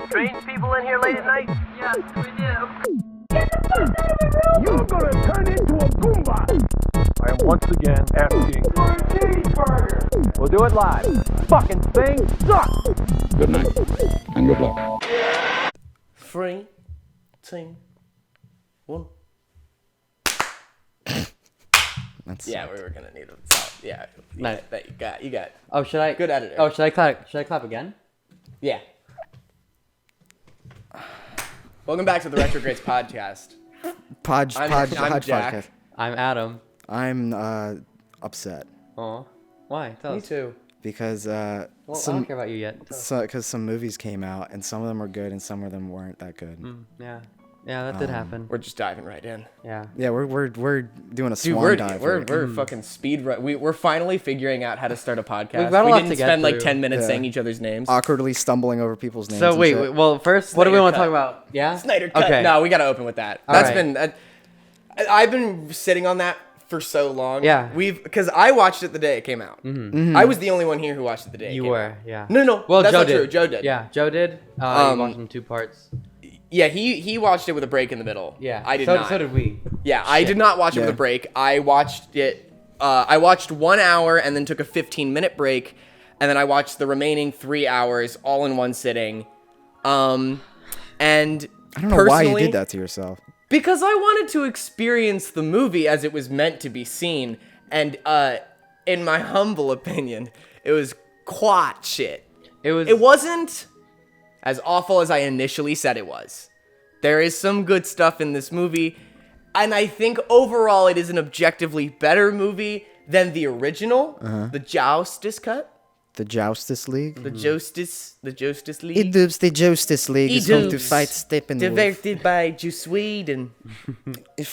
strange people in here late at night? Yes, we do. You're gonna turn into a Goomba! I am once again asking for a cheeseburger! We'll do it live. Fucking thing sucks! Good night, and good luck. 3, 2, 1. Yeah, we were gonna need a solid. Yeah, Nice. that you got. Oh, should I? Good editor. Oh, should I clap? Should I clap again? Yeah. Welcome back to the Retrogrades podcast. I'm Jack. Podcast. I'm Adam. I'm upset Oh, why? Tell Me us. too. because Well, I don't care about you yet. Tell us. because some movies came out and some of them were good and some of them weren't that good. Yeah, that did happen. We're just diving right in. Yeah. Yeah, we're doing a Dude, swan dive. we're here. fucking speed run. We're finally figuring out how to start a podcast. We've got a we lot didn't to get spend like through. 10 minutes Yeah. saying each other's names. Awkwardly stumbling over people's names. So and wait, shit. well, first, what do we Snyder want to Cut. talk about? Yeah. Snyder Cut. Okay. No, we gotta open with that. All That's right. been. I've been sitting on that for so long. Yeah. Because I watched it the day it came out. Mm-hmm. I was the only one here who watched it the day. You it came were, out. yeah. No. Well, that's Joe not did. true. Joe did. Yeah, Joe did. He watched in 2 parts. Yeah, he watched it with a break in the middle. Yeah. I did so, not. So did we. Yeah, I did not watch it with Yeah. a break. I watched it. I watched 1 hour and then took a 15-minute break, and then I watched the remaining 3 hours all in one sitting. And I don't know why you did that to yourself. because I wanted to experience the movie as it was meant to be seen, and in my humble opinion, it was quite shit. It wasn't as awful as I initially said it was. There is some good stuff in this movie, and I think overall it is an objectively better movie than the original, the Justice Cut, The Justice League. the Justice League. It does the Justice League is home to Idubs. fight Steppenwolf. Directed by Joss Whedon.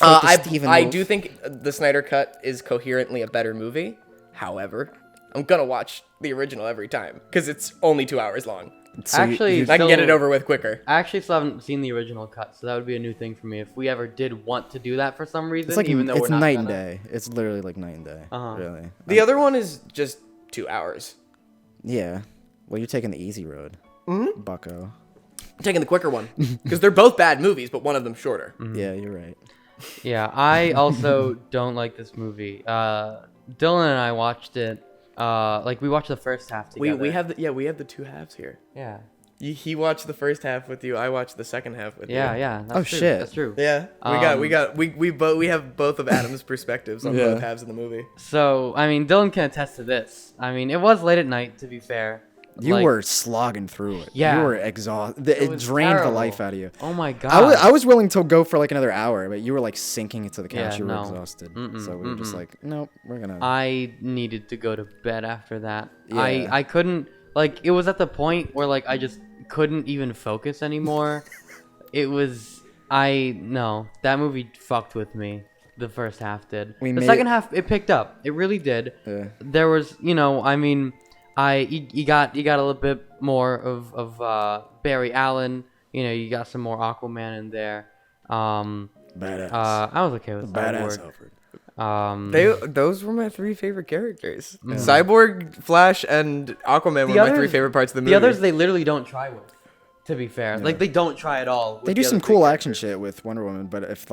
I I do think the Snyder Cut is coherently a better movie. However, I'm gonna watch the original every time because it's only 2 hours long. Actually, I can get it over with quicker. I actually still haven't seen the original cut, so that would be a new thing for me if we ever did want to do that for some reason. It's like even though it's we're not night and gonna. day. It's literally like night and day. Really. The other one is just 2 hours. Yeah. Well, you're taking the easy road, Bucko. I'm taking the quicker one because they're both bad movies, but one of them shorter. Yeah, you're right. Yeah, I also don't like this movie. Dylan and I watched it. We watched the first half together. We have the 2 halves here. Yeah. He watched the first half with you. I watched the second half with you. Yeah. That's Oh, true. shit. That's true. Yeah, we have both of Adam's perspectives on both halves of the movie. So, I mean, Dylan can attest to this. I mean, it was late at night, to be fair. You Like, were slogging through it. Yeah. You were exhausted. It was drained the terrible. life out of you. Oh my god. I was willing to go for like another hour, but you were like sinking into the couch. Yeah, you were no. exhausted. So we were just like, nope, we're gonna. I needed to go to bed after that. Yeah. I couldn't, like, it was at the point where, like, I just couldn't even focus anymore. No, that movie fucked with me. The first half did. The second half, it picked up. It really did. Yeah. There was, I mean, you got a little bit more of Barry Allen. You got some more Aquaman in there. Badass. I was okay with Badass Cyborg. Alfred. Those were my 3 favorite characters. Cyborg, Flash, and Aquaman were my 3 favorite parts of the movie. The others they literally don't try with. To be fair, like they don't try at all. with They do the some other three cool action characters. shit with Wonder Woman, but if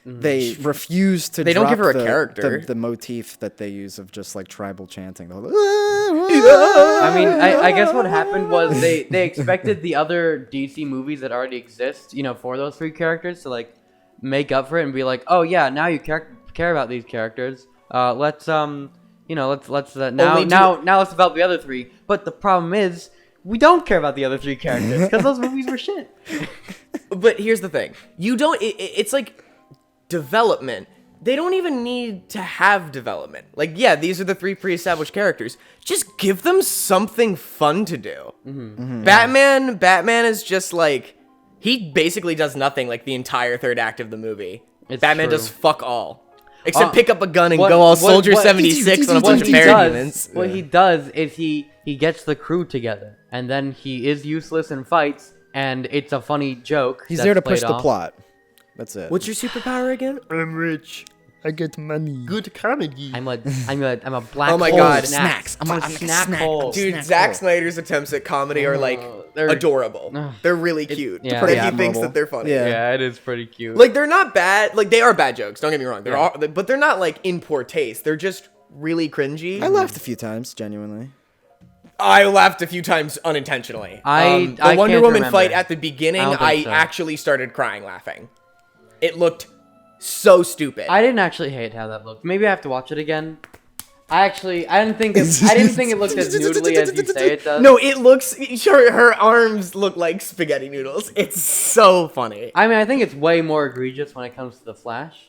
they refuse to. They don't give drop her a character. The motif that they use of just like tribal chanting. The whole, I mean, I guess what happened was they expected the other DC movies that already exist, for those 3 characters to like make up for it and be like, oh yeah, now you care about these characters. Let's now let's develop the other 3. But the problem is we don't care about the other 3 characters because those movies were shit. But here's the thing: you don't. It's like development. They don't even need to have development. Like, yeah, these are the 3 pre-established characters. Just give them something fun to do. Batman is just like, he basically does nothing like the entire 3rd act of the movie. It's Batman true. does fuck all. Except pick up a gun and go all what- Soldier what- 76 on a bunch of parademons. What he does is he gets the crew together, and then he is useless in fights, and it's a funny joke. He's that's there to push played the off. plot. That's it. What's your superpower again? I'm rich. I get money. Good comedy. I'm a black Oh my hole God. of snacks. I'm a snack hole. Dude, Zack Snyder's attempts at comedy are like they're- adorable. They're really cute. yeah. And Pretty he thinks admirable. that they're funny. Yeah. Yeah, it is pretty cute. Like they're not bad. Like they are bad jokes. Don't get me wrong. But they're not like in poor taste. They're just really cringy. I laughed a few times, genuinely. I laughed a few times unintentionally. I the Wonder can't Woman remember. fight at the beginning, I don't I think so. actually started crying laughing. It looked so stupid. I didn't actually hate how that looked. Maybe I have to watch it again. I didn't think it looked as noodly as you say it does. No, it looks. Sure, her arms look like spaghetti noodles. It's so funny. I mean, I think it's way more egregious when it comes to the Flash.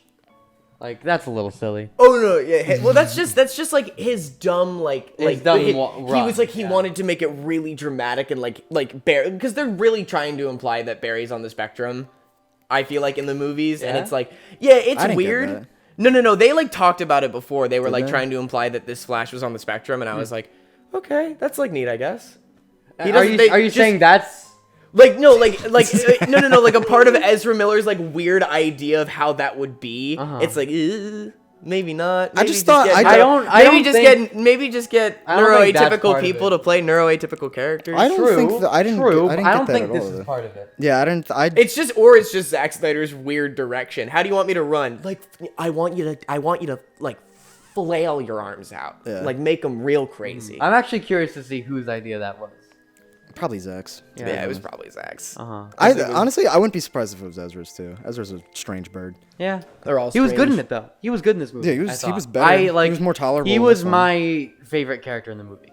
Like that's a little silly. Oh no, yeah. Well, that's just like his dumb he was like he wanted to make it really dramatic and like Barry, because they're really trying to imply that Barry's on the spectrum. I feel like in the movies, and Yeah? it's like it's I didn't get weird. that. No. They like talked about it before. They were like they? trying to imply that this Flash was on the spectrum, and I was like, okay, that's like neat, I guess. He Are doesn't- you saying that's? Like no, like no, like a part of Ezra Miller's like weird idea of how that would be. It's like maybe not. I just thought- I don't maybe just get I don't think that's neuroatypical part of people it. to play neuroatypical characters. I don't think that I didn't. True, I but didn't I get don't that think at this all. is part of it. Yeah, I didn't. It's just Zack Snyder's weird direction. How do you want me to run? Like I want you to like flail your arms out. Yeah. Like make them real crazy. I'm actually curious to see whose idea that was. Probably Zach's. Yeah, it was probably Zack's. Honestly, I wouldn't be surprised if it was Ezra's too. Ezra's a strange bird. Yeah, They're all he was good in strange. it though. He was good in this movie. Yeah, he was- I he thought. was better. He was more tolerable He in was this one. my favorite character in the movie.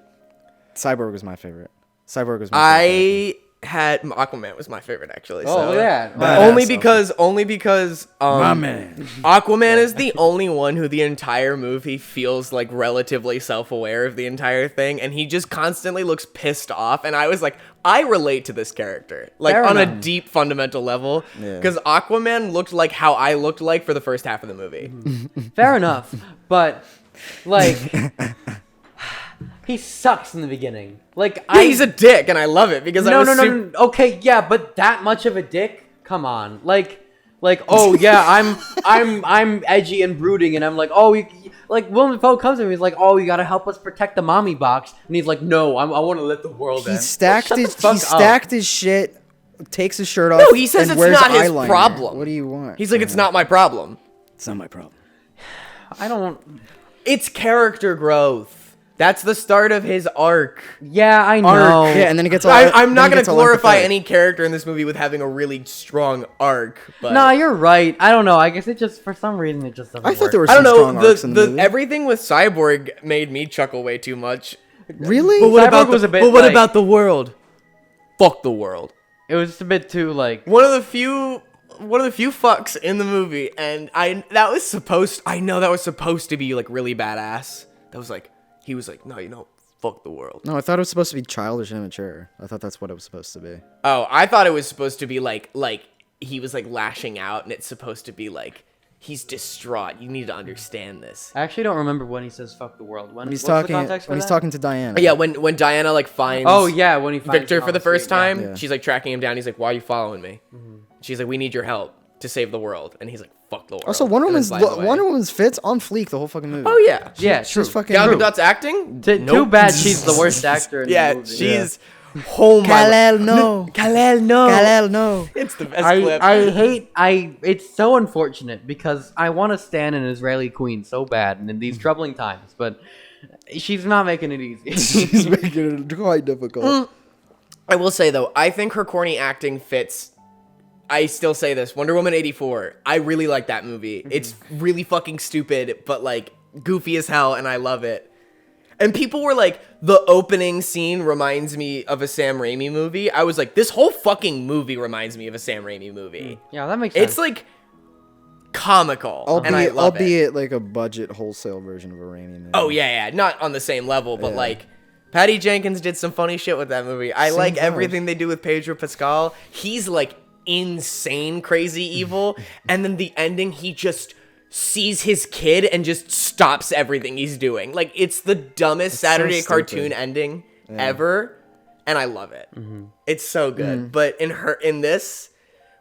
Cyborg was my favorite. Cyborg was my favorite. Aquaman was my favorite actually. Oh, so. look at that. Badass Only because My man. Aquaman is the only one who the entire movie feels like relatively self-aware of the entire thing, and he just constantly looks pissed off, and I was like, I relate to this character, like Fair on a enough. deep fundamental level, Yeah. because Aquaman looked like how I looked like for the first half of the movie. Fair enough, but like he sucks in the beginning. Like Yeah, he's a dick, and I love it because no. Okay, yeah, but that much of a dick? Come on, like oh yeah, I'm edgy and brooding, and I'm like, oh, like Willem Dafoe comes to me, he's like, oh, you gotta help us protect the mommy box, and he's like, no, I want to let the world He end. stacked Shut the his. fuck He up. stacked his shit. Takes his shirt off. No, he says and it's wears not his eyeliner. problem. What do you want? He's like, it's not my problem. It's not my problem. I don't. It's character growth. That's the start of his arc. Yeah, I know. Yeah, and then he gets all. I'm not then he going gets to all glorify empathetic. any character in this movie with having a really strong arc. But No, you're right. I don't know. I guess it just for some reason it just doesn't. I thought work. there were I some don't strong know. arcs in the movie. Everything with Cyborg made me chuckle way too much. Really? But what Cyborg about was a bit But what like- about the world? Fuck the world. It was just a bit too like. One of the few fucks in the movie, and I know that was supposed to be like really badass. That was like he was like, no, fuck the world. No, I thought it was supposed to be childish and immature. I thought that's what it was supposed to be. Oh, I thought it was supposed to be like he was like lashing out, and it's supposed to be like he's distraught. You need to understand this. I actually don't remember when he says "fuck the world." When he's what's the talking, context for when he's that? talking to Diana. Yeah, when Diana like finds Oh yeah, when he finds Victor him for on the first street, yeah. time, Yeah. she's like tracking him down. He's like, "Why are you following me?" She's like, "We need your help to save the world," and he's like, "Fuck the world." Also, Wonder and then Woman's flies away. Wonder Woman's fits on fleek the whole fucking movie. Oh yeah, Yeah, she's true. fucking. Gal true. Gadot's acting. Too Nope. bad she's the worst actor in the Yeah, movie. she's. Oh my. Kal-El, no. Kal-El, no. Kal-El, no. It's the best clip. It's so unfortunate because I want to stand an Israeli queen so bad and in these troubling times, but she's not making it easy. She's making it quite difficult. I will say though, I think her corny acting fits. I still say this, Wonder Woman 84. I really like that movie. It's really fucking stupid, but like goofy as hell, and I love it. And people were like, the opening scene reminds me of a Sam Raimi movie. I was like, this whole fucking movie reminds me of a Sam Raimi movie. Yeah, that makes sense. It's like comical, and I love it. Albeit like a budget wholesale version of a Raimi movie. Oh yeah, not on the same level, but Yeah. like Patty Jenkins did some funny shit with that movie. I like vibe. everything they do with Pedro Pascal. He's like insane, crazy evil, and then the ending, he just sees his kid and just stops everything he's doing. Like it's the dumbest so Saturday stupid. cartoon ending ever, and I love it. It's so good. But in this,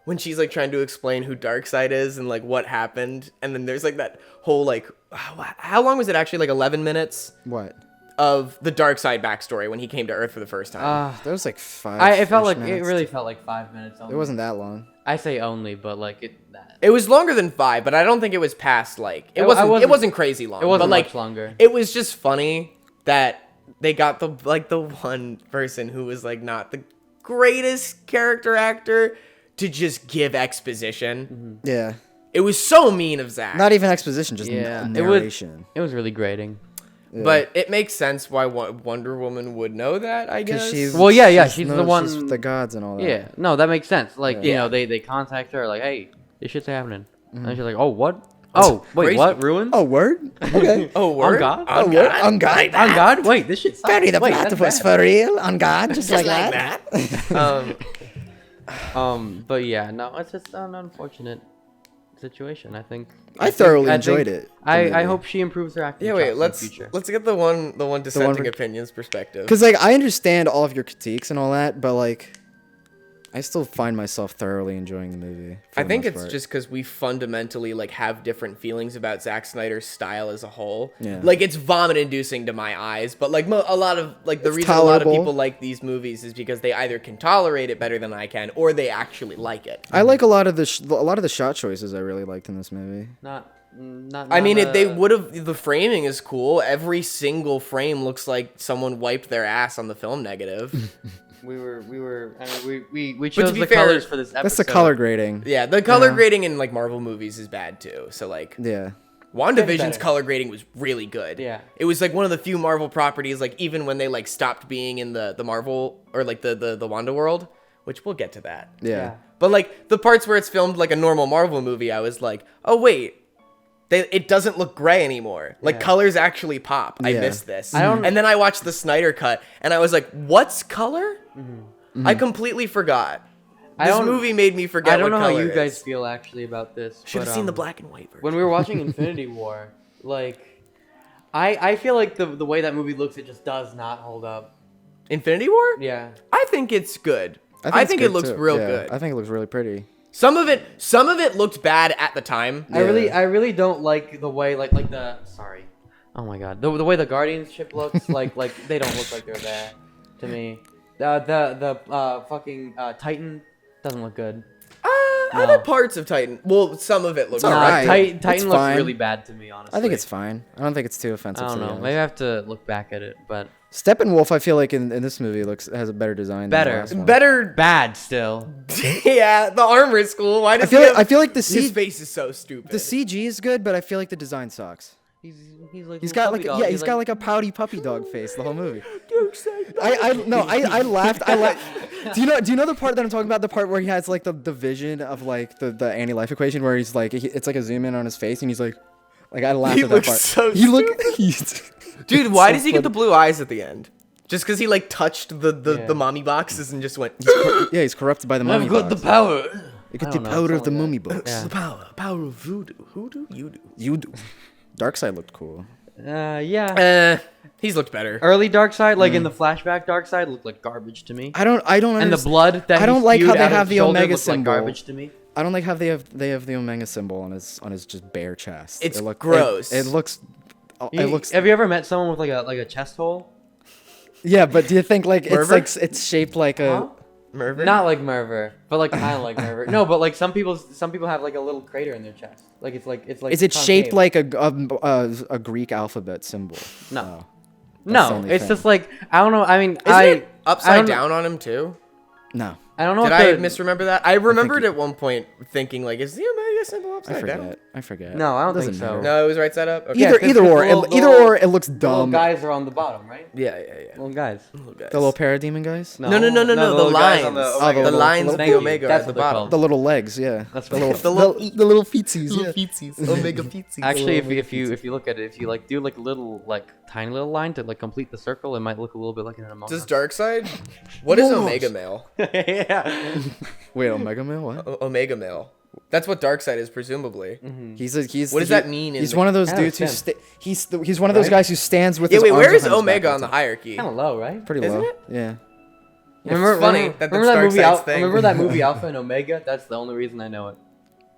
when she's like trying to explain who Darkseid is and like what happened, and then there's like that whole like, how long was it actually? Like 11 minutes. What? Of the Darkseid backstory when he came to Earth for the first time. That was like 5. It felt like minutes. it really felt like 5 minutes. Only. It wasn't that long. I say only, but like it. It was longer than 5, but I don't think it was past like it wasn't crazy long. It wasn't but, like, much longer. It was just funny that they got the one person who was like not the greatest character actor to just give exposition. Yeah. It was so mean of Zach. Not even exposition, just narration. It was really grating. Yeah. But it makes sense why Wonder Woman would know that, I guess. She's the one. She's the gods and all that. Yeah, no, that makes sense. Like, you Yeah. know, they contact her like, hey, this shit's happening. And she's like, oh, what? Oh, wait, crazy. what? Ruins? Oh, word? Okay. Oh, word? On God? On word? God? On God? On God? Wait, this shit sucks. Bury the Wait, that's platypus bad. for real? On God? Just like that? But yeah, no, it's just an unfortunate situation. I think I thoroughly enjoyed it. I hope she improves her acting. Yeah, chops wait, in let's the future. get the one dissenting opinions perspective. Because, like, I understand all of your critiques and all that, but, like, I still find myself thoroughly enjoying the movie. I think it's just because we fundamentally like have different feelings about Zack Snyder's style as a whole. Yeah. Like it's vomit-inducing to my eyes, but like a lot of like the It's reason a lot of tolerable. people like these movies is because they either can tolerate it better than I can, or they actually like it. I like a lot of the shot choices I really liked in this movie. I mean, they would have. The framing is cool. Every single frame looks like someone wiped their ass on the film negative. We were. I mean, we chose be the fair, colors for this episode. That's the color grading. Yeah, the color grading in like Marvel movies is bad too. So like, Yeah. WandaVision's better. color grading was really good. Yeah. It was like one of the few Marvel properties, like even when they like stopped being in the Marvel or like the Wanda world, which we'll get to that. Yeah. But like the parts where it's filmed like a normal Marvel movie, I was like, oh wait, it doesn't look gray anymore. Like colors actually pop. I Yeah. missed this. don't- And then I watched the Snyder Cut and I was like, what's color? Mm-hmm. I completely forgot. I This don't- movie made me forget I don't know what how color you is. guys feel actually about this. Should have but, seen the black and white version. When we were watching Infinity War, like, I feel like the way that movie looks, it just does not hold up. Infinity War? Yeah. I think it's good. I it's think good it looks too. real Yeah, good. I think it looks really pretty. Some of it looked bad at the time. I really don't like the way like the sorry. Oh my god. The way the Guardians ship looks like they don't look like they're there to me. The fucking Titan doesn't look good. Other parts of Titan. Well, some of it looks It's alright. alright. Titan It's looks fine. really bad to me, honestly. I think it's fine. I don't think it's too offensive. I don't to know. the Maybe I eyes. have to look back at it, but Steppenwolf, I feel like in this movie has a better design. Better. Than the last one. Better. bad still. Yeah, the armor is cool. Why does I feel like the his face is so stupid. the CG is good, but I feel like the design sucks. He's like He's got like he's got like a pouty puppy dog face the whole movie. I laughed. Do you know the part that I'm talking about? The part where he has like the vision of like the anti-life equation, where he's like it's like a zoom in on his face, and he's like I laughed He at that looks part. so Dude, why does he get the blue eyes at the end? Just because he like touched the mommy boxes and just went. Yeah, he's corrupted by the mummy. I've got the box. power. You get I the don't know, power of the something like mummy that. box. Yeah. The power of voodoo. Hoodoo, you do. You do. Darkseid looked cool. Yeah. He's looked better. Early Darkseid, like in the flashback Darkseid, looked like garbage to me. I don't. And the understand- blood that I don't he like how spewed they out of have his the shoulder Omega looked like symbol. garbage to me. I don't like how they have the Omega symbol on his just bare chest. It's gross. It looks. It looks. Have you ever met someone with like a chest hole? Yeah, but do you think like Merver? it's shaped like a? Huh? Mervyn? Not like Merver, but like kind of like Merver. No, but like some people have like a little crater in their chest. Like it's like. Is it shaped concave. like a Greek alphabet symbol? No. Oh, that's the No, only it's thing. just like I don't know. I mean, Isn't it I upside don't- down on him too? No, I don't know. Did if I the- misremember that? I remembered at one point thinking like, is the Omega symbol I upside down? forget. No, I don't Doesn't think so. matter. No, it was right side up. Okay. Yeah, Either 'cause either the or little- either little- or it looks The little dumb. guys are on the bottom, right? Yeah. Little guys. Little guys. The little parademon guys. No. The little guys on lines. the Oh, Omega. the The lines of little- the Thank you. Omega That's at the what they're bottom. called. The little legs, yeah. That's the what little they're The little feetsies, yeah. feetsies. Omega feetsies. Actually, if you look at it, if you like do like a little like tiny little line to like complete the circle, it might look a little bit like an Among Does Us. Darkseid? What is Yes. Omega Male? Yeah. Wait, Omega Male? What? Omega Male. That's what Darkseid is, presumably. He's What does that mean in He's the- one of those Kind of dudes who extent. he's one of those Right? guys who stands with Yeah, his wait, arms where is behind his Omega back on the all time. hierarchy? Kind of low, right? Pretty Isn't low. it? Yeah. Funny that the Darkseid's thing. Remember that movie Alpha and Omega? That's the only reason I know it.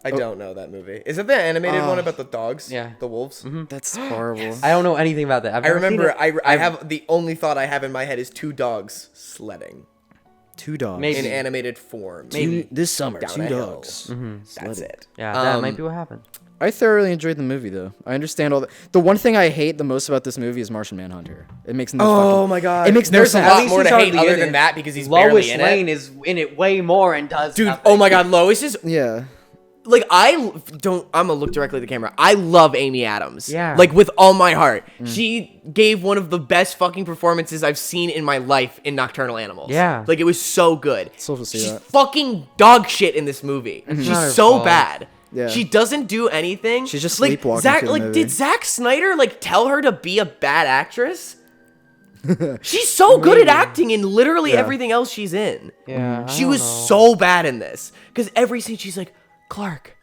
I don't know that movie. Is it the animated one about the dogs? Yeah. The wolves? Mm-hmm. That's horrible. I don't know anything about that. I remember I have the only thought I have in my head is 2 dogs sledding. 2 dogs. Maybe. In animated form. This summer, Down 2 a hill. dogs. That's it. Yeah, that might be what happened. I thoroughly enjoyed the movie, though. I understand all the one thing I hate the most about this movie is Martian Manhunter. It makes no fucking... my god. It makes no There's a sense. lot least more to he's hate hardly other in than it. that because he's Lois barely in Lane it. is in it way more and does Dude, nothing. oh my god, Lois is... Yeah. Like, I'm gonna look directly at the camera. I love Amy Adams. Yeah. Like, with all my heart. She gave one of the best fucking performances I've seen in my life in Nocturnal Animals. Yeah. Like, it was so good. Still to see She's that. fucking dog shit in this movie. not her She's so fault. bad. Yeah. She doesn't do anything. She's just like, sleepwalking Zack, through the like, movie. did Zack Snyder, like, tell her to be a bad actress? She's so good at acting in literally everything else she's in. Yeah, I She don't was know. so bad in this. Because every scene she's like, Clark.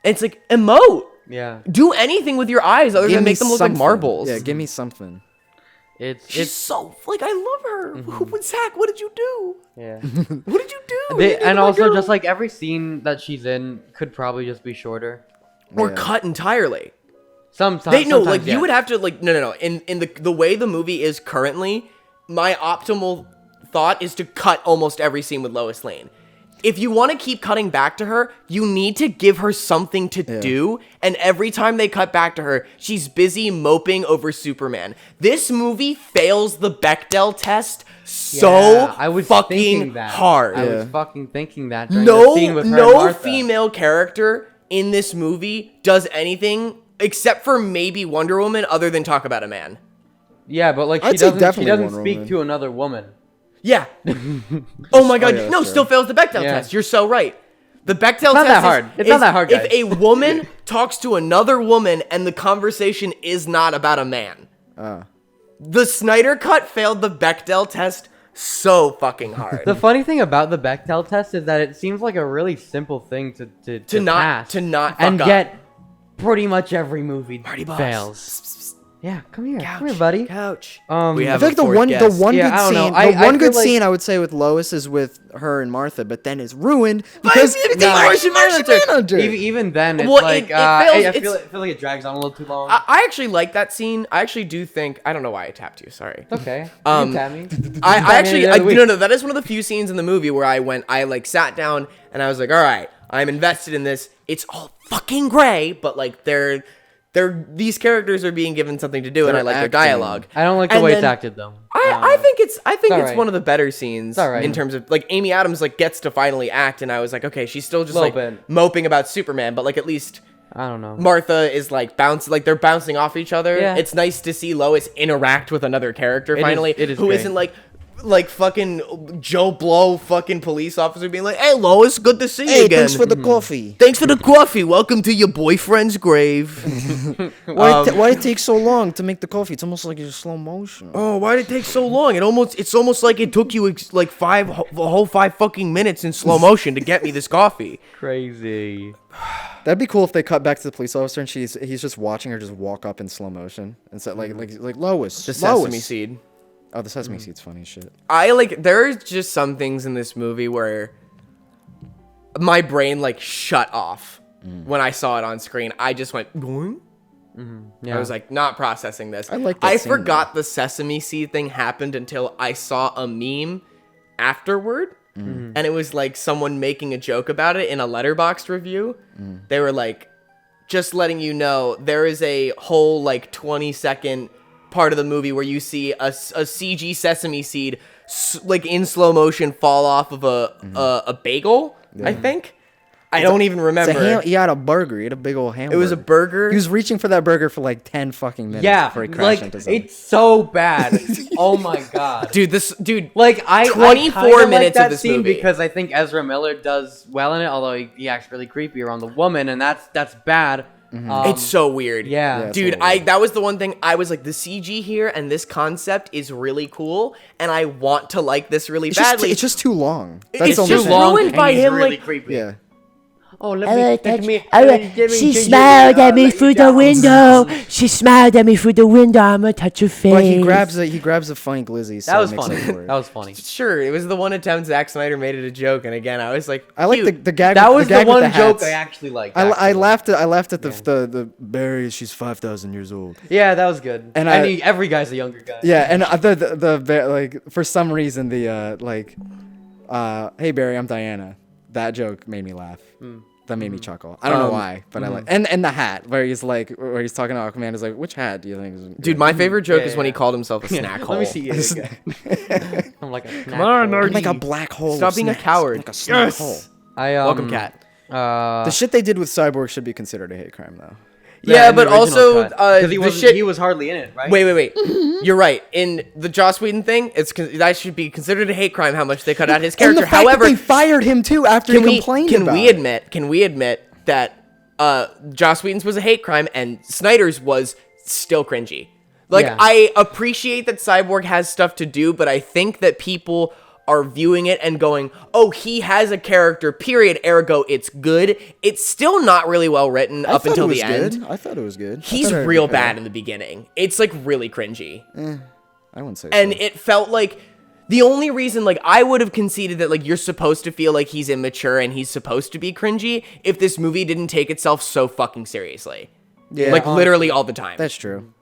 And it's like, emote. Yeah. Do anything with your eyes other Give than me make them look like something. marbles. Yeah, give me something. She's so, like, I love her. Zach, what did you do? yeah. What did you do? You did And my also girl. just like every scene that she's in could probably just be shorter. Or Yeah. cut entirely. Sometimes. No, like sometimes, you yeah. would have to like no. In the way the movie is currently, my optimal thought is to cut almost every scene with Lois Lane. If you want to keep cutting back to her, you need to give her something to do. And every time they cut back to her, she's busy moping over Superman. This movie fails the Bechdel test so I was fucking thinking that. hard. I was fucking thinking that during the scene with her and No Martha. female character in this movie does anything except for maybe Wonder Woman other than talk about a man. Yeah, but like I'd she say doesn't definitely speak Wonder Woman. to another woman. Yeah. Oh my god. yeah, No, that's still fails the Bechdel Yeah. test. You're so right. The Bechdel not test that hard. It's not that hard, guys. If a woman talks to another woman and the conversation is not about a man. The Snyder Cut failed the Bechdel test so fucking hard. The funny thing about the Bechdel test is that it seems like a really simple thing to pass. to not and fuck up. yet pretty much every movie Party boss. fails. Yeah, come here, Couch, come here, buddy. Couch. We I have feel like the one Yeah, good I don't know. scene, I one feel good like- scene I would say with Lois is with her and Martha, but then it's ruined Because because it's Martian Manhunter. Even then, it's Well, like it fails- I it's- feel like it drags on a little too long. I actually like that scene. I actually do think I don't know why I tapped you. Sorry. Okay, Um, you tap me. I actually the other week. no, that is one of the few scenes in the movie where I like sat down and I was like, all right, I'm invested in this. It's all fucking gray, but like these characters are being given something to do, and I They're like their acting. dialogue. I don't like the And way it's then acted though. I think it's alright. one of the better scenes alright. in terms of like Amy Adams like gets to finally act, and I was like, okay, she's still just Little like bit. moping about Superman, but like at least I don't know. Martha is like they're bouncing off each other. Yeah. It's nice to see Lois interact with another character finally, it is who great. isn't like fucking Joe Blow fucking police officer being like, hey Lois, good to see you hey, again. thanks for the coffee. Thanks for the coffee. Welcome to your boyfriend's grave. Why it take so long to make the coffee? It's almost like it's slow motion. Oh, why did it take so long? It's almost like it took you like the whole 5 fucking minutes in slow motion to get me this coffee. Crazy. That'd be cool if they cut back to the police officer and he's just watching her just walk up in slow motion and so like Lois, The Lois. sesame seed. Oh, the sesame seed's funny as shit. There's just some things in this movie where my brain like shut off when I saw it on screen. I just went boing. Yeah. I was like not processing this. I like that I scene, forgot the sesame seed thing happened until I saw a meme afterward. And it was like someone making a joke about it in a Letterboxd review. They were like, just letting you know, there is a whole like 20-second part of the movie where you see a CG sesame seed like in slow motion fall off of a bagel, I think. I don't even remember. He had a burger. He had a big old hamburger. It was a burger. He was reaching for that burger for like 10 fucking minutes Yeah, before he crashed like into something. it's so bad. Oh my god, Dude, Like I 24 kinda like minutes that of this scene movie. because I think Ezra Miller does well in it, although he acts really creepy around the woman, and that's bad. it's so weird. Yeah. Yeah, it's Dude, a little weird. that was the one thing I was like, the CG here and this concept is really cool, and I want to like this really badly. It's just too long. It's the only just thing. ruined by and he's him, really like- creepy. Yeah. She smiled at me through the window. She smiled at me through the window. I'm gonna touch her face. But he grabs a funny glizzy. So That was it makes funny. it work. That was funny. Sure, it was the one attempt Zack Snyder made it a joke, and again, I was like, I like cute. the gag. That was the gag with one joke hats. I actually liked. I laughed at the Barry. She's 5,000 years old. Yeah, that was good. And every guy's a younger guy. Yeah, and the like for some reason hey Barry, I'm Diana. That joke made me laugh. That made me chuckle. I don't know why, but I like. And the hat where he's talking to Aquaman is like, which hat do you think is? Dude, my favorite joke is when he called himself a snack hole. Let me see you again. I'm like a snack on, hole. I'm like a black hole. Stop of being a snacks. coward. Like a snack hole. Welcome, Cat. The shit they did with Cyborg should be considered a hate crime, though. Yeah, in but the original also cut. the shit. He was hardly in it, right? Wait. You're right. In the Joss Whedon thing, that should be considered a hate crime. How much they cut out his character. And the fact However, that they fired him too after he complained about it. Can we admit that Joss Whedon's was a hate crime and Snyder's was still cringy? Like, Yeah. I appreciate that Cyborg has stuff to do, but I think that people are viewing it and going, oh, he has a character, period, ergo it's good. It's still not really well written up until the end. I thought it was good. He's real bad in the beginning. It's like really cringy. I wouldn't say And so. it felt like the only reason, like, I would have conceded that, like, you're supposed to feel like he's immature and he's supposed to be cringy if this movie didn't take itself so fucking seriously. Yeah, like, literally all the time. That's true.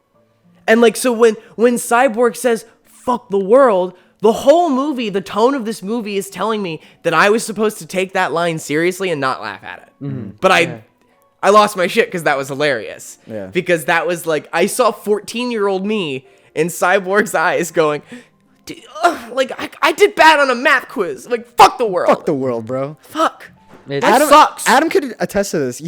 And, like, so when Cyborg says, fuck the world, the whole movie, the tone of this movie is telling me that I was supposed to take that line seriously and not laugh at it. But I lost my shit because that was hilarious. Yeah. Because that was, like, I saw 14-year-old me in Cyborg's eyes going, like, I did bad on a math quiz. Like, fuck the world. Fuck the world, bro. Fuck. That sucks. Adam could attest to this.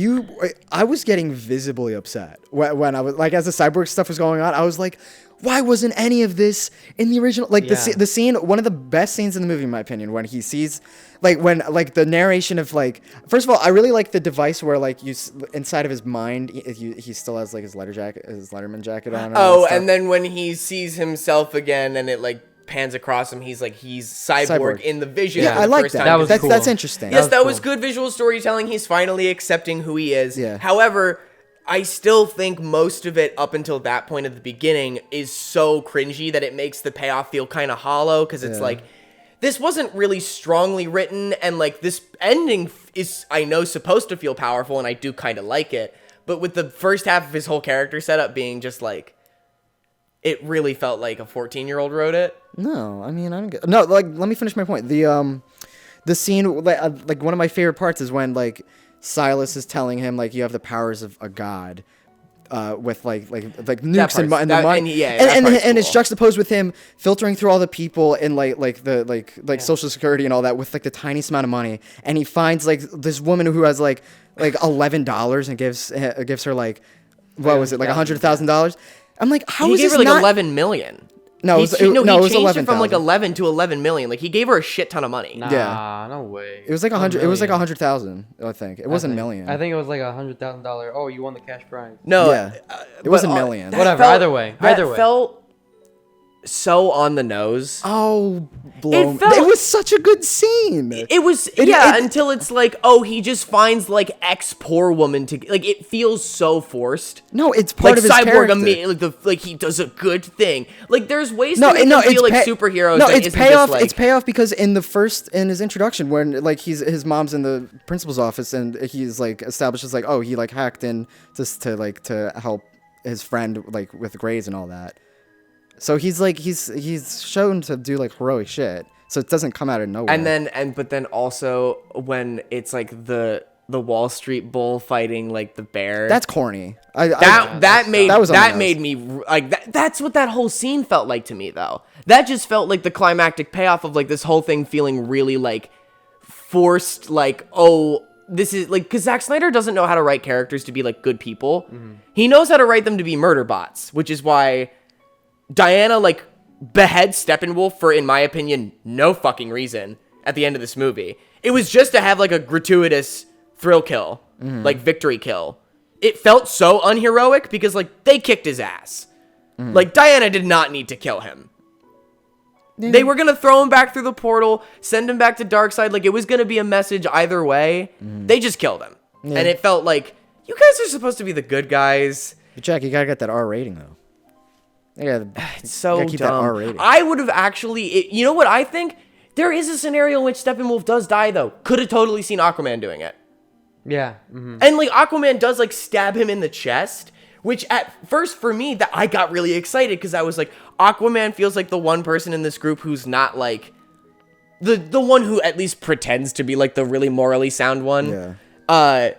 I was getting visibly upset when I was like, as the Cyborg stuff was going on. I was like, why wasn't any of this in the original? Like the scene, one of the best scenes in the movie, in my opinion, when he sees, like when like the narration of like, first of all, I really like the device where like you inside of his mind, he still has like his Letterman jacket on. And then when he sees himself again, and it like pans across him, he's cyborg in the vision. Yeah, I like that. That was cool. That's interesting. Yes, that was good visual storytelling. He's finally accepting who he is. Yeah. However, I still think most of it up until that point at the beginning is so cringy that it makes the payoff feel kind of hollow, because it's like, this wasn't really strongly written, and like this ending is, I know, supposed to feel powerful, and I do kind of like it, but with the first half of his whole character setup being just like, it really felt like a 14-year-old wrote it. No, I mean, I don't get. No, like, let me finish my point. The scene, like one of my favorite parts is when like Silas is telling him like you have the powers of a god, with like nukes and the money. And it's juxtaposed with him filtering through all the people in like Social Security and all that with like the tiniest amount of money, and he finds like this woman who has like $11 and gives her like, what was it, like $100,000. I'm like, how is this not? He gave her like $11 million. No, he it was changed 11,000. it from like 11 to 11 million. Like, he gave her a shit ton of money. Nah, no way. It was like 100. It was like 100,000. I think it wasn't million. I think it was like $100,000. Oh, you won the cash prize. No, Yeah. It was a million. Whatever. Either way. Felt so on the nose. Oh, It felt- it was such a good scene. It was until it's like, oh, he just finds like poor woman to like. It feels so forced. No, it's part like of his Cyborg character. immediately, like he does a good thing. Like, there's ways No, to make no, them feel it's like superheroes. No, that it's isn't payoff. Just, like, It's payoff because in his introduction, when like his mom's in the principal's office and he's like establishes like, oh, he like hacked in just to help his friend like with grades and all that. So he's like he's shown to do like heroic shit. So it doesn't come out of nowhere. But then also when it's like the Wall Street bull fighting like the bear. That's corny. That made me like that's what that whole scene felt like to me, though. That just felt like the climactic payoff of like this whole thing feeling really like forced, like, oh, this is like, because Zack Snyder doesn't know how to write characters to be like good people. He knows how to write them to be murder bots, which is why Diana like beheads Steppenwolf for, in my opinion, no fucking reason at the end of this movie. It was just to have like a gratuitous thrill kill, like victory kill. It felt so unheroic because like they kicked his ass. Like, Diana did not need to kill him. They were gonna throw him back through the portal, send him back to Darkseid. Like, it was gonna be a message either way. They just killed him. Yeah. And it felt like, you guys are supposed to be the good guys. But Jack, you gotta get that R rating though. Yeah, It's so keep that dumb. R rating. I would have actually, you know what I think? There is a scenario in which Steppenwolf does die, though. Could have totally seen Aquaman doing it. Yeah. Mm-hmm. And, like, Aquaman does, like, stab him in the chest, which at first, for me, that I got really excited, because I was like, Aquaman feels like the one person in this group who's not, like, the one who at least pretends to be, like, the really morally sound one. Yeah.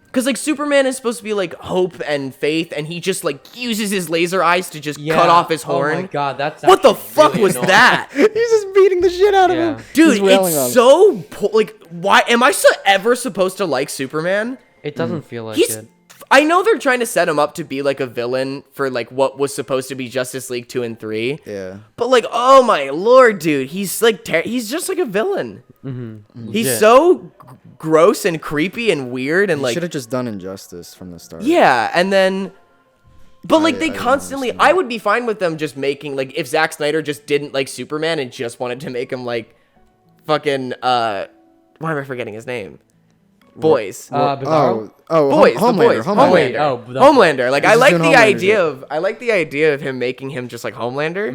Because, like, Superman is supposed to be, like, hope and faith, and he just, like, uses his laser eyes to just cut off his horn. Oh my god, that's what the actually fuck really was annoying. that? He's just beating the shit out of him. Dude, He's wailing on it's him. so... like, why... Am I ever supposed to like Superman? It doesn't feel like He's... it. I know they're trying to set him up to be, like, a villain for, like, what was supposed to be Justice League 2 and 3. Yeah. But, like, oh my lord, dude. He's, like, he's just, like, a villain. Mm-hmm. He's Legit. so gross and creepy and weird and, like... Should have just done Injustice from the start. Yeah, and then... But, like, they I don't constantly... understand. I would be fine with them just making... Like, if Zack Snyder just didn't like Superman and just wanted to make him, like, fucking... Why am I forgetting his name? Boys. Bizarro? Boys, the boys. Homelander. Oh, Homelander. Like, He's I just like doing the Homelander idea shit. of... I like the idea of him making him just like Homelander.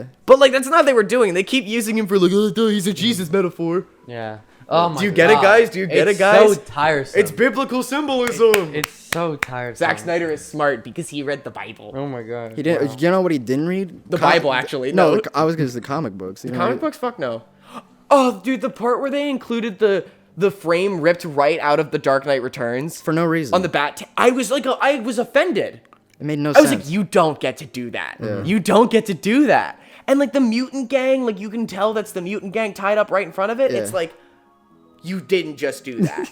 Yeah. But, like, that's not what they were doing. They keep using him for, like, oh, he's a Jesus metaphor. Yeah. Oh my god. Do you get it, guys? Do you get it, guys? It's so tiresome. It's biblical symbolism. It's so tiresome. Zack Snyder is smart because he read the Bible. Oh my god. He didn't. You know what he didn't read? The Bible, actually. No, No. I was gonna say the comic books. The comic books? Fuck no. Oh, dude, the part where they included the frame ripped right out of The Dark Knight Returns for no reason. on the bat. I was like, I was offended. It made no I sense. was like, you don't get to do that. You don't get to do that. And like the mutant gang, like you can tell that's the mutant gang tied up right in front of it. Yeah. It's like, you didn't just do that.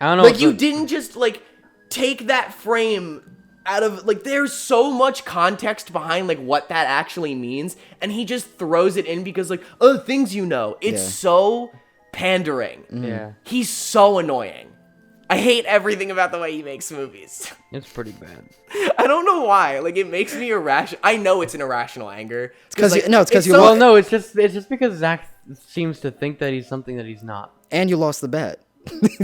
I don't know. Like you didn't just like take that frame out of like there's so much context behind like what that actually means, and he just throws it in because like, oh, things you know. It's Yeah. so pandering. Yeah. He's so annoying. I hate everything about the way he makes movies. It's pretty bad. I don't know why. Like it makes me irrational. I know it's an irrational anger. It's 'cause like, you- no, it's 'cause you so- Well, no, it's just because Zach seems to think that he's something that he's not. and you lost the bet.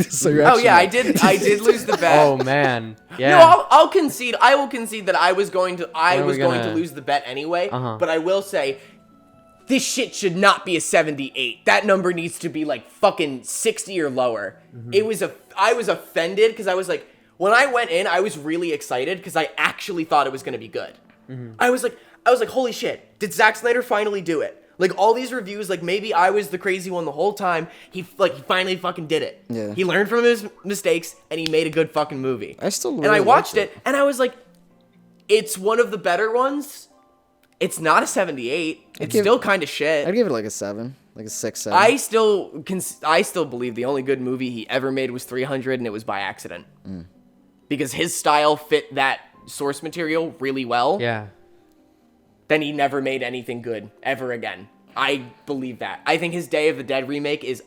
So you're Oh actually yeah, not. I did lose the bet. Oh man. Yeah. No, I'll concede. I will concede that I was going to are we going to gonna- lose the bet anyway. Uh-huh. But I will say, this shit should not be a 78. That number needs to be like fucking 60 or lower. Mm-hmm. I was offended because I was like, when I went in, I was really excited because I actually thought it was gonna be good. Mm-hmm. I was like, holy shit! Did Zack Snyder finally do it? Like all these reviews, like maybe I was the crazy one the whole time. He finally fucking did it. Yeah. He learned from his mistakes and he made a good fucking movie. I still And I really watched liked it and I was like, it's one of the better ones. It's not a 78. It's give- still kind of shit. I'd give it like a 7, like a 6, 7. I still believe the only good movie he ever made was 300, and it was by accident. Because his style fit that source material really well. Yeah. Then he never made anything good ever again. I believe that. I think his Day of the Dead remake is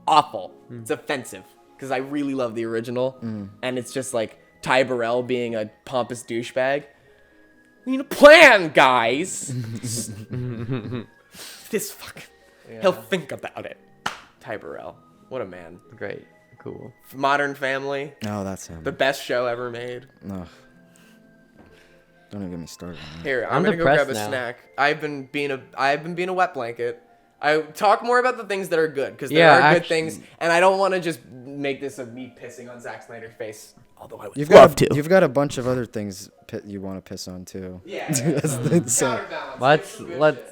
awful. It's offensive because I really love the original, and it's just like Ty Burrell being a pompous douchebag. We need a plan, guys. This fucking. He'll think about it. Ty Burrell, what a man. Great. Cool. Modern Family, No, that's him. the best show ever made. No. Don't even get me started on that. Here, I'm I'm gonna go grab a depressed now. snack. I've been being a wet blanket. I talk more about the things that are good because there Yeah, are good actu- things, and I don't want to just make this of me pissing on Zack Snyder's face. Although I would You've love got to. You've got a bunch of other things you want to piss on too. Yeah. So, Let's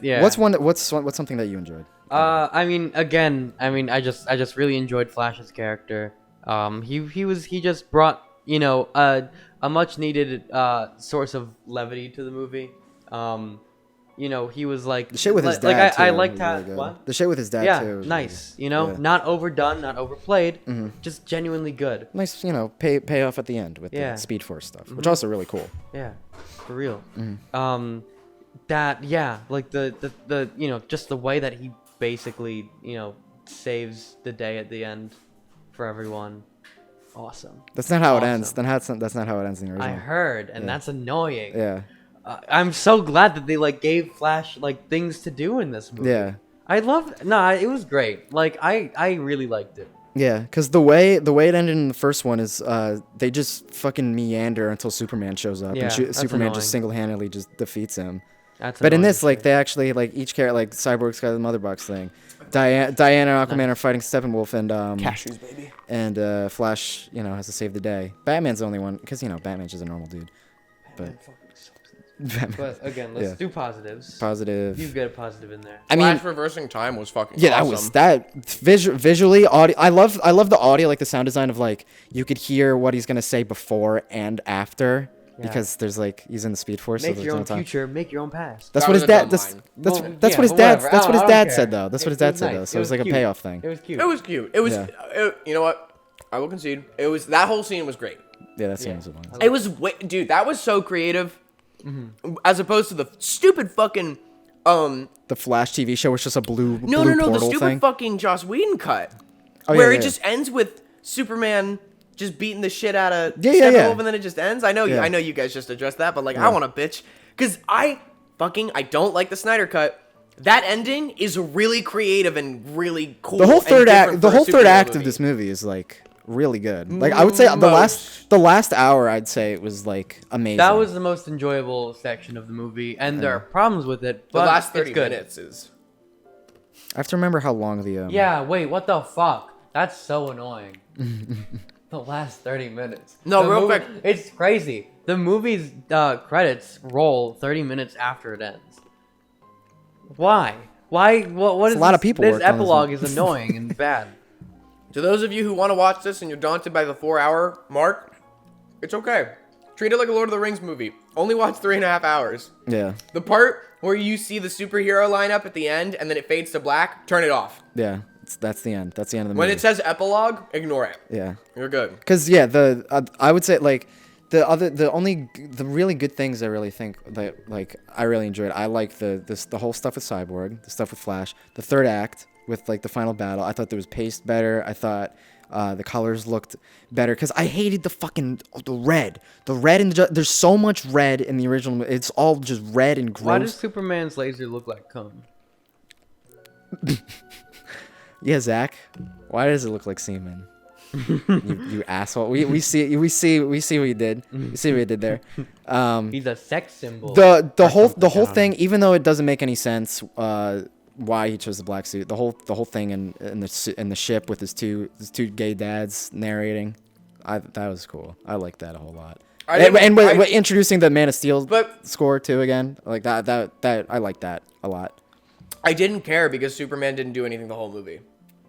yeah. what's something that you enjoyed? I mean, again, I just really enjoyed Flash's character. He just brought, a much needed source of levity to the movie. He was like The shit with his like dad too. I liked was how really good. what? The shit with his dad Yeah, too. was nice. really- yeah. Not overdone, not overplayed, just genuinely good. Nice, pay off at the end with Yeah. the Speed Force stuff, which also really cool. Yeah, for real. Mm-hmm. Like the just the way that he basically saves the day at the end for everyone. Awesome. That's not how it Awesome. ends. That's not how it ends in the original. I heard, and Yeah. that's annoying. Yeah. I'm so glad that they gave Flash things to do in this movie. Yeah. It was great. I really liked it. Yeah, because the way it ended in the first one is they just fucking meander until Superman shows up, and Superman annoying. just single-handedly just defeats him. That's But in annoying this, like, shit. they actually, like, each character, like, Cyborg's got the mother box thing. Diana and Aquaman are fighting Steppenwolf, and Cashews, baby. and Flash, has to save the day. Batman's the only one, because Batman's just a normal dude. But Batman. But again, let's do positives. Positive. You get a positive in there. I mean, Flash reversing time was fucking yeah, awesome. that visually, audio. I love the audio, like the sound design of like you could hear what he's gonna say before and after. Yeah. Because there's like he's in the Speed Force. Make so your there's own no time. future, make your own past. That's That what was his a dad. dumb That's line. that's Well, that's yeah, what his whatever. dad. That's what his I don't dad care. said though. That's what his dad said though. nice. So it was like a cute. payoff thing. It was cute. It was cute. It was. Yeah. You know what? I will concede. It was that whole scene was great. Yeah, that seems the one. It was, dude. That was so creative. As opposed to the stupid fucking The Flash TV show was just a blue the portal stupid thing. fucking Joss Whedon cut, Oh, where yeah, it yeah. just ends with Superman just beating the shit out of Yeah, Steppenwolf, and then it just ends. I know, Yeah. I know you guys just addressed that, but like, I want to bitch because I don't like the Snyder cut. That ending is really creative and really cool. The whole and third different act. The for a whole third superhero act of movie. this movie is like really good. Like I would say the last hour, I'd say it was like amazing. That was the most enjoyable section of the movie, and there are problems with it. The But last 30 it's good. minutes is. I have to remember how long the Yeah, wait, what the fuck? That's so annoying. The last 30 minutes. No, The real movie- quick. It's crazy. The movie's credits roll 30 minutes after it ends. Why? Why? What is a lot of this- people This worked on this epilogue one. is annoying and bad. To those of you who want to watch this and you're daunted by the 4-hour mark, it's okay. Treat it like a Lord of the Rings movie. Only watch 3.5 hours. Yeah. The part where you see the superhero lineup at the end and then it fades to black, turn it off. Yeah. That's the end. That's the end of the When movie. it says epilogue, ignore it. Yeah. You're good. Because I would say like the really good things I really think that like I really enjoyed. I like the whole stuff with Cyborg, the stuff with Flash, the third act with like the final battle. I thought there was paced better. I thought the colors looked better because I hated the red. The red in there's so much red in the original. It's all just red and gross. Why does Superman's laser look like cum? Yeah, Zach. Why does it look like semen? you asshole. We see what you did. You see what you did there. He's a sex symbol. The whole thing, even though it doesn't make any sense, why he chose the black suit. The whole thing in the ship with his two gay dads narrating, that was cool. I liked that a whole lot. Introducing the Man of Steel score too again, like that I like that a lot. I didn't care because Superman didn't do anything the whole movie.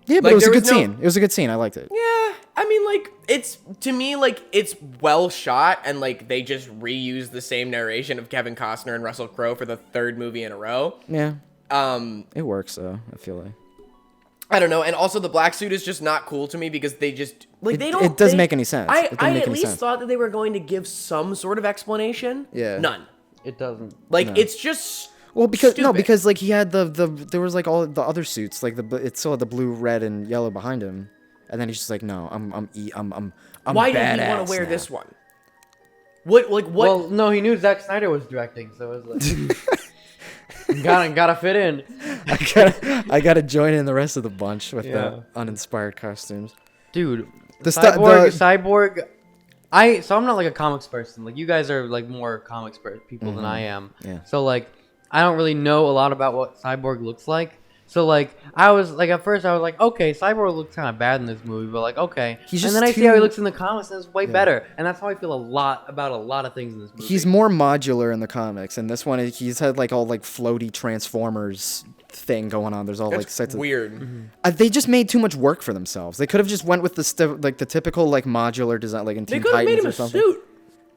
Yeah, but Like, it was a there good was no- scene. It was a good scene. I liked it. Yeah, I mean, like, it's, to me, like, it's well shot, and, like, they just reuse the same narration of Kevin Costner and Russell Crowe for the third movie in a row. Yeah. It works though, I feel like. I don't know, and also the black suit is just not cool to me because they just, like, they don't... It doesn't make any sense. I It didn't make at any least sense. thought that they were going to give some sort of explanation. Yeah. None. It doesn't. Like, it's just... Well, because stupid. because like he had there was like all the other suits, like it still had the blue, red, and yellow behind him, and then he's just like, no, I'm Why did he want badass to wear now. this one? What? Well, no, he knew Zack Snyder was directing, so it was like, gotta fit in. I gotta join in the rest of the bunch with Yeah. the uninspired costumes. Dude, The Cyborg. I'm not like a comics person. Like you guys are like more comics people than I am. Yeah. So like I don't really know a lot about what Cyborg looks like. So like I was like at first I was like, okay, Cyborg looks kind of bad in this movie, but like okay. He's and just then I see how he too- looks in the comics and it's way better. And that's how I feel about a lot of things in this movie. He's more modular in the comics, and this one he's had like all like floaty Transformers thing going on. There's all like It's sets of weird. they just made too much work for themselves. They could have just went with the typical like modular design, like in They Teen could have Titans made him or a something. suit.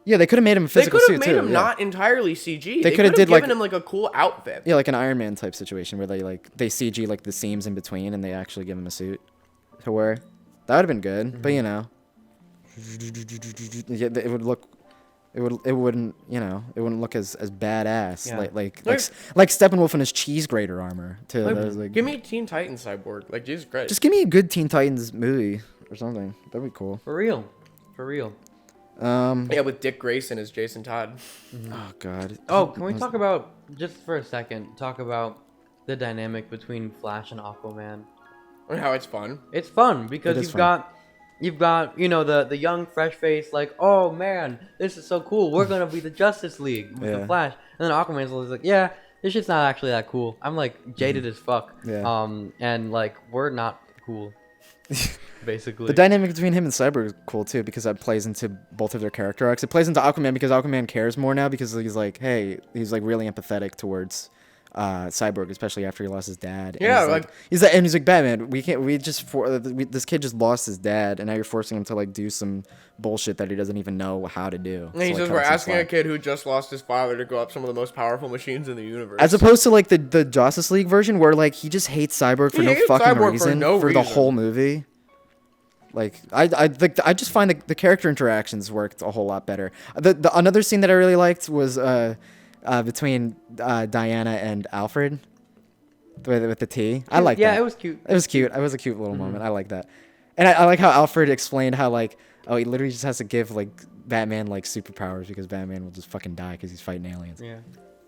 Yeah, they could have made him a They physical could suit have made too. him yeah. not entirely CG. They They coulda could have did, like- given him like a cool outfit. Yeah, like an Iron Man type situation where they CG like the seams in between and they actually give him a suit to wear. That would have been good, but you know, yeah, it wouldn't look as badass. Yeah. Like Steppenwolf in his cheese grater armor too. That was, like, Give me a Teen Titans Cyborg. Like, Jesus Christ. just give me a good Teen Titans movie or something. That'd be cool. For real. Yeah, with Dick Grayson as Jason Todd. Oh God. Oh, can we talk about just for a second? Talk about the dynamic between Flash and Aquaman. And how it's fun. It's fun because you've got the young fresh face like, oh man, this is so cool. We're gonna be the Justice League with the Flash, and then Aquaman's always like, yeah, this shit's not actually that cool. I'm like jaded as fuck. Yeah. And like we're not cool. Basically, the dynamic between him and Cyborg is cool too because that plays into both of their character arcs. It plays into Aquaman because Aquaman cares more now because he's like, hey, he's like really empathetic towards Cyborg, especially after he lost his dad. And Yeah, he's like Batman. This kid just lost his dad, and now you're forcing him to like do some bullshit that he doesn't even know how to do. And he says we're asking a kid who just lost his father to go up some of the most powerful machines in the universe. As opposed to like the Justice League version where like he just hates Cyborg for no fucking reason for the whole movie. Like I just find the character interactions worked a whole lot better. The another scene that I really liked was between Diana and Alfred with the tea. I like that. Yeah, it was cute. It was cute. It was a cute little moment. I like that. And I like how Alfred explained how like, oh, he literally just has to give like Batman like superpowers because Batman will just fucking die because he's fighting aliens. Yeah.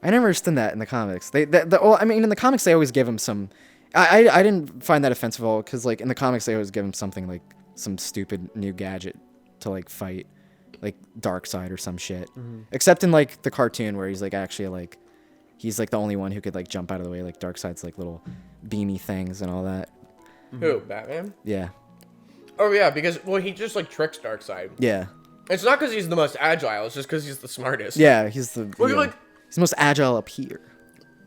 I never understood that in the comics. In the comics they always give him some. I didn't find that offensive at all because like in the comics they always give him something like some stupid new gadget to like fight, like Darkseid or some shit. Except in like the cartoon where he's like actually like he's like the only one who could like jump out of the way. Like Darkseid's like little beamy things and all that. Who? Batman? Yeah. Oh yeah, because he just like tricks Darkseid. Yeah. It's not because he's the most agile. It's just because he's the smartest. Yeah, he's the. Well, yeah. like, he's the most agile up here.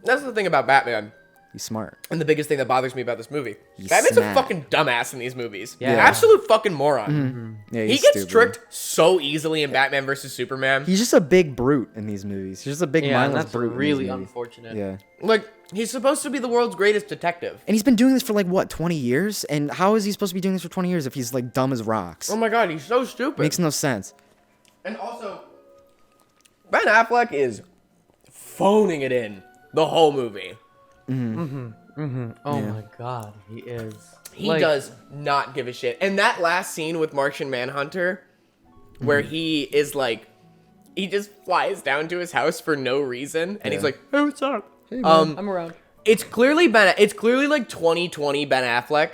That's the thing about Batman. He's smart. And the biggest thing that bothers me about this movie. He's Batman's smart. a fucking dumbass in these movies. Yeah. Absolute fucking moron. Yeah, He he's gets stupid. tricked so easily in Batman vs Superman. He's just a big brute in these movies. He's just a big mindless that's brute. in these really movies. unfortunate. Yeah. Like, he's supposed to be the world's greatest detective. And he's been doing this for like what, 20 years? And how is he supposed to be doing this for 20 years if he's like dumb as rocks? Oh my god, he's so stupid. Makes no sense. And also, Ben Affleck is phoning it in the whole movie. Oh my god, he is. He does not give a shit. And that last scene with Martian Manhunter, where he is like, he just flies down to his house for no reason, and he's like, "Hey, what's up?" Hey, I'm around. It's clearly like 2020 Ben Affleck,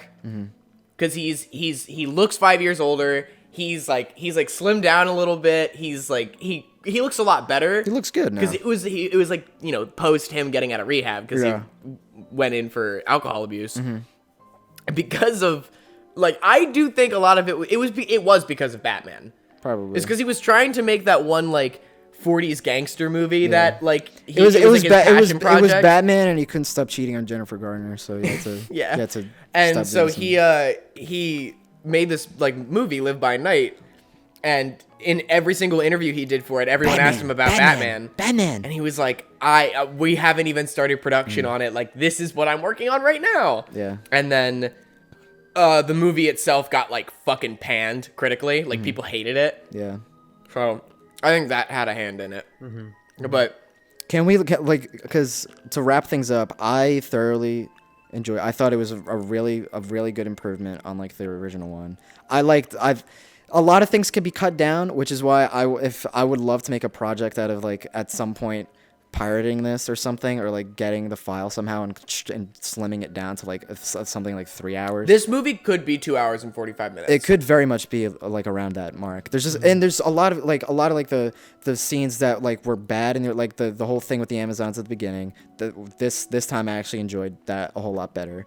because he looks 5 years older. He's like slimmed down a little bit. He's like he looks a lot better. He looks good now. Because it was like, you know, post him getting out of rehab because he went in for alcohol abuse. Because of, like, I do think a lot of it was because of Batman. Probably. It's because he was trying to make that one like 40s gangster movie that like it was project. Batman, and he couldn't stop cheating on Jennifer Garner, so he had to Yeah. he had to And stop so doing he made this like movie, Live by Night, and in every single interview he did for it, everyone asked him about Batman. And he was like, we haven't even started production on it. Like, this is what I'm working on right now. Yeah. And then the movie itself got like fucking panned critically. Like, people hated it. Yeah. So I think that had a hand in it. But Can we because to wrap things up, I thoroughly enjoy. I thought it was a really good improvement on like the original one. A lot of things could be cut down, which is why I would love to make a project out of like at some point pirating this or something, or like getting the file somehow and slimming it down to like something like 3 hours. this movie could be 2 hours and 45 minutes. It could very much be like around that mark. There's just and there's a lot of like the scenes that like were bad, and like the whole thing with the Amazons at the beginning. This time I actually enjoyed that a whole lot better.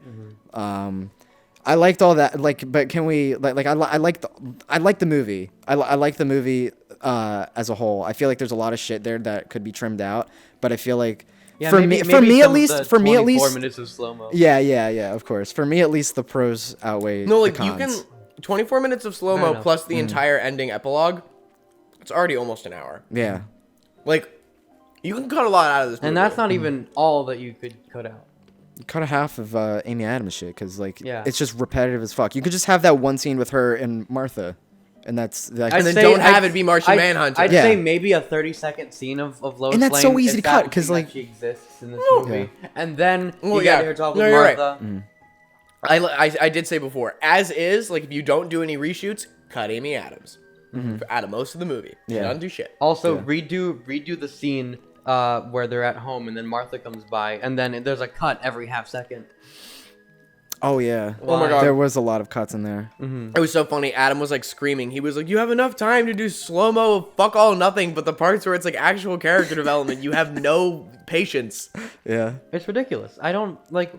I liked all that. Like, but can we I like the movie. I like the movie as a whole. I feel like there's a lot of shit there that could be trimmed out, but I feel like for me at least 24 minutes of slow-mo. Yeah, of course. For me at least the pros outweigh the cons. You can 24 minutes of slow-mo plus the entire ending epilogue. It's already almost an hour. Yeah. Like, you can cut a lot out of this movie. And that's not even all that you could cut out. Cut a half of Amy Adams shit, because like it's just repetitive as fuck. You could just have that one scene with her and Martha, and that's like, and then don't have it be Martian Manhunter. I'd say maybe a 30-second scene of Lois and that's Lane so easy to cut because like she exists in this movie, and then you get her talk with right. Martha. I did say before, as is, like if you don't do any reshoots, cut Amy Adams out of most of the movie. She doesn't do shit. Also, redo the scene where they're at home and then Martha comes by and then there's a cut every half second. Oh yeah. Oh my God. There was a lot of cuts in there. It was so funny. Adam was like screaming. He was like, "You have enough time to do slow-mo, fuck all, nothing." But the parts where it's like actual character development, you have no patience. Yeah. It's ridiculous. I don't like.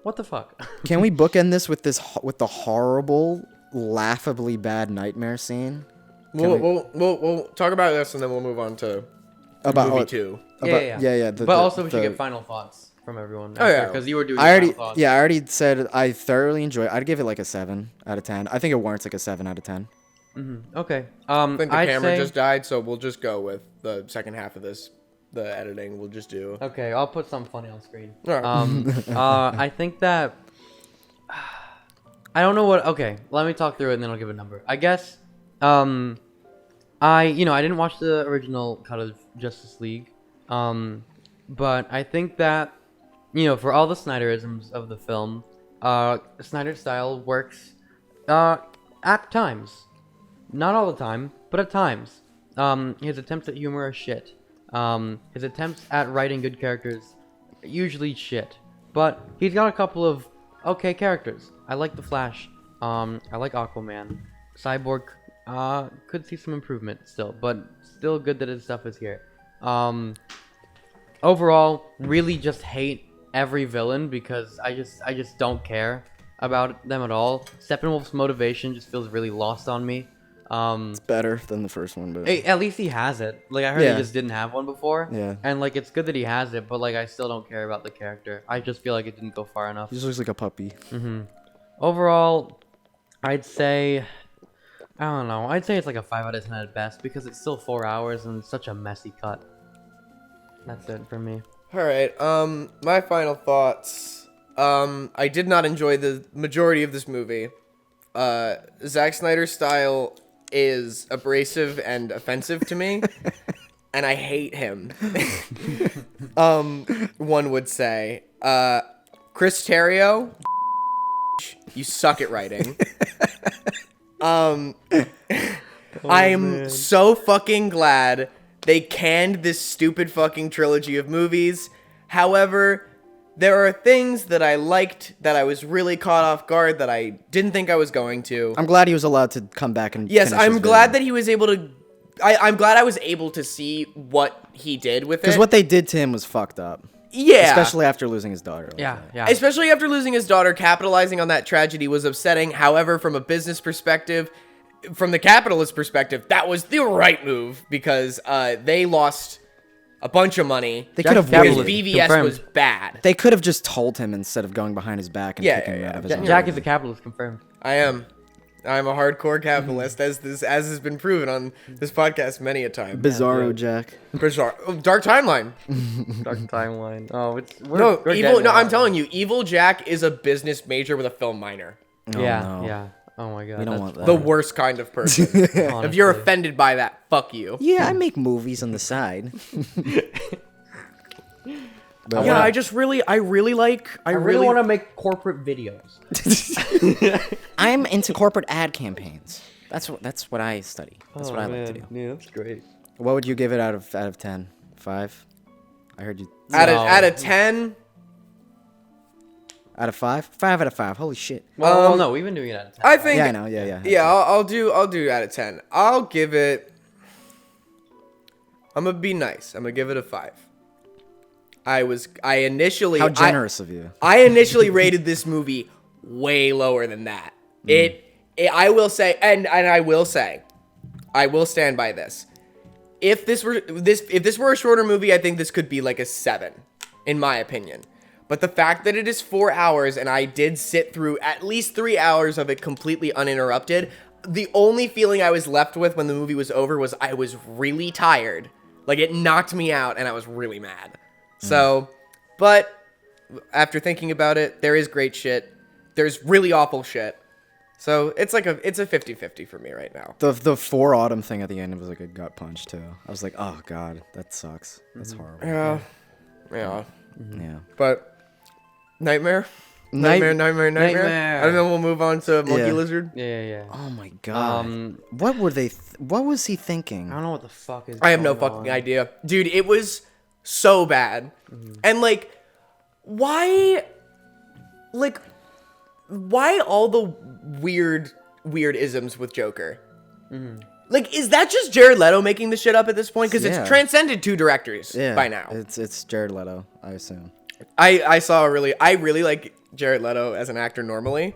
What the fuck? Can we bookend this with the horrible, laughably bad nightmare scene? We'll talk about this and then we'll move on to movie 2. Yeah. But also, we should get final thoughts from everyone. Oh, yeah. Because you were doing. I final thoughts. already said I thoroughly enjoy. I'd give it like a 7 out of 10. I think it warrants like a 7 out of 10. Okay. I think the camera just died, so we'll just go with the second half of this. The editing we'll just do. Okay, I'll put something funny on screen. All right. I think that I don't know what. Okay, let me talk through it and then I'll give a number. I guess. I didn't watch the original cut of Justice League. But I think that for all the Snyderisms of the film, Snyder's style works at times. Not all the time, but at times. His attempts at humor are shit. His attempts at writing good characters, usually shit. But he's got a couple of okay characters. I like the Flash. I like Aquaman. Cyborg could see some improvement still, but still good that his stuff is here. Overall, really just hate every villain because I just don't care about them at all. Steppenwolf's motivation just feels really lost on me. It's better than the first one, but At least he has it. Like, I heard he just didn't have one before. Yeah. And like, it's good that he has it, but like, I still don't care about the character. I just feel like it didn't go far enough. he just looks like a puppy. Overall, I'd say, I don't know. I'd say it's like a 5 out of 10 at best because it's still 4 hours and it's such a messy cut. That's it for me. All right. My final thoughts. I did not enjoy the majority of this movie. Zack Snyder's style is abrasive and offensive to me, and I hate him. One would say, Chris Terrio, you suck at writing. I'm so fucking glad they canned this stupid fucking trilogy of movies. However, there are things that I liked that I was really caught off guard that I didn't think I was going to. I'm glad he was allowed to come back and Yes, finish I'm his glad video. that he was able to... I'm glad I was able to see what he did with it. Because what they did to him was fucked up. Yeah. Especially after losing his daughter. like Yeah, that. yeah. Especially after losing his daughter, capitalizing on that tragedy was upsetting. However, from a business perspective, from the capitalist perspective, that was the right move because they lost a bunch of money. They could have because waited. BVS Confirmed. was bad. They could have just told him instead of going behind his back and Yeah, kicking him yeah, out of yeah. his own Jack movie. is a capitalist, confirmed. I am. I'm a hardcore capitalist, as has been proven on this podcast many a time. Bizarro Jack. Bizarre. Oh, Dark Timeline. Dark timeline. Oh, I'm telling you, Evil Jack is a business major with a film minor. Yeah, no. yeah. Oh my god. We don't that's want that. The worst kind of person. If you're offended by that, fuck you. Yeah, I make movies on the side. But, Yeah, I really want to make corporate videos. I'm into corporate ad campaigns. That's what I study. That's what I like to do. Yeah, that's great. What would you give it out of 10? 5? I heard you. Out of 10. Out of 5? 5 out of 5. Holy shit. Well, no, we've been doing it out of 10. I think. Yeah, I know. Yeah. Yeah, I'll do out of 10. I'll give it. I'm gonna be nice. I'm gonna give it a 5. I initially. How generous of you. I initially rated this movie way lower than that. I will say, and I will say, I will stand by this. If this were a shorter movie, I think this could be like a 7, in my opinion. But the fact that it is 4 hours and I did sit through at least 3 hours of it completely uninterrupted, the only feeling I was left with when the movie was over was I was really tired. Like, it knocked me out and I was really mad. So, but after thinking about it, there is great shit. There's really awful shit. So it's a 50-50 for me right now. The 4 autumn thing at the end was like a gut punch too. I was like, oh god, that sucks. That's horrible. Yeah. Yeah. But Nightmare. And then we'll move on to Monkey Yeah. Lizard. Yeah. Oh my god. What were they? What was he thinking? I don't know what the fuck is I have no going fucking on. idea. Dude, it was so bad. And like, why like, why all the weird isms with Joker? Like, is that just Jared Leto making the shit up at this point? Because it's transcended 2 directors by now. It's Jared Leto, I assume. I really like Jared Leto as an actor normally,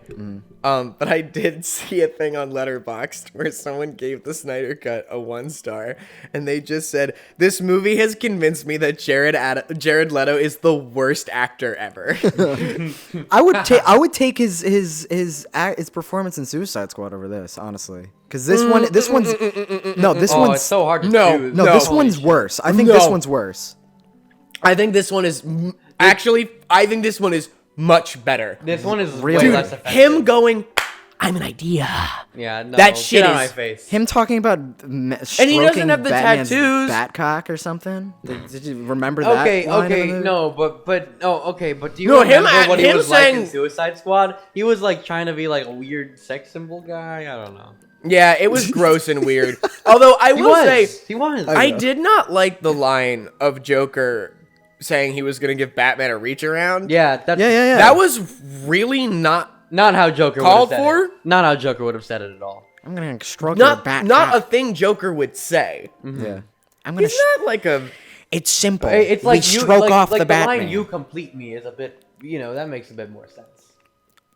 but I did see a thing on Letterboxd where someone gave the Snyder Cut a 1 star, and they just said, "This movie has convinced me that Jared Leto is the worst actor ever." I would take his performance in Suicide Squad over this, honestly, because this one's it's so hard to choose. No, this one's worse. I think this one's worse. I think this one is I think this one is much better. This one is Really? way less offensive. Him going, "I'm an idea." Yeah, no. That shit get out of is- my face. Him talking about And he doesn't have the Batman's tattoos. Batcock or something. Did you remember that? line in the Okay, movie? no, but do you No, him- remember what he him was like in saying- Suicide Squad? He was like trying to be like a weird sex symbol guy. I don't know. Yeah, it was gross and weird. Although I will say, He was. I did not like the line of Joker saying he was gonna give Batman a reach around. Yeah, that's Yeah. That was really not not how Joker Called would have said for? it. Not how Joker would have said it at all. I'm gonna stroke your Batcock. not a thing Joker would say. Yeah. I'm gonna. He's not like a. It's simple. It's like we you stroke like, off like the Batman. line "you complete me" is a bit, that makes a bit more sense.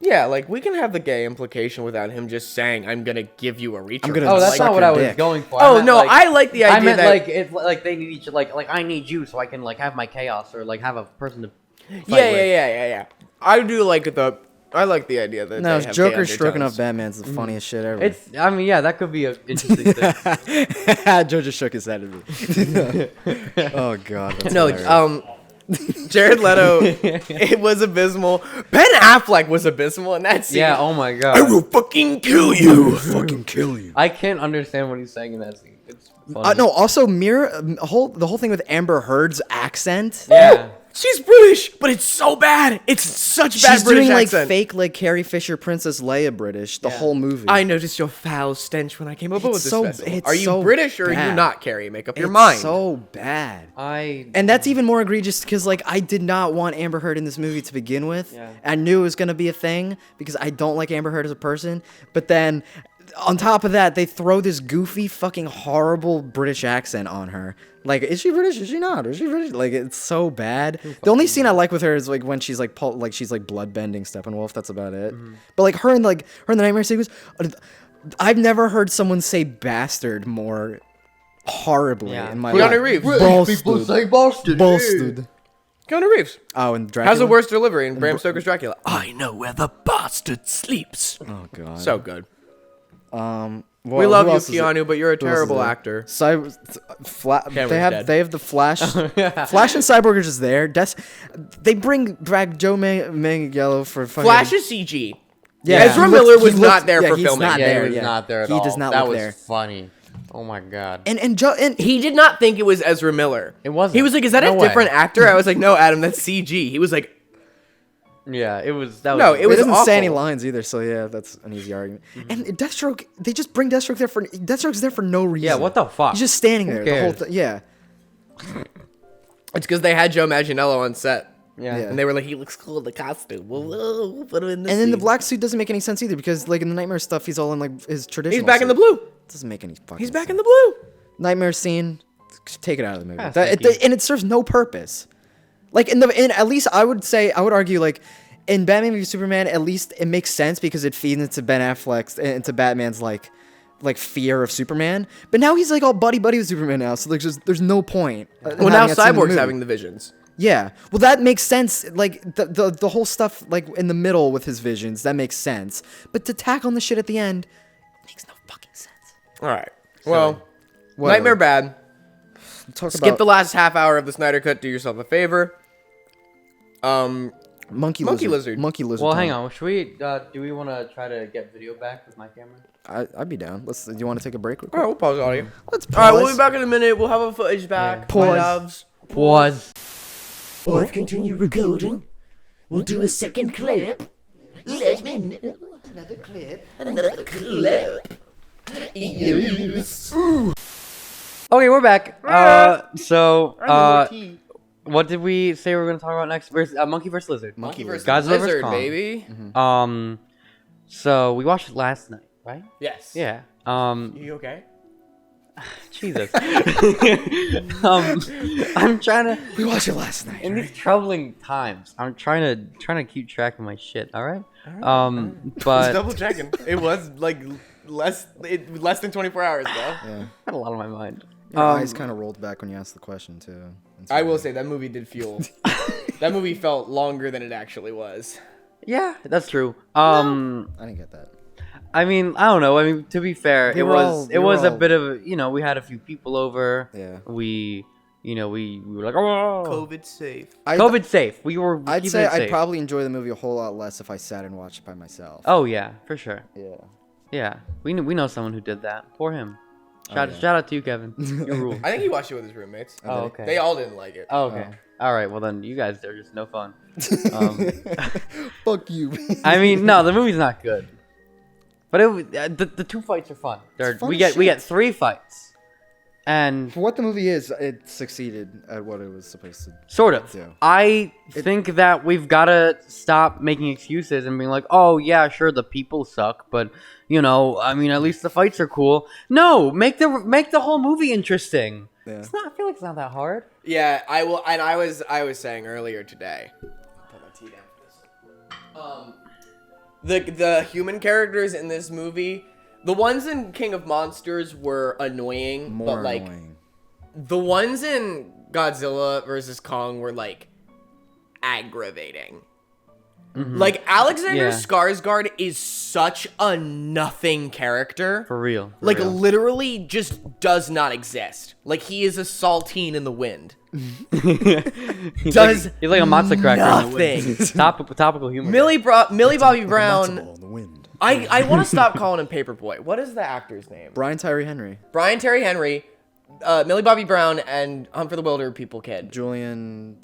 Yeah, like we can have the gay implication without him just saying, "I'm gonna give you a reach." I'm around." gonna Oh, that's suck not what your I was dick. going for. Oh meant, no, like, I like the idea I meant that like it's like they need each like I need you so I can like have my chaos or like have a person to. Fight with. Yeah. I do like I like the idea that No, they have Joker gay stroking off undertones. Batman's the funniest shit ever. That could be an interesting thing. Joe just shook his head at me. Oh god. That's No, hilarious. Jared Leto, it was abysmal. Ben Affleck was abysmal in that scene. Yeah. Oh my god. Fucking kill you. fucking kill you. I can't understand what he's saying in that scene. It's funny. No, also the whole thing with Amber Heard's accent. Yeah. She's British, but it's so bad. It's such bad She's British doing accent. fake Carrie Fisher Princess Leia British the whole movie. I noticed your foul stench when I came over with this vessel. it's Are you so British or are you bad. not, Carrie? Make up your It's mind. so bad. And that's even more egregious because I did not want Amber Heard in this movie to begin with. Yeah. I knew it was gonna be a thing because I don't like Amber Heard as a person. But then on top of that, they throw this goofy, fucking horrible British accent on her. Like, is she British? Is she not? Is she British? Like, it's so bad. The only scene I like with her is like when she's like she's like bloodbending Steppenwolf. That's about it. But her in the Nightmare sequence, I've never heard someone say bastard more horribly in my life. Keanu Reeves. Bastard. say Boston. Bastard. Keanu Reeves. Oh, and Dracula. Has the worst delivery in Bram Stoker's Dracula. I know where the bastard sleeps. Oh god. So good. Well, We love who you, else is it? Keanu, but you're a Who else is terrible there? actor. They dead. have the Flash. Flash and Cyborg are just there. They bring back Joe Manganiello for fucking. Flash is CG. Yeah, Ezra he Miller looks- was he not looks- there yeah, for he's filming. not Yeah, there. he was yeah. not there at He all. does not that look was there. funny. Oh my god. And He did not think it was Ezra Miller. It wasn't. He was like, "Is that No a way. different actor?" I was like, "No, Adam, that's CG." He was like, Yeah, it was. That was No, it it was doesn't say any awful. lines either, so yeah, that's an easy argument. And Deathstroke, they just bring Deathstroke there for Deathstroke's there for no reason. Yeah, what the fuck? He's just standing there the whole cares? Yeah. "It's because they had Joe Manganiello on set, Yeah. Yeah. and they were like, he looks cool in the costume. We'll put him in the And then the scene." black suit doesn't make any sense either because in the Nightmare stuff, he's all in his traditional. He's back in the suit. blue. Doesn't make any fucking. He's back sense. in the blue. Nightmare scene, take it out of the movie. Ah, That- thank you. and it serves no purpose. In at least I would argue in Batman v Superman, at least it makes sense because it feeds into Ben Affleck's into Batman's like fear of Superman. But now he's all buddy with Superman now, so there's no point. Well, now Cyborg's having the visions. Yeah, well that makes sense. The whole stuff in the middle with his visions that makes sense. But to tack on the shit at the end makes no fucking sense. All right. Well, Whatever. Nightmare bad. Skip the last half hour of the Snyder Cut. Do yourself a favor. Monkey Monkey lizard. Monkey lizard. Well, time. hang on. Should we? Do we want to try to get video back with my camera? I'd be down. Do you want to take a break? Real quick? All right, we'll pause the audio. Let's pause. All right, we'll be back in a minute. We'll have our footage back. Pause. My loves. Pause. Or continue recording. We'll do a second clip. Let me know. Another clip. Another clip. Yes. Okay, we're back. What did we say we were gonna talk about next? Monkey vs. Lizard. Monkey vs. Godzilla vs. Lizard, Kong. baby. So we watched it last night, right? Yes. Yeah. You okay? Jesus. I'm trying to. We watched it last night. In these troubling times, I'm trying to keep track of my shit. All right. Just But double checking. It was like less than 24 hours though. Yeah. I had a lot on my mind. Your eyes kind of rolled back when you asked the question too. I will say that movie did fuel. That movie felt longer than it actually was. Yeah, that's true. I didn't get that. I mean, I don't know. I mean, to be fair, We it were was all- a bit of, we had a few people over. Yeah. We were like, oh, COVID safe. COVID safe. We were. I'd keeping say it I'd safe. probably enjoy the movie a whole lot less if I sat and watched it by myself. Oh yeah, for sure. Yeah. Yeah, we know someone who did that. Poor him. yeah. Shout out to you, Kevin. You rule. I think he watched it with his roommates. Oh, okay. They all didn't like it. Oh, okay. All right. Well, then you guys, they're just no fun. Fuck you. I mean, no, the movie's not good. But the two fights are fun. fun We as get 3 fights, and For what the movie is, it succeeded at what it was supposed to. sort of. Yeah. I think that we've gotta stop making excuses and being like, oh yeah, sure, the people suck, but I mean, at least the fights are cool. No, make the whole movie interesting. Yeah. It's not. I feel like it's not that hard. Yeah, I will. And I was saying earlier today. Put my tea down for this. The human characters in this movie, the ones in King of Monsters were annoying, More but like annoying. the ones in Godzilla versus Kong were like aggravating. Like Alexander Yeah. Skarsgård is such a nothing character. For real. Like literally just does not exist. Like he is a saltine in the wind. He's Does like a matzo cracker. In the wind. nothing. Topical humor. Millie Bobby Brown. On the wind. I want to stop calling him Paperboy. What is the actor's name? Brian Tyree Henry. Brian Terry Henry, Millie Bobby Brown, and Hunt for the Wilder People kid. Julian.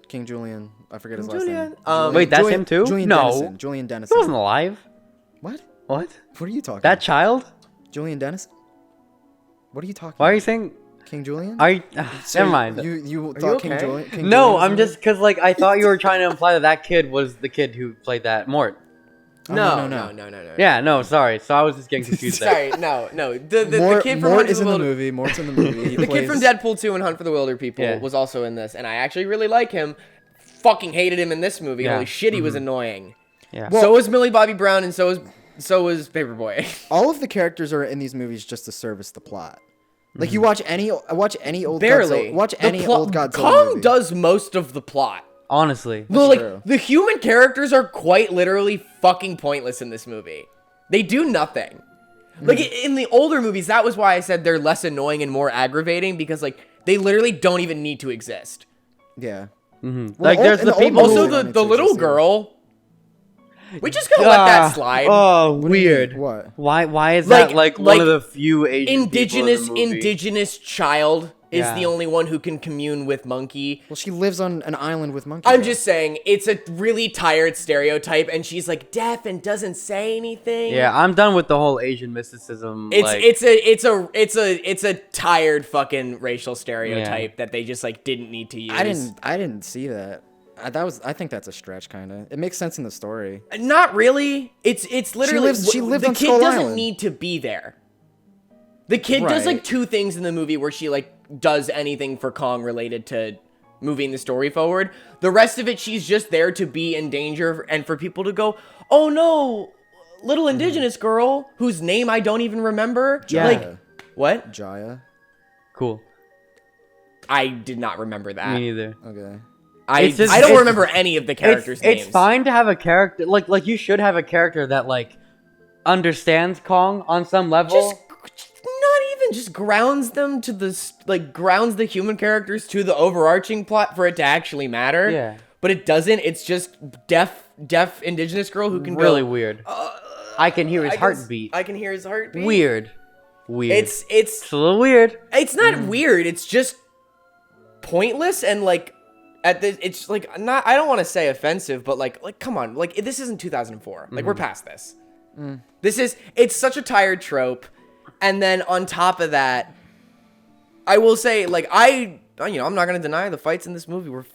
King Julian. I forget his last Julian. name. Wait, that's him too? Julian No. Dennison. Julian He Dennison. wasn't alive. What? What? What are you talking That about? child? Julian Dennison? What are you talking Why are about? you saying? King Julian? Are you? Never mind. You thought King okay? Julian? King No, Julian I'm was in just because like I thought you were trying to imply that kid was the kid who played that Mort. it? No. Yeah, no, sorry. So I was just getting confused there. Sorry, no. The Mort, kid from Mort Hunt for is the in the Wilder. movie. Mort's in the movie. He The kid from plays- Deadpool 2 and Hunt for the Wilder People Yeah. was also in this, and I actually really like him. Fucking hated him in this movie. Yeah. Holy shit, he was annoying. Yeah. So was Millie Bobby Brown, and so was Paperboy. All of the characters are in these movies just to service the plot. Like you watch any old Barely. Godzilla, watch The any old Godzilla Kong movie. does most of the plot. Honestly. true. The human characters are quite literally fucking pointless in this movie. They do nothing. Like in the older movies, that was why I said they're less annoying and more aggravating, because like they literally don't even need to exist. Yeah. Like there's in the the old people. movies- Also, don't need the to little exist, yeah. girl. We just gonna let that slide. Oh, What do you mean? weird. What? Why is that like one of like, the few Asian people in the movie? indigenous child is Yeah. the only one who can commune with monkey. Well, she lives on an island with monkeys. I'm just saying, it's a really tired stereotype, and she's like deaf and doesn't say anything. Yeah, I'm done with the whole Asian mysticism. It's a tired fucking racial stereotype that they just like didn't need to use. I didn't see that. I think that's a stretch, kind of. It makes sense in the story. Not really. It's literally She lived the on kid Skull doesn't Island. need to be there. The kid does like Right. 2 things in the movie where she like does anything for Kong related to moving the story forward. The rest of it, she's just there to be in danger and for people to go, "Oh no, little indigenous girl whose name I don't even remember." Yeah. Like what? Jaya. cool. I did not remember that. Me neither. Okay. It's just- I don't it's- remember any of the characters' names. It's fine to have a character like you should have a character that like understands Kong on some level. Just not even just grounds them to grounds the human characters to the overarching plot for it to actually matter. Yeah. But it doesn't. It's just deaf indigenous girl who can really go, weird. I can hear his heartbeat. I can hear his heartbeat. Weird. It's a little weird. it's not weird. It's just pointless and like it's like not. I don't want to say offensive, but like come on, like this isn't 2004. Like we're past this. It's such a tired trope. And then on top of that, I will say, like, I I'm not gonna deny the fights in this movie were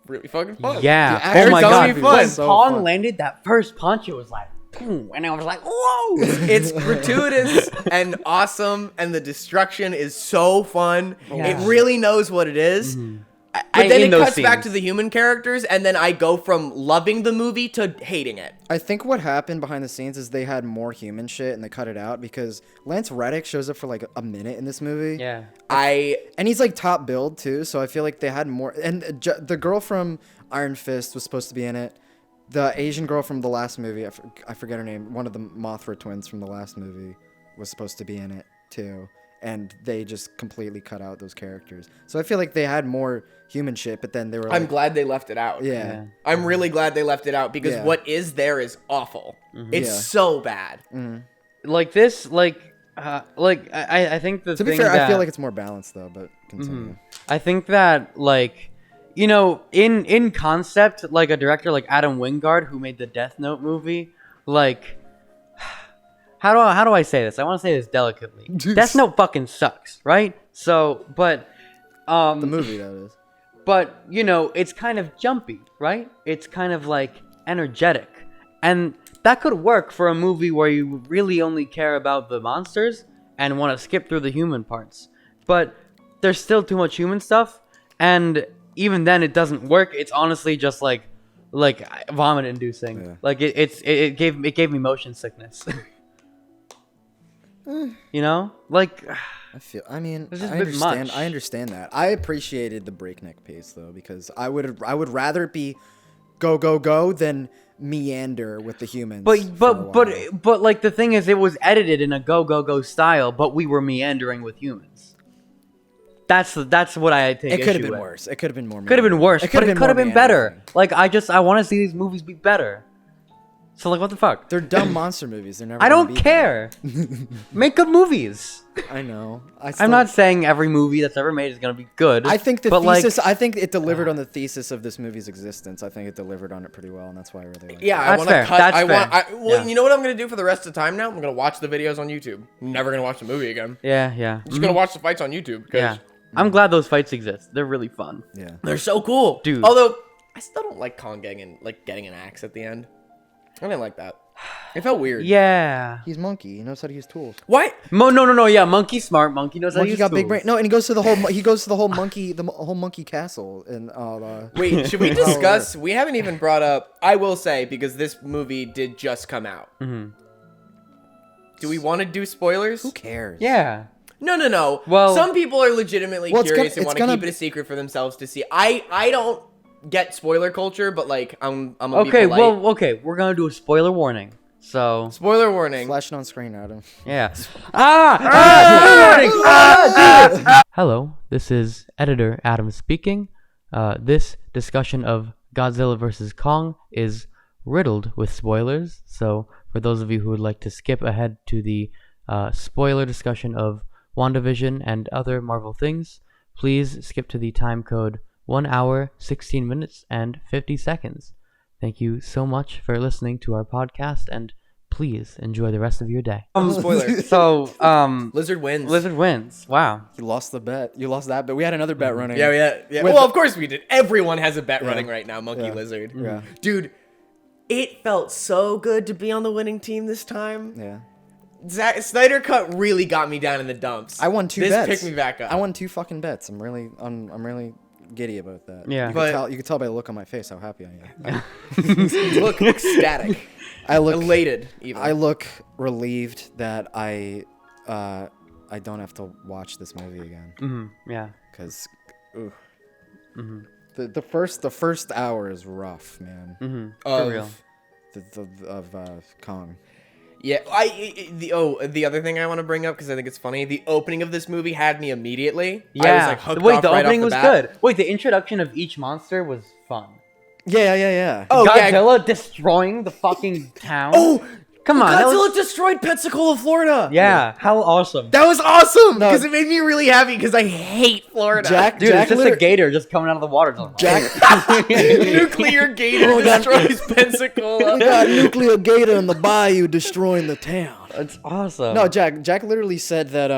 really fucking fun. Yeah. Oh my god. When so Kong fun. landed that first punch, it was like, boom, and I was like, whoa. It's gratuitous and awesome, and the destruction is so fun. Yeah. It really knows what it is. But then it cuts back to the human characters, and then I go from loving the movie to hating it. I think what happened behind the scenes is they had more human shit and they cut it out because Lance Reddick shows up for like a minute in this movie. Yeah. And he's like top billed too, so I feel like they had more. And the girl from Iron Fist was supposed to be in it. The Asian girl from the last movie, I forget her name. One of the Mothra twins from the last movie was supposed to be in it too. And they just completely cut out those characters. So I feel like they had more human shit, but then they were like... I'm glad they left it out. Yeah. I'm really glad they left it out because what is there is awful. It's so bad. Like this, I think the To be thing fair, that, I feel like it's more balanced though, but continue. I think that, like, in concept, like a director like Adam Wingard, who made the Death Note movie, like... How do I say this? I want to say this delicately. Death Note fucking sucks, right? So, but The movie, that is. But, it's kind of jumpy, right? It's kind of like energetic. And that could work for a movie where you really only care about the monsters and want to skip through the human parts. But there's still too much human stuff, and even then it doesn't work. It's honestly just like vomit inducing. Yeah. Like it gave me motion sickness. Like I mean, It's just I a bit understand. much. I understand that. I appreciated the breakneck pace though, because I would rather it be go than meander with the humans. But like the thing is, it was edited in a go style, but we were meandering with humans. That's what I take. it could have issue been with. worse. It could have been more. Could have been worse, but it could have been better. meandering. Like I want to see these movies be better. So like, what the fuck? They're dumb monster movies. They're never. I gonna don't be care. Make good movies. better. I know. I'm not saying every movie that's ever made is gonna be good. I think the but thesis. Like, I think it delivered on the thesis of this movie's existence. I think it delivered on it pretty well, and that's why I really like it. Yeah, I That's want to fair. cut. That's I want. fair. Yeah. You know what I'm gonna do for the rest of the time now? I'm gonna watch the videos on YouTube. I'm never gonna watch the movie again. yeah. I'm just gonna watch the fights on YouTube because Yeah. I'm glad those fights exist. They're really fun. Yeah. they're so cool, Dude. Although I still don't like Kong getting an axe at the end. I didn't like that. It felt weird. Yeah. He's monkey. He knows how to use tools. What? No. Yeah, Monkey smart. Monkey knows how to Monkey use got big tools. brain. No, and he goes to the whole. He goes to the whole monkey. The whole monkey castle. And Wait, should we discuss? We haven't even brought up. I will say because this movie did just come out. Mm-hmm. Do we want to do spoilers? who cares? Yeah. No. Well- some people are legitimately Well, it's curious gonna- and want it's to gonna- keep it a secret for themselves to see. I don't get spoiler culture, but like I'm gonna be Okay. polite. Well. Okay. We're gonna do a spoiler warning. So. Spoiler warning. Flashing on screen, Adam. Yeah. Hello, this is editor Adam speaking. This discussion of Godzilla vs. Kong is riddled with spoilers, so for those of you who would like to skip ahead to the spoiler discussion of WandaVision and other Marvel things, please skip to the time code 1 hour, 16 minutes, and 50 seconds. Thank you so much for listening to our podcast, and please enjoy the rest of your day. Spoiler. So, Lizard wins. Lizard wins. Wow. You lost the bet. You lost that bet. We had another bet running. Yeah. With Well, of course we did. Everyone has a bet Yeah. running right now. Monkey Yeah. Lizard. Yeah. Dude, it felt so good to be on the winning team this time. Yeah. Snyder Cut really got me down in the dumps. I won 2 this bets. picked me back up. I won 2 fucking bets. I'm really giddy about that. Yeah. You can tell by the look on my face how happy I am. You look ecstatic. I look elated. Even. I look relieved that I don't have to watch this movie again. Mm-hmm. Yeah. Because the first hour is rough, man. Mm-hmm. Of- For real. Of Kong. Yeah, the other thing I want to bring up because I think it's funny. The opening of this movie had me immediately. Yeah. I was like hooked Wait, off the right opening off was the bat. good. Wait, the introduction of each monster was fun. Yeah. Oh, yeah. Godzilla destroying the fucking town. Oh, come on. that Godzilla was- destroyed Pensacola, Florida. yeah, how awesome. That was awesome No. because it made me really happy because I hate Florida. Dude, it's just a gator just coming out of the water. Nuclear gator destroys Pensacola. got nuclear gator in the bayou destroying the town. It's awesome. No, Jack literally said that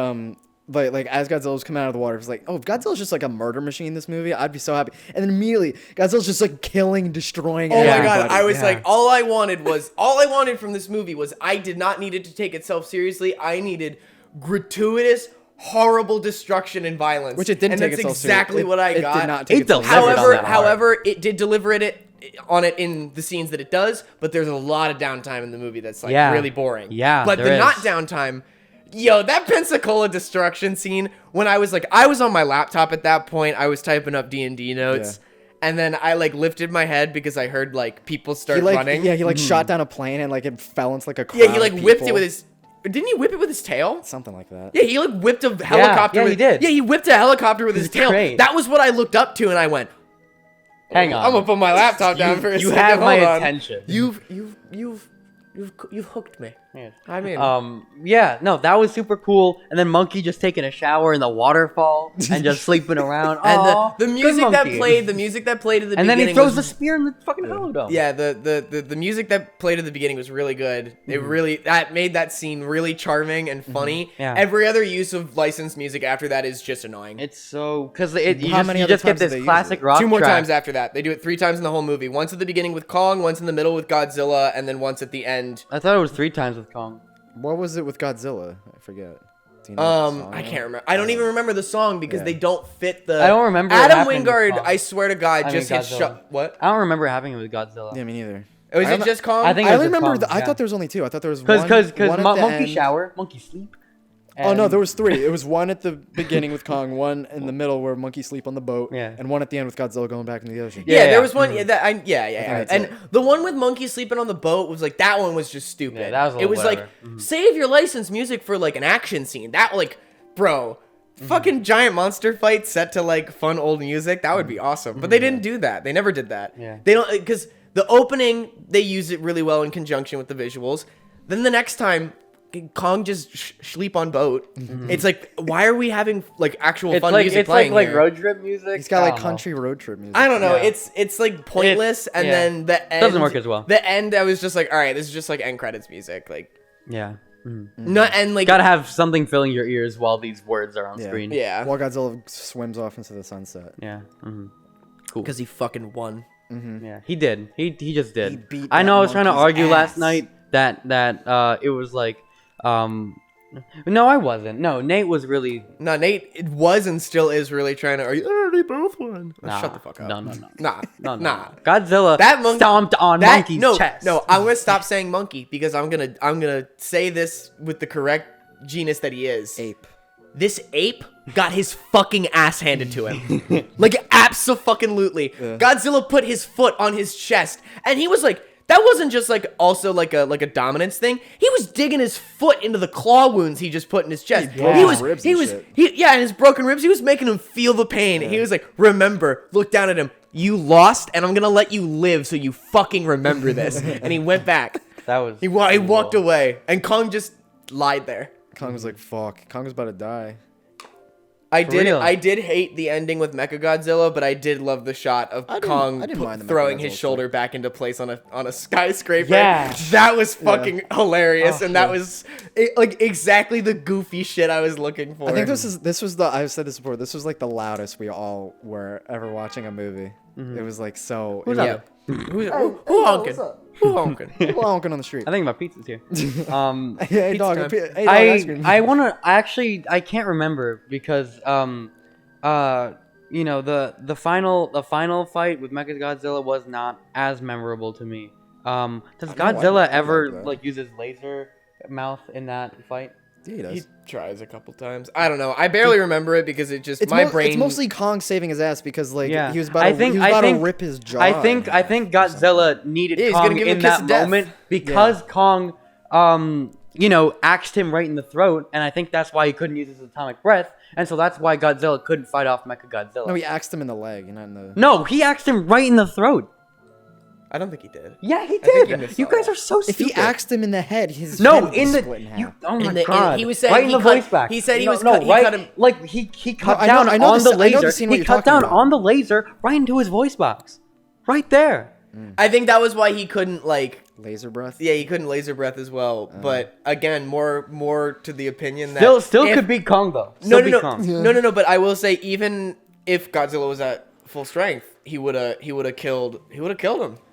like as Godzilla's coming out of the water, it's like, oh, if Godzilla's just like a murder machine in this movie, I'd be so happy. And then immediately, Godzilla's just like killing, destroying. Oh everybody. my god! I was like, all I wanted from this movie was I did not need it to take itself seriously. I needed gratuitous, horrible destruction and violence, Which it didn't take itself seriously. And that's exactly what I got. It did not take itself seriously. However, it did deliver it on it in the scenes that it does, but there's a lot of downtime in the movie that's like really boring. Yeah, but the not downtime. Yo, that Pensacola destruction scene, when I was on my laptop at that point, I was typing up D&D notes, and then I like lifted my head because I heard like people start running. Yeah, he like shot down a plane and like it fell into like a crowd. Yeah, he like whipped it with his. Didn't he whip it with his tail? Something like that. Yeah, he like whipped a helicopter. Yeah, he did. Yeah, he whipped a helicopter with his tail. Great. That was what I looked up to, and I went, Hang on. I'm gonna put my laptop down for a second. You have my Hold on. attention. You've hooked me. Yeah. I mean, yeah, no, that was super cool. And then Monkey just taking a shower in the waterfall and just sleeping around. and the music that Monkey. played, the music that played at the and beginning, then he throws the was, spear in the fucking holodome. yeah, the music that played at the beginning was really good. It really that made that scene really charming and funny. Yeah. Every other use of licensed music after that is just annoying. It's so because How many you other just get times did this they use classic it? rock. 2 more track. times after that. They do it 3 times in the whole movie. Once at the beginning with Kong, once in the middle with Godzilla, and then once at the end. I thought it was 3 times with Kong. What was it with Godzilla? I forget. Do you know the song? I can't remember. I don't even remember the song because they don't fit the. I don't remember it Adam happening with Wingard, Kong. I swear to God, I just mean, hit Godzilla. shut. What? I don't remember it happening with Godzilla. Yeah, me neither. Was it just Kong? I think I it was only just remember. Kong, I yeah. thought there was only 2. I thought there was one. Because one at the Monkey end. shower, Monkey sleep. Oh no, and- there was 3. It was one at the beginning with Kong, one in the middle where Monkey sleep on the boat, Yeah. and one at the end with Godzilla going back into the ocean. Yeah, Yeah, there yeah. was one. Yeah, that's And it. the one with Monkey sleeping on the boat was like that one was just stupid. Yeah, that was a it little was whatever. like save your licensed music for like an action scene. That like, bro, fucking giant monster fight set to like fun old music. That would be awesome. But they didn't do that. They never did that. Yeah. They don't because the opening they use it really well in conjunction with the visuals. Then the next time. Kong just sleep on boat. It's like, why are we having like actual It's fun like music it's playing like here? road trip music. He's got I like don't know. country road trip music. I don't know. Yeah. It's like pointless, and yeah. then the end Doesn't work as well. The end, I was just like, all right, this is just like end credits music, like Yeah. no, and like Gotta have something filling your ears while these words are on Yeah. screen. yeah, While Godzilla swims off into the sunset. Yeah. Cool. because he fucking won. Yeah, he did. He just did. He beat I know. that I was trying to monkey's argue last ass. night that it was like no, I wasn't. No, Nate was really. No, Nate it was and still is really trying to argue. Oh, they both won. Nah, Shut the fuck up. No. Nah, No. nah. Godzilla That monkey stomped on that, Monkey's no, chest. No, I'm gonna stop saying monkey because I'm gonna say this with the correct genus that he is. Ape. This ape got his fucking ass handed to him. Like, abso-fucking-lutely. Yeah. Godzilla put his foot on his chest, and he was like, that wasn't just like also like a dominance thing. He was digging his foot into the claw wounds he just put in his chest. broke He his was, ribs he and was, shit. and his broken ribs. He was making him feel the pain. He was like, remember, look down at him. You lost, and I'm gonna let you live so you fucking remember this. And he went back. that was. He walked away, and Kong just lied there. Kong was like, fuck. Kong was about to die. I real. did hate the ending with Mechagodzilla, but I did love the shot of I didn't mind the throwing his Mechagodzilla shoulder back into place on a skyscraper. Yeah. That was fucking hilarious, Oh, and that yeah. was like exactly the goofy shit I was looking for. I think this was the I've said this before. This was like the loudest we all were ever watching a movie. It was like so. Who's it was- that? who honking? Who honking? People honking on the street. I think my pizza's here. Hey dog, time. hey dog, ice cream. I wanna actually I can't remember because you know the final fight with Mechagodzilla was not as memorable to me. Does Godzilla I ever like that. like use his laser mouth in that fight? Yeah, he does. He tries a couple times. I don't know. I barely remember it because it just It's my brain. It's mostly Kong saving his ass because like Yeah. he was about I to, think- he was I about think- to rip his jaw. I think Godzilla needed Yeah, he's gonna Kong give him in a kiss that of death. moment because Kong you know, axed him right in the throat, and I think that's why he couldn't use his atomic breath, and so that's why Godzilla couldn't fight off Mechagodzilla. No, he axed him in the leg, not in the. No, he axed him right in the throat. I don't think he did. Yeah, he think you did. missed You all guys that. are so If stupid. he axed him in the head, his No, head would be in the split in half. you. Oh my In the- in- god! he was saying right in he the cut- voice back. he said he No, was no, cut- he right. cut him- Like he cut I know- down I know on the- the I know the laser. scene what He you're cut talking down about. on the laser right into his voice box, right there. I think that was why he couldn't like laser breath. Yeah, he couldn't laser breath as well. But again, more to the opinion that still could beat Kong though. No. Kong. No. But I will say, even if Godzilla was at full strength, he would have killed him.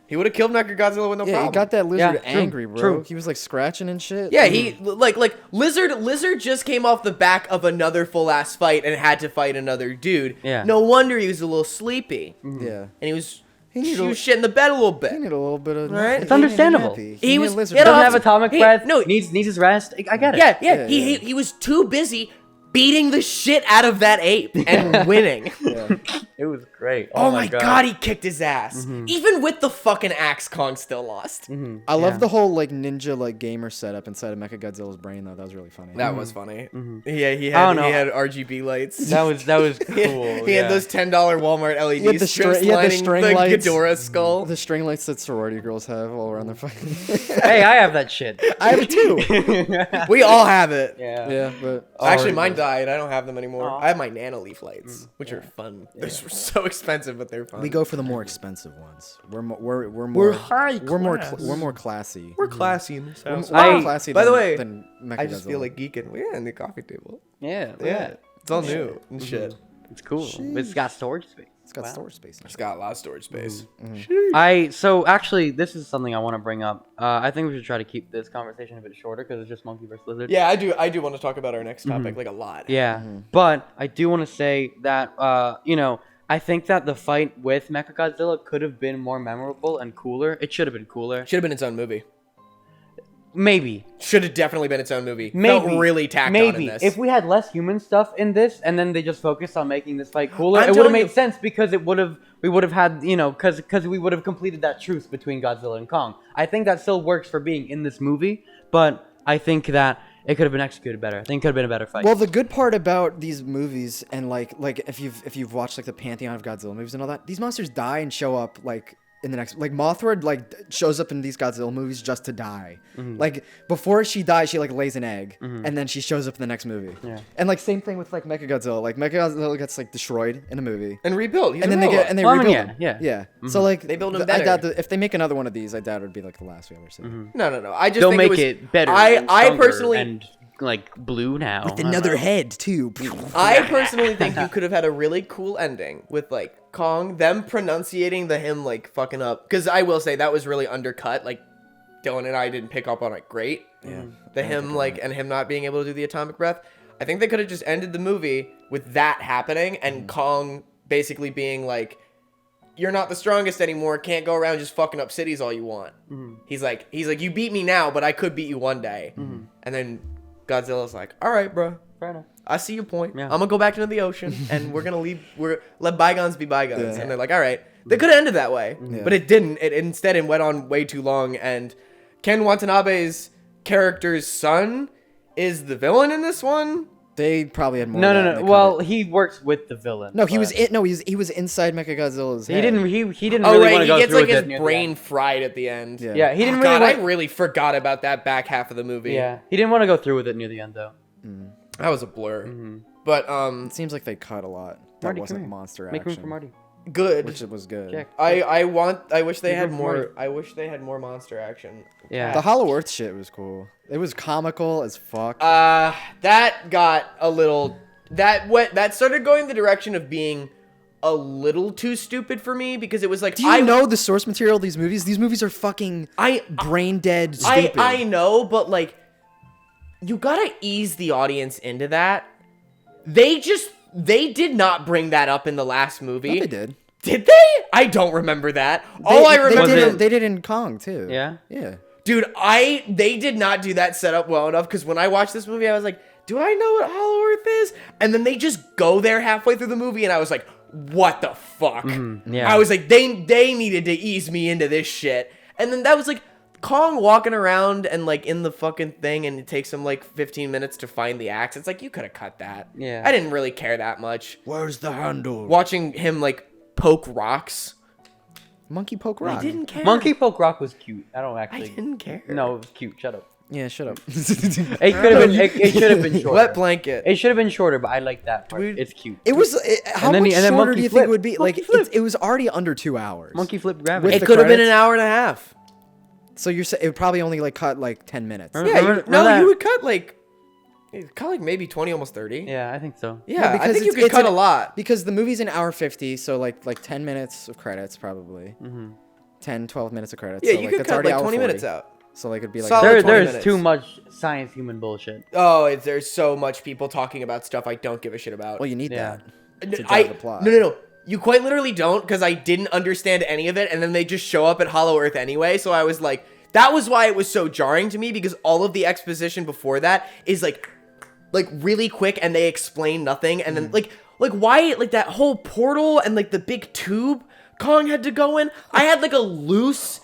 He would have killed Mechagodzilla with no problem. Yeah, he got that lizard Yeah, true, angry, bro. true. He was like scratching and shit. Yeah, he like Lizard just came off the back of another full ass fight and had to fight another dude. Yeah. No wonder he was a little sleepy. Yeah. And he was needed shitting the bed a little He bit. needed a little bit of. Right? It's understandable. He was- lizard. he had a Doesn't Doesn't have atomic breath. No, needs his rest. I get it. Yeah. He was too busy beating the shit out of that ape and winning. It was great. Oh my god, he kicked his ass. Even with the fucking axe, Kong still lost. I love the whole like ninja like gamer setup inside of Mechagodzilla's brain though. That was really funny. That was funny. Yeah, he I don't had know. RGB lights. That was cool. He had those $10 Walmart LED He had the strips he had the lining string the lights. Ghidorah skull. The string lights that sorority girls have all around their fucking. Hey, I have that shit. I have it too. We all have it. Yeah, but Actually, Oh, mine died. I don't have them anymore. Aw. I have my Nanoleaf lights, which are fun. They're so expensive, but they're fun. we go for the more expensive ones. We're more We're high we're more class. we're more classy. We're classy in this house. We're more I- classy. by the than- way, than I just feel Mechagodzilla. like geeking. We're in the coffee table. Yeah. Yeah, it's all new and shit. It's cool. It's got storage space. It's got storage space. It's got a lot of storage space. So actually, this is something I want to bring up. I think we should try to keep this conversation a bit shorter because it's just monkey versus lizard. Yeah, I do want to talk about our next topic like a lot. Yeah, but I do want to say that I think that the fight with Mechagodzilla could have been more memorable and cooler. It should have been cooler. Should have been its own movie. Maybe. Should have definitely been its own movie. Maybe. Felt really tacked on in this. If we had less human stuff in this, and then they just focused on making this fight cooler, I'm it would have telling you- made sense because we would have had, because we would have completed that truce between Godzilla and Kong. I think that still works for being in this movie, but I think that it could have been executed better. I think it could have been a better fight. Well, the good part about these movies and like if you've watched like the pantheon of Godzilla movies and all that, these monsters die and show up like in the next, like Mothra like shows up in these Godzilla movies just to die. Like before she dies, she like lays an egg and then she shows up in the next movie. Yeah. And like same thing with like Mechagodzilla. Like Mechagodzilla gets like destroyed in a movie. and rebuild. And then they rebuild. rebuild him. yeah. So like They build him I better. doubt that if they make another one of these, I doubt it would be like the last we ever see. No. I just They'll think make was, it better. I stronger personally and like blue now. With another head too. I personally think you could have had a really cool ending with like Kong, them pronunciating the him like fucking up. Because I will say that was really undercut. Like Dylan and I didn't pick up on it great. Yeah. The him like and him not being able to do the atomic breath. I think they could have just ended the movie with that happening and Kong basically being like, "You're not the strongest anymore. Can't go around just fucking up cities all you want." He's like, you beat me now, but I could beat you one day. And then Godzilla's like, "All right, bro. Fair enough. I see your point. Yeah. I'm gonna go back into the ocean and we're gonna leave. Let bygones be bygones." And they're like, "All right." They could have ended that way, but it didn't. Instead it went on way too long. And Ken Watanabe's character's son is the villain in this one. They probably had more. of that and No. they cut Well, it. he works with the villain. No, he but was he was inside Mechagodzilla's head. He didn't. He didn't Oh really right, want to he go gets through like with his it near the brain end. fried at the end. Yeah. He didn't Oh, really. God, I want, really forgot about that back half of the movie. yeah, he didn't want to go through with it near the end though. That was a blur. But It seems like they cut a lot. That Marty, wasn't come here. monster Make room action. for Marty. good. Which it was good. Check. I wish they Make had room for Marty. more. I wish they had more monster action. Yeah. The Hollow Earth shit was cool. It was comical as fuck. That got a little. That started going the direction of being a little too stupid for me because it was like Do you know the source material of these movies? These movies are fucking brain dead stupid. I know, but like, you gotta ease the audience into that. They did not bring that up in the last movie. No, they did. Did they? I don't remember that. All I remember, they did in Kong too. Yeah? Yeah. dude, they did not do that setup well enough because when I watched this movie, I was like, do I know what Hollow Earth is? And then they just go there halfway through the movie, and I was like, what the fuck? yeah. I was like, they needed to ease me into this shit. And then that was like Kong walking around and like in the fucking thing, and it takes him like 15 minutes to find the axe. It's like, you could have cut that. Yeah. I didn't really care that much. Where's the handle? Watching him like poke rocks. Monkey poke rock. I didn't care. Monkey Poke Rock was cute. I don't I actually. didn't care. No, it was cute. Shut up. Yeah, shut up. It could have been. It should have been shorter. Wet blanket. It should have been shorter, but I like that part. It's cute. It was how And then much and then shorter Monkey do you Flip. think it would be? Like Monkey Flip. it was already under 2 hours. Monkey Flip Gravity. With It the could have been an credits? hour and a half. So you're saying it would probably only like cut like 10 minutes. Yeah, you would cut like maybe 20, almost 30. Yeah, I think so. Yeah, because I think you could cut a lot. Because the movie's an hour 50, so like 10 minutes of credits probably. 10, 12 minutes of credits. Yeah, so you like, could cut like 20 minutes out. So like it'd be like Solid. There's too much science human bullshit. Oh, there's so much people talking about stuff I don't give a shit about. Well, you need Yeah. that to drive the plot. No. You quite literally don't, because I didn't understand any of it, and then they just show up at Hollow Earth anyway, so I was like, that was why it was so jarring to me, because all of the exposition before that is like really quick, and they explain nothing, and then like why, like that whole portal and like the big tube Kong had to go in, I had like a loose...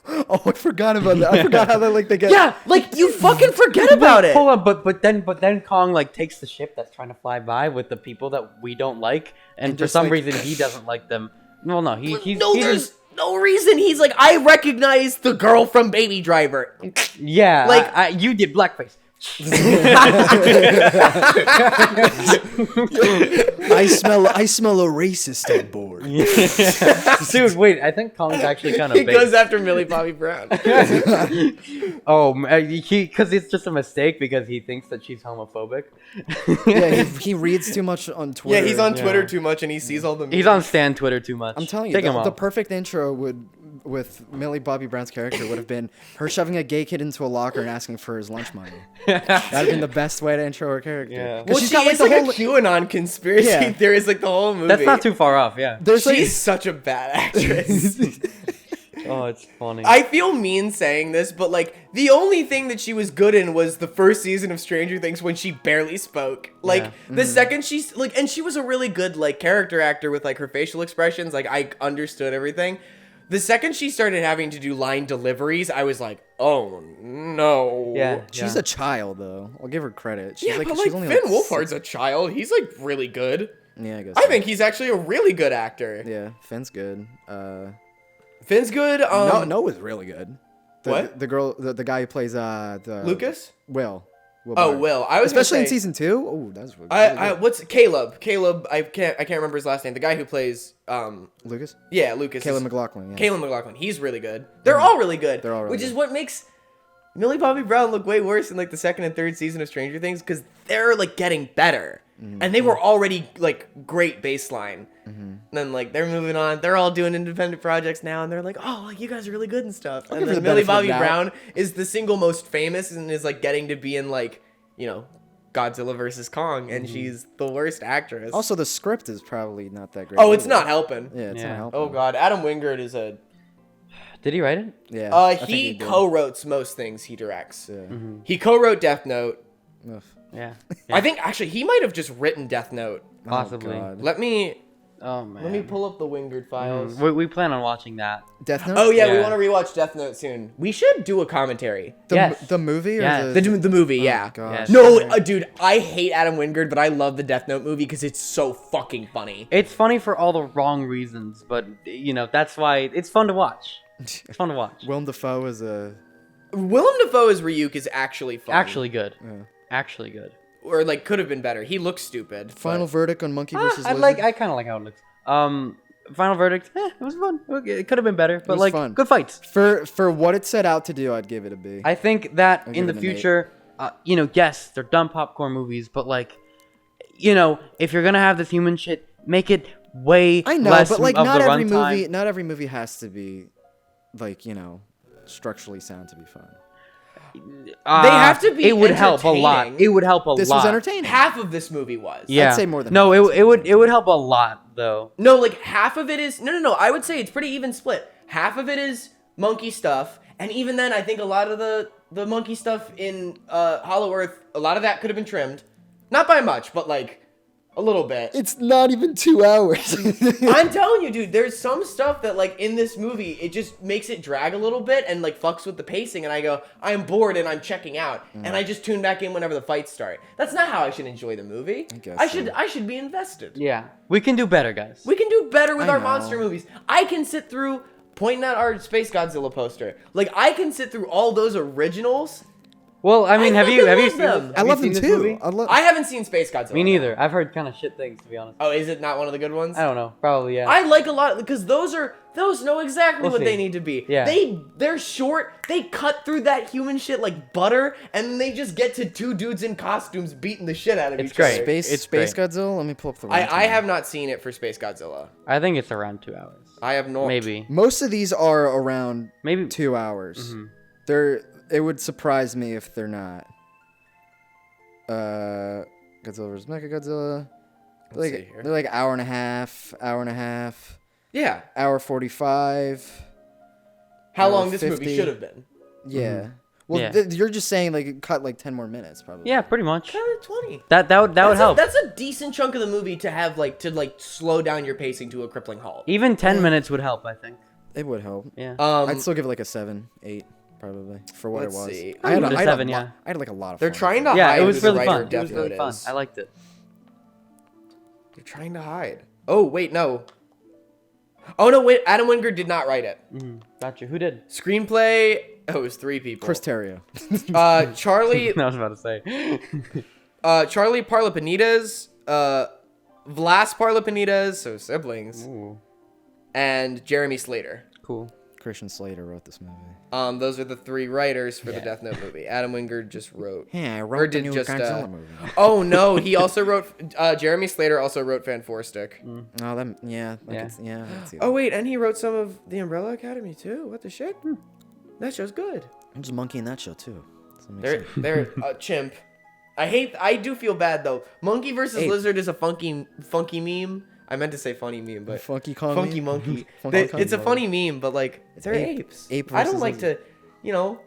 Oh, I forgot about that. I forgot how they get... Yeah, like you fucking forget about it. Hold on, but then Kong like takes the ship that's trying to fly by with the people that we don't like, and for some reason he doesn't like them. Well, no, there's no reason. He's like, I recognize the girl from Baby Driver. Yeah, like you did blackface. I smell a racist on board. Dude, wait, I think Kong's actually kind of He goes after Millie Bobby Brown. Because it's just a mistake because he thinks that she's homophobic. Yeah, he reads too much on Twitter. Yeah, he's on Twitter too much and he sees all the memes. He's on Stan Twitter too much. I'm telling you, the perfect intro with Millie Bobby Brown's character would have been her shoving a gay kid into a locker and asking for his lunch money. That'd have been the best way to intro her character. Yeah. Well, she's got like the whole QAnon conspiracy theorist, like the whole movie. That's not too far off, yeah. She's such a bad actress. Oh, it's funny. I feel mean saying this, but like the only thing that she was good in was the first season of Stranger Things when she barely spoke. Like the second she's like, and she was a really good like character actor with like her facial expressions. Like I understood everything. The second she started having to do line deliveries, I was like, oh no. Yeah. She's a child though. I'll give her credit. She's But she's Finn only Wolfhard's a child. He's like really good. Yeah, I guess. I think he's actually a really good actor. Yeah, Finn's good. Finn's good. Noah's really good. What? The guy who plays Lucas? Will. Will. I was especially in gonna say, season 2. Oh, that's really good. What's Caleb? I can't remember his last name. The guy who plays Lucas. Yeah, Lucas. Caleb McLaughlin. Yeah. Caleb McLaughlin. He's really good. They're all really good. They're all really which good. is what makes Millie Bobby Brown look way worse in like the second and third season of Stranger Things because they're like getting better. And they were already like great baseline. And then like they're moving on. They're all doing independent projects now, and they're like, "Oh, like, you guys are really good and stuff." And then Millie Bobby Brown is the single most famous and is like getting to be in like, you know, Godzilla versus Kong, and she's the worst actress. Also, the script is probably not that great. Oh, it's not helping. Yeah, it's not helping. Oh God, Adam Wingard is a. Did he write it? Yeah. He co-wrote most things he directs. Yeah. He co-wrote Death Note. Yeah. I think actually he might have just written Death Note. Possibly. God. Let me Oh man. pull up the Wingard files. We plan on watching that. Death Note. Oh yeah, we Yeah. want to rewatch Death Note soon. We should do a commentary. The movie or Yes. The movie, yeah. gosh. Yes. No, dude, I hate Adam Wingard, but I love the Death Note movie because it's so fucking funny. It's funny for all the wrong reasons, but you know that's why it's fun to watch. It's fun to watch. Willem Dafoe is a. Willem Dafoe as Ryuk is actually fun. Actually good. Yeah. Actually good. Or like could have been better. He looks stupid. Final verdict on Monkey versus I Lizard. kind of like how it looks. Final verdict. It was fun. It could have been better, but was like fun. good fights. For what it set out to do, I'd give it a B. I think that I'll in give the it an 8. future, you know, yes, they're dumb popcorn movies, but like, you know, if you're gonna have this human shit, make it way I know, less but like of not the every runtime. movie, not every movie has to be, like, you know, structurally sound to be fun. They have to be It would help a lot. entertaining. It would help a lot. This was entertaining. Half of this movie was. Yeah. I'd say more than no. half. It would help a lot though. No, like half of it is no. I would say it's pretty even split. Half of it is monkey stuff, and even then, I think a lot of the monkey stuff in Hollow Earth, a lot of that could have been trimmed, not by much, but like a little bit. It's not even 2 hours. I'm telling you, dude, there's some stuff that like in this movie, it just makes it drag a little bit and like fucks with the pacing, and I go, I'm bored and I'm checking out, and I just tune back in whenever the fights start. That's not how I should enjoy the movie. guess I should be invested. Yeah, we can do better, guys. We can do better with I our know. monster movies. I can sit through pointing at our Space Godzilla poster. Like I can sit through all those originals Well, I mean, have you seen them. this? I love them this too. movie? I haven't seen Space Godzilla. Me neither. I've heard kind of shit things, to be honest. Oh, is it not one of the good ones? I don't know. Probably, yeah. I like a lot because those know exactly We'll what see. they need to be. Yeah. They're short. They cut through that human shit like butter, and then they just get to two dudes in costumes beating the shit out of It's each great. other. It's Space great. Godzilla. Let me pull up the. I have not seen it for Space Godzilla. I think it's around 2 hours. I have not. Maybe. Most of these are around Maybe 2 hours. Mhm. It would surprise me if they're not. Godzilla vs. Mechagodzilla. Let's see here. They're like hour and a half, Yeah. hour 45. How Hour long this 50. movie should have been? Yeah. Well, Yeah. you're just saying like it cut like 10 more minutes probably. Yeah, pretty much. Kind of 20. That would help. That's a decent chunk of the movie to have to slow down your pacing to a crippling halt. Even 10 minutes would help, I think. It would help. Yeah. I'd still give it like a 7, 8 probably for what Let's it was. see. I had I'd give it a I had 7, a yeah. lot, I had like a lot of They're fun. trying to Yeah, hide it who was the really writer fun. of It Death was really Note fun. is. I liked it. They're trying to hide. Oh, wait, no. Oh, no, wait. Adam Wingard did not write it. Gotcha. Who did? Screenplay. Oh, it was 3 people. Chris Terrio. Charlie. I was about to say. Charlie Parlapanides. Vlas Parlapanides, so siblings. Ooh, And Jeremy Slater. cool. Christian Slater wrote this movie. Those are the 3 writers for the Death Note movie. Adam Wingard just wrote. Yeah, I Or wrote the did new just, Godzilla movie. Oh no, he also wrote. Jeremy Slater also wrote Fan Four Stick. Oh, that Yeah. I can see that. Oh wait, and he wrote some of the Umbrella Academy too. What the shit? That show's good. I'm just monkey in that show too. So that makes They're sense. a chimp. I do feel bad though. Monkey versus Ape. Lizard is a funky meme. I meant to say funny meme, but Funky Kong funky meme? monkey. Funky It's a Kong funny meme, but like they're Ape. apes. Ape I don't versus like lizard. to,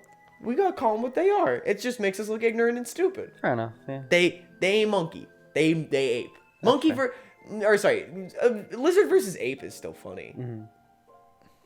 we gotta call them what they are. It just makes us look ignorant and stupid. Fair enough. Yeah. They ain't monkey. They ape. Monkey lizard versus ape is still funny.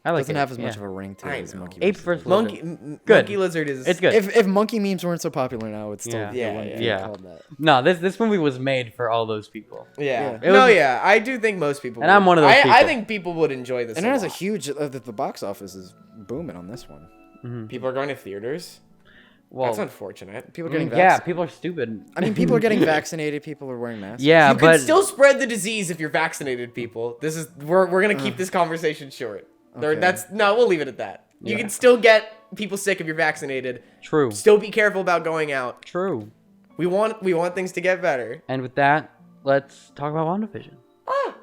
I like Doesn't it. have as much yeah. of a ring to I it as know. monkey. Ape versus versus Monkey lizard. Good. Monkey lizard is. It's good. If monkey memes weren't so popular now, it's still Yeah. Yeah, wouldn't yeah, be yeah. called that. No, this movie was made for all those people. Yeah. Yeah. No, was- yeah. I do think most people. And I'm one of those I people. think people would enjoy this. And it has a lot. huge. The box office is booming on this one. People are going to theaters. Well, That's unfortunate. People are getting yeah, vaccinated. people are stupid. I mean, people are getting vaccinated. People are wearing masks. Yeah, You but can still spread the disease if you're vaccinated, people. We're gonna keep this conversation short. Okay. We'll leave it at that. You can still get people sick if you're vaccinated. true. Still be careful about going out. True. We want things to get better. And with that, let's talk about WandaVision.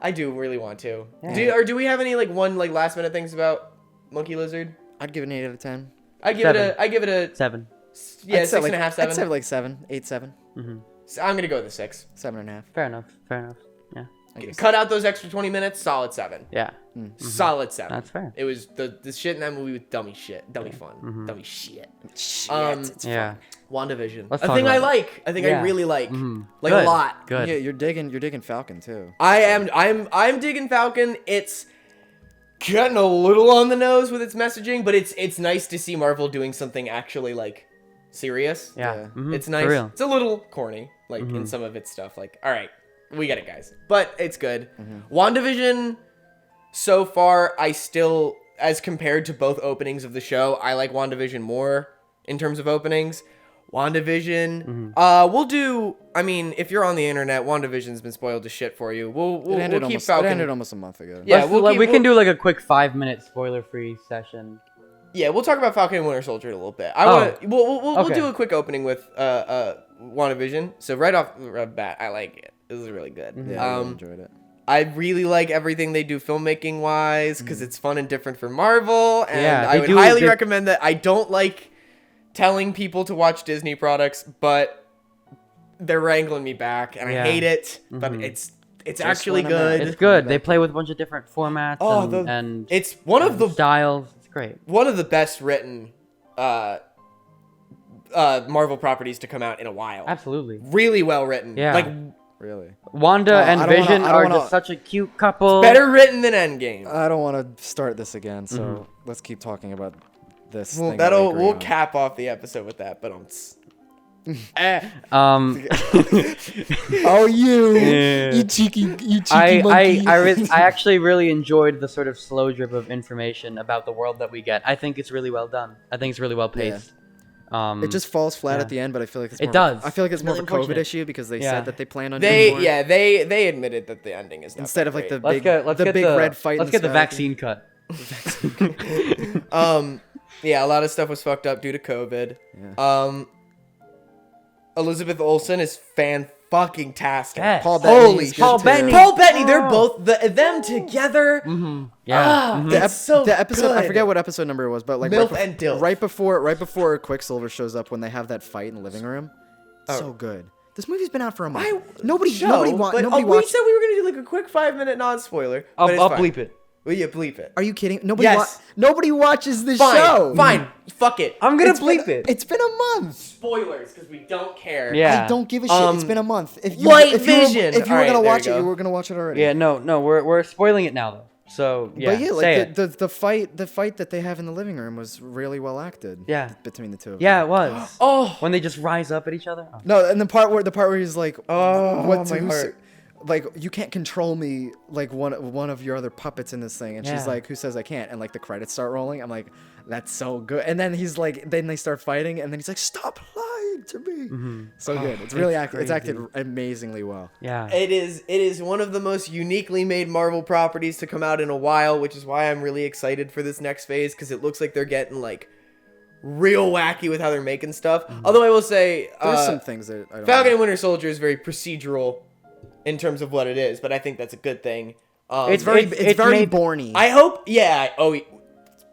I do really want to. Yeah. Do we have any last minute things about Monkey Lizard? I'd give it an 8 out of 10. I give it a 7. yeah, I'd say 6.5, 7. I'd say like 7, 8, 7, I'm gonna go with a 6. 7.5. Fair enough. Fair enough. Yeah. I guess. Cut out those extra 20 minutes. Solid 7. Yeah. Solid 7. That's fair. It was the shit in that movie was dummy shit, dummy fun, dummy shit. Shit. Yeah. WandaVision. Let's A talk thing I about it. like. I think I Yeah. really like. Like Good. a lot. Good. Yeah, you're digging Falcon too. I'm digging Falcon. It's getting a little on the nose with its messaging, but it's nice to see Marvel doing something actually like serious. Yeah. Yeah. Mhm. It's For nice. real. It's a little corny, like in some of its stuff. Like, all right, we get it, guys. But it's good. WandaVision, so far, I still, as compared to both openings of the show, I like WandaVision more in terms of openings. WandaVision, we'll do. I mean, if you're on the internet, WandaVision's been spoiled to shit for you. We'll keep Falcon. It ended almost a month ago. Yeah, We can do like a quick 5-minute spoiler-free session. Yeah, we'll talk about Falcon and Winter Soldier in a little bit. We'll Okay. do a quick opening with WandaVision. So right off the bat, I like it. This is really good. Yeah, I really enjoyed it. I really like everything they do filmmaking wise because it's fun and different for Marvel, and Yeah, I they would do- highly they- recommend that. I don't like telling people to watch Disney products, but they're wrangling me back, and Yeah. I hate it. But it's actually when I'm at- good. It's good. They play with a bunch of different formats Oh, and it's one of the styles. It's great. best written Marvel properties to come out in a while. Absolutely. Really well written. Yeah. Like Really. Wanda I and don't wanna- Vision I don't are wanna- just such a cute couple. better written than Endgame. I don't want to start this again, so let's keep talking about this. Well, thing that we agree we'll on. cap off the episode with that, but Oh, you Yeah. cheeky I monkey. I actually really enjoyed the sort of slow drip of information about the world that we get. I think it's really well done. I think it's really well paced. It just falls flat at the end, but I feel like it's more does. I feel like it's more of a COVID unfortunate. issue because they said that they planned on They doing more. they admitted that the ending is not Instead that of like great. the big red fight. Let's in get the sky. vaccine cut. Yeah, a lot of stuff was fucked up due to COVID. Yeah. Elizabeth Olsen is fan-fucking-tastic. Yes. Paul Bettany. Holy is shit. good Paul too. Bettany. Paul Bettany, they're both them together. Yeah. It's so the episode good. I forget what episode number it was, but like Milf and Dilf. right before Quicksilver shows up when they have that fight in the living room. So good. This movie's been out for a month. Nobody we watched. said we were gonna do like a quick 5-minute non-spoiler. but it's I'll fine. bleep it. Will you bleep it? Are you kidding? Nobody Yes. nobody watches this Fine, show. fine, fuck it. I'm gonna It's bleep been, it. It's been a month. Spoilers, because we don't care. Yeah. I don't give a shit. It's been a month. If you White if you were- Vision. if you were Alright, gonna there watch you it, go. you were gonna watch it already. Yeah. No. We're spoiling it now though. So yeah. But yeah, say like it. the fight that they have in the living room was really well acted. Yeah. Between the two of Yeah, them. it was. Oh, When they just rise up at each other. Oh. No, and the part where he's like, Oh, what's my who's- heart. like you can't control me like one of your other puppets in this thing, and she's Yeah. like, who says I can't? And like the credits start rolling. I'm like, that's so good. And then he's like, then they start fighting, and then he's like, stop lying to me. So good. It's really acted. It's acted amazingly well. Yeah. it is one of the most uniquely made Marvel properties to come out in a while, which is why I'm really excited for this next phase, because it looks like they're getting like real wacky with how they're making stuff. Although I will say, There's some things that I don't Falcon know. and Winter Soldier is very procedural in terms of what it is, but I think that's a good thing. It's very made- Bourne-y. I hope, yeah. Oh, it's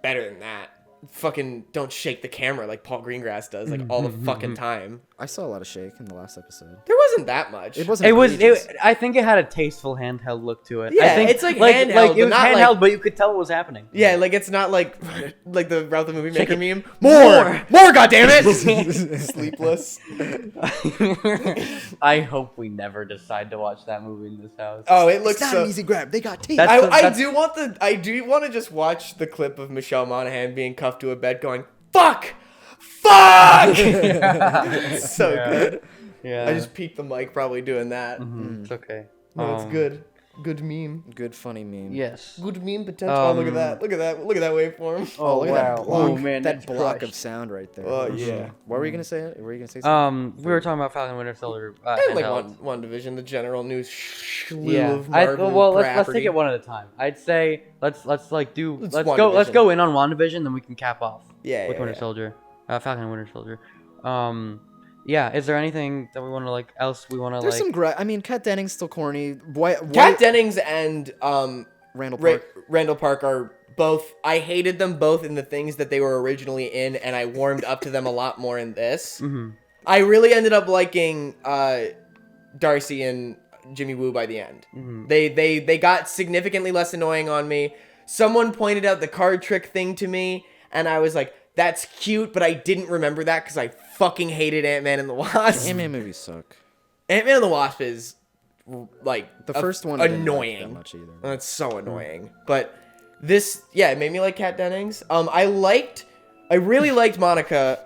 better than that. Fucking don't shake the camera like Paul Greengrass does, like all the fucking time. I saw a lot of shake in the last episode. There wasn't that much. It wasn't. It was. egregious. I think it had a tasteful handheld look to it. Yeah, I think, it's like handheld, it but was not handheld, like- but you could tell what was happening. Yeah, like it's not like the Ralph the Movie Maker it. meme. More, goddammit! Sleepless. I hope we never decide to watch that movie in this house. Oh, it looks It's not so. an easy grab. They got teeth. That's- I do want to just watch the clip of Michelle Monaghan being cuffed to a bed, going fuck. So good. Yeah. I just peeked the mic, probably doing that. It's okay. No, it's good. Good meme. Good funny meme. Yes. Good meme potential. Oh, look at that. Look at that. Look at that waveform. Oh, look at that wow. block. Oh, man, that it's block crushed. of sound right there. Oh, yeah. What were you gonna say? Were you gonna say something? We were talking about Falcon and Winter Soldier. And like handheld. one division, the general news slew Yeah. of Marvel Let's property. take it one at a time. I'd say let's go WandaVision. in on WandaVision, then we can cap off. Yeah, With yeah, Winter yeah. Soldier, Falcon and Winter Soldier. Yeah. Is there anything that we want to like else we want to There's like? some I mean, Kat Dennings still corny. Kat Dennings and Randall Park. Randall Park are both. I hated them both in the things that they were originally in, and I warmed up to them a lot more in this. I really ended up liking Darcy and Jimmy Woo by the end. They got significantly less annoying on me. Someone pointed out the card trick thing to me, and I was like, that's cute, but I didn't remember that because I fucking hated Ant-Man and the Wasp. Ant-Man movies suck. Ant-Man and the Wasp is like The first one I didn't like annoying. that much either. That's so annoying. But this, yeah, it made me like Kat Dennings. I really liked Monica.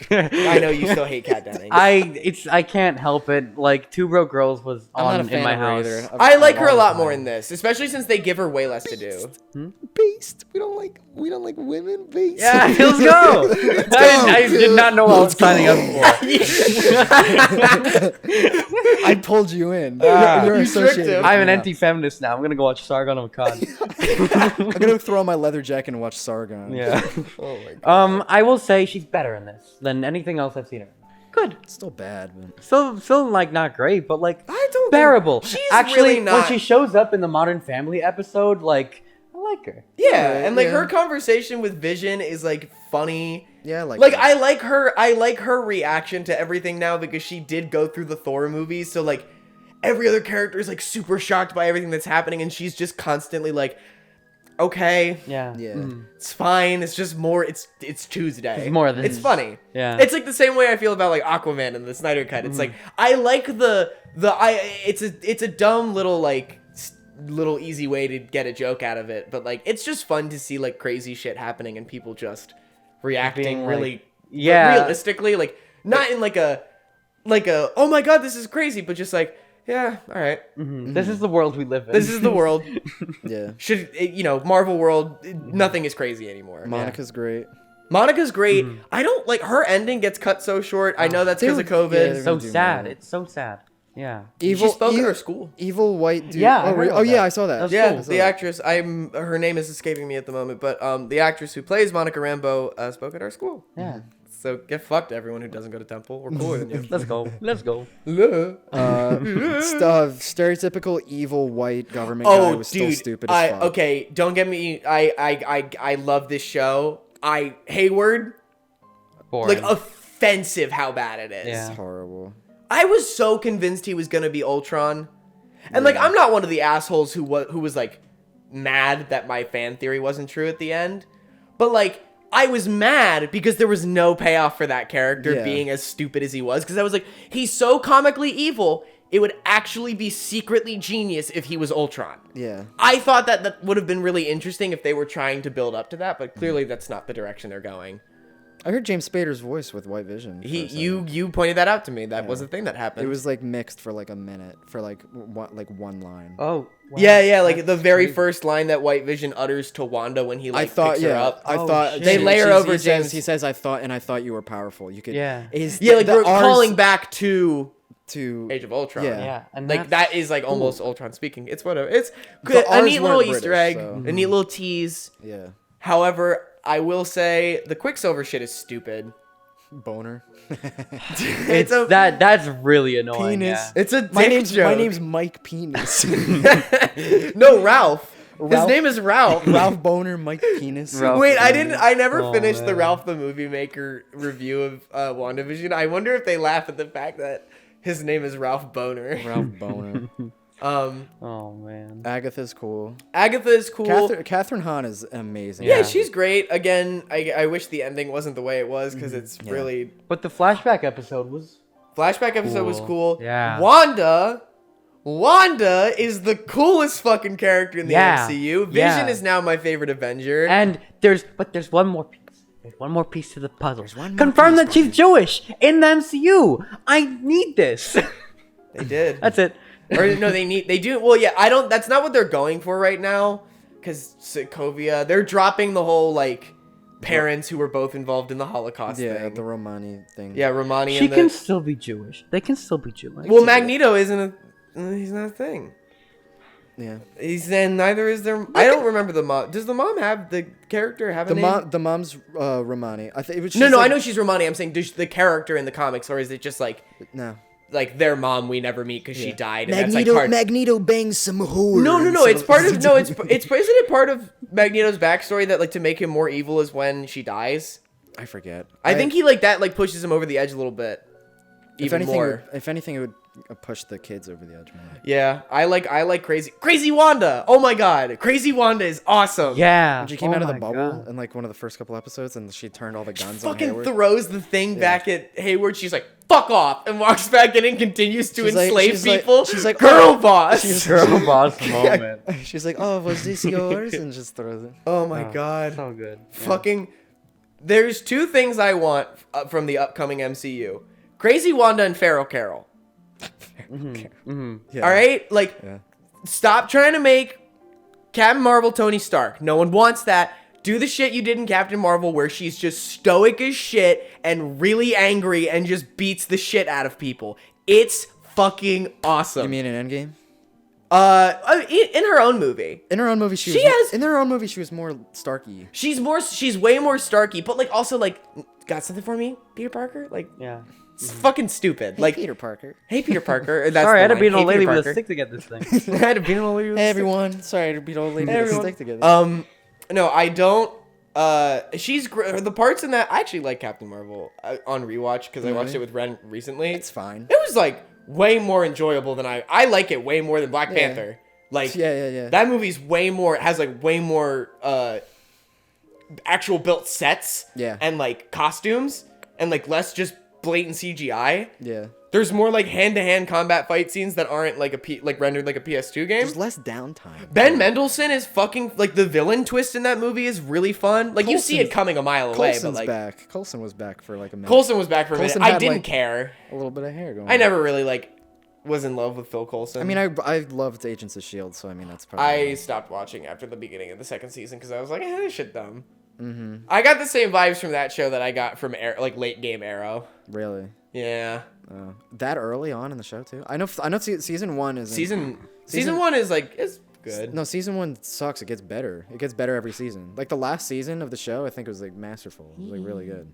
I know you still hate Kat Dennings. I can't help it. Like Two Broke Girls was I'm not a on fan in my of her house. either. I like her a lot more in this, especially since they give her way less to do. Beast. We don't like women. Beast. Yeah, let's go. I did not know what I was signing up for. I pulled you in. Ah. You're You associated. tricked him. with I'm me an now. anti-feminist now. I'm gonna go watch Sargon of Akkad. I'm gonna throw on my leather jacket and watch Sargon. Yeah. Oh my god. I will say she's better in this than anything else I've seen her. Good. It's still bad, but Still like not great, but like I don't think- bearable. she's Actually, really when not- she shows up in the Modern Family episode, like I like her. Yeah, and like yeah. her conversation with Vision is like funny. yeah, like Like that. I like her reaction to everything now because she did go through the Thor movies, so like every other character is like super shocked by everything that's happening, and she's just constantly like, okay, Yeah. Yeah. it's fine. It's just more. It's Tuesday. It's more than- It's funny. Yeah. It's like the same way I feel about like Aquaman and the Snyder Cut. It's like I like it's a dumb little like little easy way to get a joke out of it, but like it's just fun to see like crazy shit happening and people just reacting Being, like, really yeah. realistically, like not in like a oh my god this is crazy, but just like yeah, all right, This is the world we live in. this is the world. Yeah. Marvel world, nothing is crazy anymore. Monica's great. Monica's great. I don't like her ending gets cut so short. I know that's because of COVID. yeah, So sad. It's so sad. Yeah. She spoke at her school. Evil white dude. Yeah, I Oh, heard about yeah, that. I saw that. That's Yeah, cool. the actress. Her name is escaping me at the moment, but the actress who plays Monica Rambeau spoke at our school. Yeah. So get fucked, everyone who doesn't go to Temple. We're cooler than you. Let's go. Let's go. Stereotypical evil white government guy was still stupid as fuck. Okay, don't get me. I love this show. Hayward, Boring. like offensive how bad it is. Yeah. It's horrible. I was so convinced he was gonna be Ultron, and like I'm not one of the assholes who was like mad that my fan theory wasn't true at the end, but like I was mad because there was no payoff for that character being as stupid as he was, because I was like, he's so comically evil. It would actually be secretly genius if he was Ultron. Yeah. I thought that would have been really interesting if they were trying to build up to that, but clearly that's not the direction they're going. I heard James Spader's voice with White Vision. You pointed that out to me. That was a thing that happened. It was like mixed for like a minute for like one line. Oh. Wow. Yeah, like the very first line that White Vision utters to Wanda when he picks her up. I thought shit. They layer over he James. He says, "I thought you were powerful. You could." Yeah. Like we're calling back to Age of Ultron. Yeah. Yeah. And Like that is like almost Ultron speaking. It's whatever. It's good. A R's neat little weren't Easter British, egg. so- A neat little tease. Yeah. However, I will say the Quicksilver shit is stupid. Boner. It's a That's really annoying. Penis. Yeah. It's a dick My joke. name's Mike Penis. No, Ralph. His Ralph? name is Ralph. Ralph Boner, Mike Penis. Ralph. Wait, I never Oh, finished the man. Ralph the Movie Maker review of WandaVision. I wonder if they laugh at the fact that his name is Ralph Boner. Ralph Boner. Oh man. Agatha's cool. Agatha is cool. Catherine Hahn is amazing. Yeah, she's great. Again, I wish the ending wasn't the way it was, because it's really... But the flashback episode was. Flashback episode was cool. Yeah. Wanda is the coolest fucking character in the MCU. Vision Yeah. is now my favorite Avenger. And there's one more piece. There's one more piece to the puzzle. Confirm that she's Jewish in the MCU. I need this. They did. That's it. Or no, they do. Well, yeah, I don't. That's not what they're going for right now. Because Sokovia, they're dropping the whole like parents who were both involved in the Holocaust thing. the Romani thing. Yeah, Romani. She can still be Jewish. They can still be Jewish. Well, Magneto isn't a. He's not a thing. Yeah. Neither is their. I don't remember the mom. Does the mom have the character have a name? The mom's Romani. I think it was. No, like, I know she's Romani. I'm saying does the character in the comics, or is it just like No. like their mom we never meet because she died? And that's like part... Magneto bangs some whore. No. It's part of isn't it part of Magneto's backstory that like to make him more evil is when she dies? I forget. I think he like that like pushes him over the edge a little bit. Even more. If anything, it would push the kids over the edge more. Yeah, I like Crazy Wanda. Oh my god, Crazy Wanda is awesome. Yeah. When she came out of the my bubble God. in like one of the first couple episodes, and she turned all the guns on Fucking Hayward. throws the thing back at Hayward. She's like, "Fuck off," and walks back in and continues to enslave people. She's like, girl boss. Girl boss moment. She's like, "Oh, was this yours?" and just throws it. Oh my god. So good. Fucking. There's two things I want from the upcoming MCU: Crazy Wanda and Pharaoh Carol. Yeah. All right, like, stop trying to make Captain Marvel Tony Stark. No one wants that. Do the shit you did in Captain Marvel, where she's just stoic as shit and really angry and just beats the shit out of people. It's fucking awesome. You mean in Endgame? In her own movie. In her own movie, she was more Starky. She's way more Starky, but like also like, got something for me, Peter Parker? Like, Yeah. it's fucking stupid. Hey, Like, Peter Parker. hey, Peter Parker. That's Sorry, I had the to be an line. old Hey, lady Peter with a Parker. stick to get this thing. I had to be an old lady with a Hey stick. everyone, sorry to beat old lady with a stick together. No, I don't. She's the parts in that. I actually like Captain Marvel on rewatch because I watched it with Ren recently. It's fine. It was like way more enjoyable than I like it way more than Black Panther. Like Yeah. that movie's way more. It has like way more actual built sets. Yeah. And like costumes and like less just blatant CGI. Yeah. There's more like hand-to-hand combat fight scenes that aren't like rendered like a PS2 game. There's less downtime. Ben Mendelsohn is fucking like the villain twist in that movie is really fun. Like you see it coming a mile away, but like back. Coulson was back for like a minute. Coulson was back for a minute. Coulson I had, didn't like, care. A little bit of hair going. I never really like was in love with Phil Coulson. I mean, I loved Agents of Shield, so I mean that's probably. I stopped watching after the beginning of the second season because I was like, this shit dumb. I got the same vibes from that show that I got from late game Arrow. Really? Yeah. That early on in the show too. I know. Season 1 is season 1 is good. No, season 1 sucks. It gets better. It gets better every season. Like the last season of the show, I think it was like masterful. It was like really good.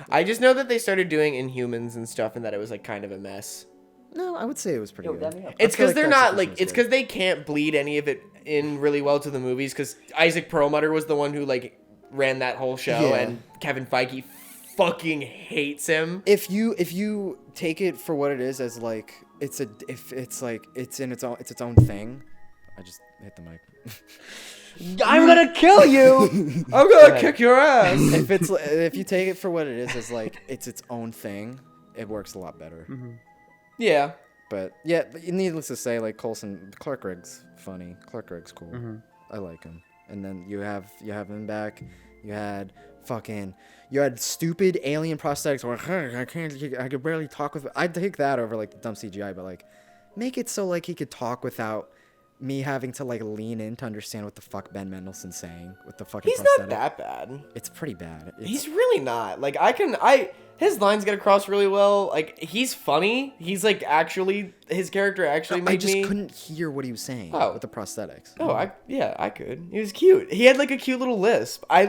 I just know that they started doing Inhumans and stuff, and that it was like kind of a mess. No, I would say it was pretty good. It's because they're not like it's because they can't bleed any of it in really well to the movies. Because Isaac Perlmutter was the one who like ran that whole show, and Kevin Feige fucking hates him. If you take it for what it is, as like it's its own thing. I just hit the mic. I'm gonna kill you. I'm gonna kick your ass. If you take it for what it is, as like it's its own thing, it works a lot better. Yeah. But yeah, needless to say, like Clark Rigg's funny. Clark Rigg's cool. I like him. And then you have him back. You had stupid alien prosthetics where I could barely talk with. I'd take that over like the dumb CGI, but like make it so like he could talk without me having to like lean in to understand what the fuck Ben Mendelsohn's saying with the fucking prosthetic. He's not that bad. It's pretty bad. He's really not. Like his lines get across really well. Like he's funny. He's like his character actually made me. I just couldn't hear what he was saying with the prosthetics. Oh, I could. He was cute. He had like a cute little lisp. I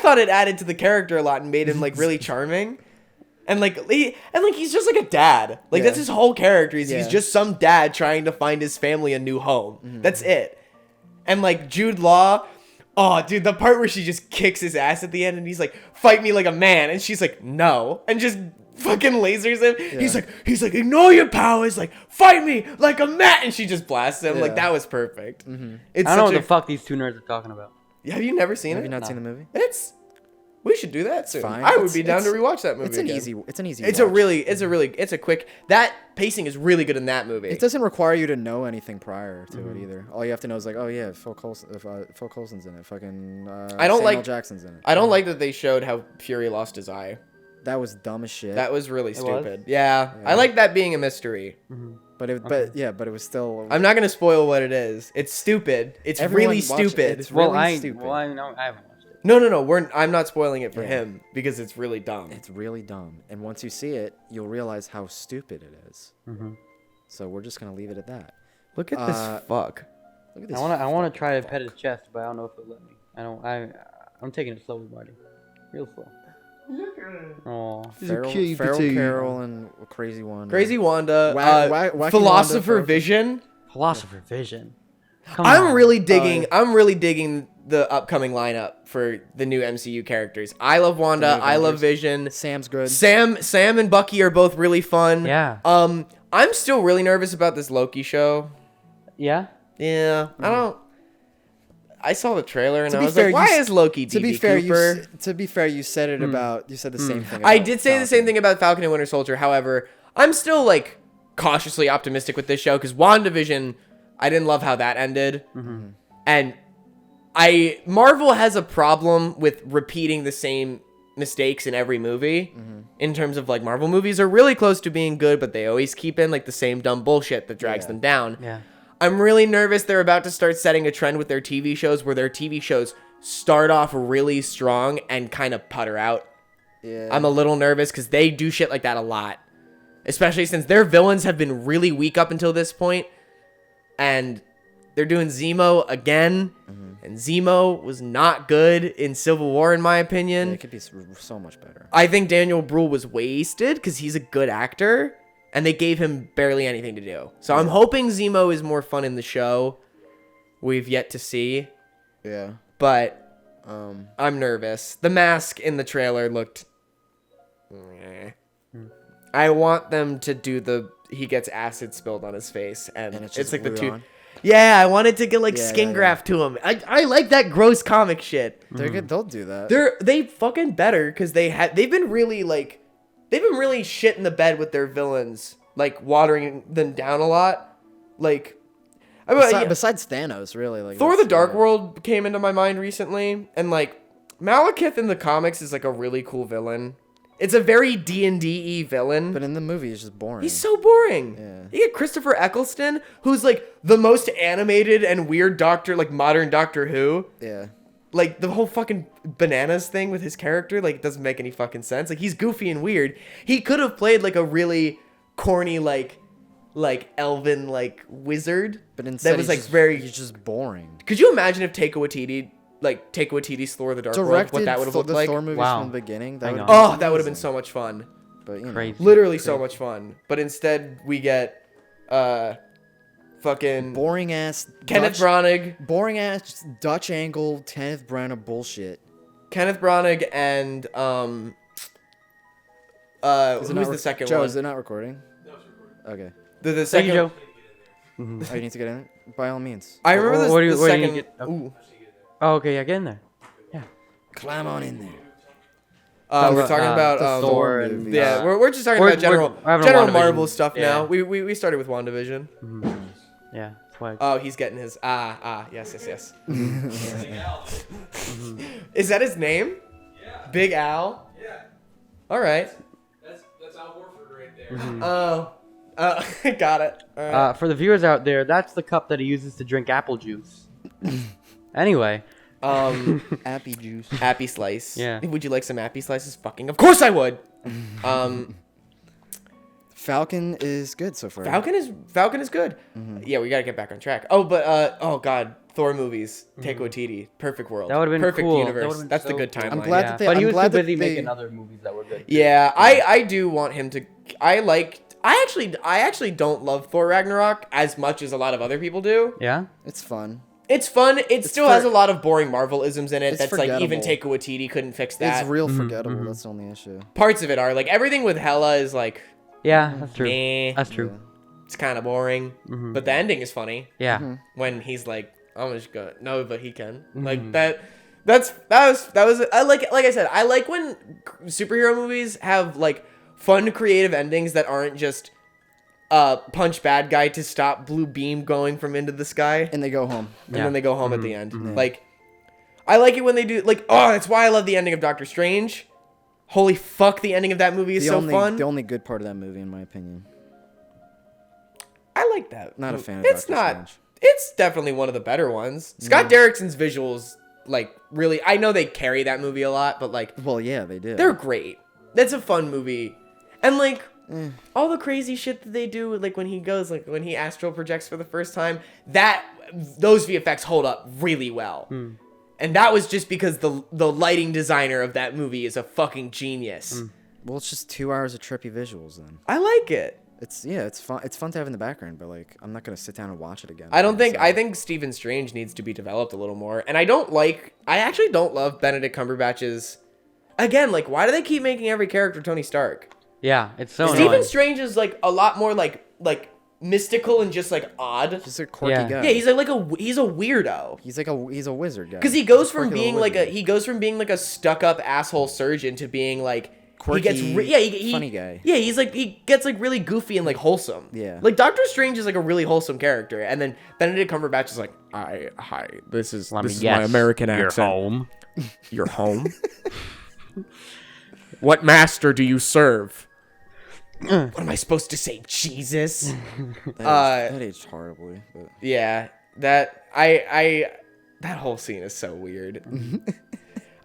thought it added to the character a lot and made him like really charming. And he's just like a dad. Like that's his whole character. He's just some dad trying to find his family a new home. That's it. And like Jude Law, oh dude, the part where she just kicks his ass at the end and he's like, "Fight me like a man," and she's like, "No," and just fucking lasers him. Yeah. He's like, "Ignore your powers, like fight me like a man," and she just blasts him. Like that was perfect. I don't know what the fuck these two nerds are talking about. Have you never seen it? Have you not seen the movie? We should do that soon. Fine. I would be down to rewatch that movie. It's an easy watch. It's a quick. That pacing is really good in that movie. It doesn't require you to know anything prior to it either. All you have to know is like, oh yeah, Phil Coulson's in it. Fucking Samuel Jackson's in it. I don't like that they showed how Fury lost his eye. That was dumb as shit. That was really stupid. Yeah. I like that being a mystery. But it was still. I'm not gonna spoil what it is. It's stupid. It's really stupid. It's really stupid. I haven't watched it. No. I'm not spoiling it for him because it's really dumb. It's really dumb, and once you see it, you'll realize how stupid it is. So we're just gonna leave it at that. Look at this fuck. Look at this. I want to try to pet his chest, but I don't know if it'll let me. I'm taking it slowly, buddy. Real slow. Look at it. Oh, Feral Carol and Crazy Wanda. Crazy Wanda. Wacky Philosopher Wanda Vision. Philosopher Vision. I'm really digging the upcoming lineup for the new MCU characters. I love Wanda. I love Vision. Sam's good. Sam and Bucky are both really fun. Yeah. I'm still really nervous about this Loki show. Yeah. Yeah. I saw the trailer and I was like, why is Loki DB Cooper? To be fair, you said it about. You said the same thing. I did say the same thing about Falcon and Winter Soldier. However, I'm still like cautiously optimistic with this show because WandaVision, I didn't love how that ended, and Marvel has a problem with repeating the same mistakes in every movie. In terms of like Marvel movies are really close to being good, but they always keep in like the same dumb bullshit that drags them down. Yeah. I'm really nervous they're about to start setting a trend with their TV shows where their TV shows start off really strong and kind of putter out. Yeah. I'm a little nervous because they do shit like that a lot. Especially since their villains have been really weak up until this point. And they're doing Zemo again. And Zemo was not good in Civil War, in my opinion. Yeah, it could be so much better. I think Daniel Bruhl was wasted because he's a good actor. And they gave him barely anything to do. So I'm hoping Zemo is more fun in the show. We've yet to see. Yeah. But I'm nervous. The mask in the trailer looked... I want them to do he gets acid spilled on his face. And it's like the two... On? Yeah, I wanted to get like skin graft to him. I like that gross comic shit. They're good. They'll do that. They fucking better because they've been really like... They've been really shit in the bed with their villains, like watering them down a lot. Like, besides Thanos, really, like Thor: The Dark World came into my mind recently, and like Malekith in the comics is like a really cool villain. It's a very D&D villain, but in the movie, he's just boring. He's so boring. Yeah. You get Christopher Eccleston, who's like the most animated and weird doctor, like modern Doctor Who. Yeah. like the whole fucking bananas thing with his character, like, doesn't make any fucking sense. Like, he's goofy and weird. He could have played like a really corny, like elven, like wizard, But instead, that was like very. he's just boring. Could you imagine if Taika Waititi's Thor: The Dark World, what that would have looked the like? Thor movies Wow. from the beginning. Hang That on. Oh, that would have been so much fun. But you know, Crazy. Literally so much fun. But instead, we get fucking boring ass Kenneth Branagh. boring ass Dutch angle Kenneth Branagh bullshit. Kenneth Branagh and Is it who's not the second Joe, one? is it not recording? No, it's recording. Okay. The Thank second. you, Joe. Oh, you need to get in it? By all means. I remember What do the you- what do you second. get- oh. Ooh. Oh, okay, yeah, get in there. Climb on in there. We're talking about the Thor movie. and yeah, we're just talking we're- about general we're having a general WandaVision. Marvel stuff Yeah. now. We started with WandaVision. Yeah, that's why. Oh, he's getting his yes. Is that his name? Yeah. Big Al. Yeah. All right. That's Al Warford right there. Oh. Got it. All right. For the viewers out there, that's the cup that he uses to drink apple juice. Anyway, Appy juice. Appy Slice. Yeah. Would you like some Appy Slices? Fucking of course I would. Falcon is good so far. Falcon is good. Yeah, we gotta get back on track. Oh, but oh god, Thor movies. Taika Waititi, perfect world. That would've been perfect cool. That universe. would've been That's the so good cool. timeline. I'm glad yeah. that they- But he I'm was glad too that busy they- making other movies that were good. Yeah, I do want him to. I actually don't love Thor Ragnarok as much as a lot of other people do. Yeah. It's fun. It's fun. It still has a lot of boring Marvel-isms in it. It's That's like even forgettable. Taika Waititi couldn't fix that. It's real forgettable. That's the only issue. Parts of it are like everything with Hela is like Yeah, that's true. meh. That's true. It's kind of boring, but the ending is funny Yeah. when he's like, "I'm just gonna no, but he can." Like that. That was. I like I said, I like when superhero movies have like fun, creative endings that aren't just punch bad guy to stop blue beam going from into the sky, And they go home. and then they go home at the end. Like, I like it when they do like. Oh, that's why I love the ending of Doctor Strange. Holy fuck, the ending of that movie is so fun. The only good part of that movie, in my opinion. I like that. Not a fan of It's Doctor not. Strange. It's definitely one of the better ones. Scott Derrickson's visuals, like, really. I know they carry that movie a lot, but like, Well, yeah, they did. they're great. That's a fun movie, and like. All the crazy shit that they do, like when he goes, like when he astral projects for the first time, those VFX hold up really well. And that was just because the lighting designer of that movie is a fucking genius. Well, it's just 2 hours of trippy visuals. Then I like it. it's fun. It's fun to have in the background, but like I'm not gonna sit down and watch it again. I think Stephen Strange needs to be developed a little more. And I actually don't love Benedict Cumberbatch's. Again, like, why do they keep making every character Tony Stark? Yeah, it's so Stephen annoying. Strange is like a lot more like mystical and just like odd. Just a quirky Yeah. guy. Yeah, he's a weirdo. He's a wizard guy. Because he goes from Quirky being little like a stuck-up asshole surgeon to being like Quirky, he funny guy. Yeah, he gets like really goofy and like wholesome. Yeah. Like Doctor Strange is like a really wholesome character, and then Benedict Cumberbatch is like, hi, this is my American accent. You're home. You're home. What master do you serve? What am I supposed to say? Jesus. That aged horribly. But. Yeah, that whole scene is so weird.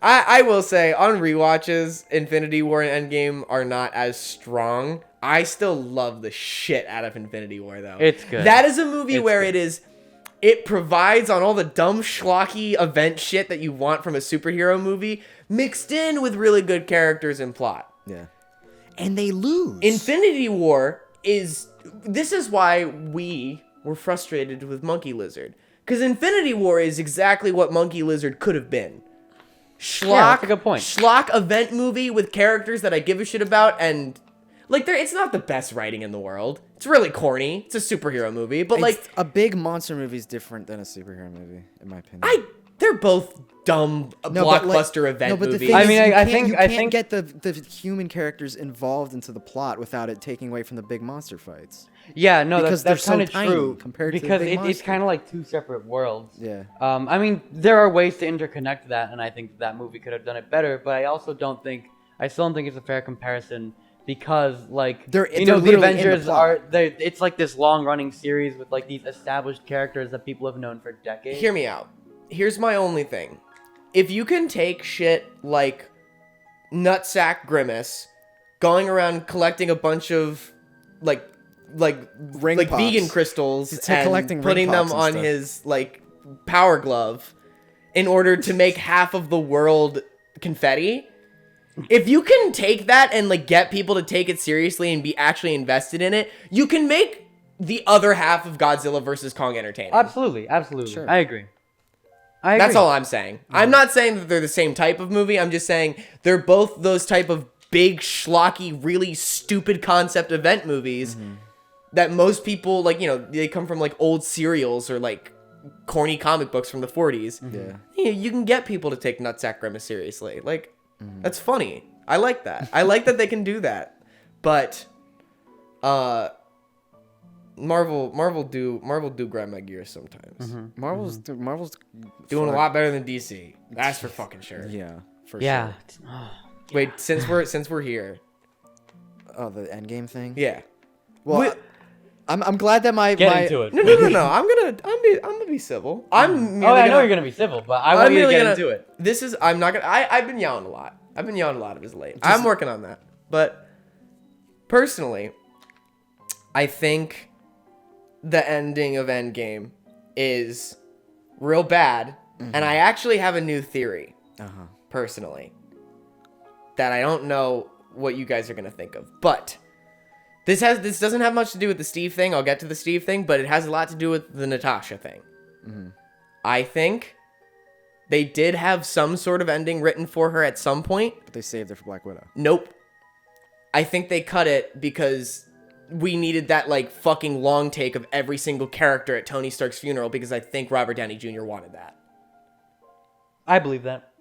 I will say on rewatches, Infinity War and Endgame are not as strong. I still love the shit out of Infinity War though. It's good. That is a movie where it provides on all the dumb schlocky event shit that you want from a superhero movie, mixed in with really good characters and plot. Yeah. And they lose. Infinity War this is why we were frustrated with Monkey Lizard. Because Infinity War is exactly what Monkey Lizard could have been. Schlock, that's a good point. Schlock event movie with characters that I give a shit about, and like it's not the best writing in the world. It's really corny. It's a superhero movie, but like a big monster movie is different than a superhero movie, in my opinion. they're both dumb blockbuster event but the movies. thing I is, mean, you I can't- think- you I can't think- get the human characters involved into the plot without it taking away from the big monster fights. Yeah, no, Because that's they're kind so of tiny true. compared to the because big it's monster. kind of like two separate worlds. Yeah. I mean, there are ways to interconnect that, and I think that movie could have done it better. But I still don't think it's a fair comparison because, like, They're the literally in the Avengers plot. it's like this long-running series with like these established characters that people have known for decades. Hear me out. Here's my only thing. if you can take shit like Nutsack Grimace going around collecting a bunch of like Ring pops. vegan crystals and collecting putting ring them pops and on stuff. his like power glove in order to make half of the world confetti. If you can take that and like get people to take it seriously and be actually invested in it, you can make the other half of Godzilla vs. Kong entertaining. Absolutely. Sure. I agree. That's all I'm saying. I'm not saying that they're the same type of movie. I'm just saying they're both those type of big, schlocky, really stupid concept event movies that most people, like, you know, they come from, like, old serials or, like, corny comic books from the 40s. Yeah. You can get people to take Nutsack Grimace seriously. Like, that's funny. I like that. I like that they can do that. But, Marvel do grind my gears sometimes. Marvel's Doing a lot better than DC. That's for fucking sure. Yeah, for Yeah. sure. Wait, since we're here, Oh, the Endgame thing. yeah. Well, I'm glad that my Into it. No. I'm gonna be civil. I'm. I know you're gonna be civil, but I want you to get into it. This is. I'm not gonna. I've been yelling a lot. I've been yelling a lot of his late. I'm working on that. But personally, I think the ending of Endgame is real bad, and I actually have a new theory. Personally, that I don't know what you guys are gonna think of, but this doesn't have much to do with the Steve thing. I'll get to the Steve thing, but it has a lot to do with the Natasha thing. I think they did have some sort of ending written for her at some point. But they saved her for Black Widow. Nope. I think they cut it because we needed that like fucking long take of every single character at Tony Stark's funeral, because I think Robert Downey Jr. wanted that. I believe that.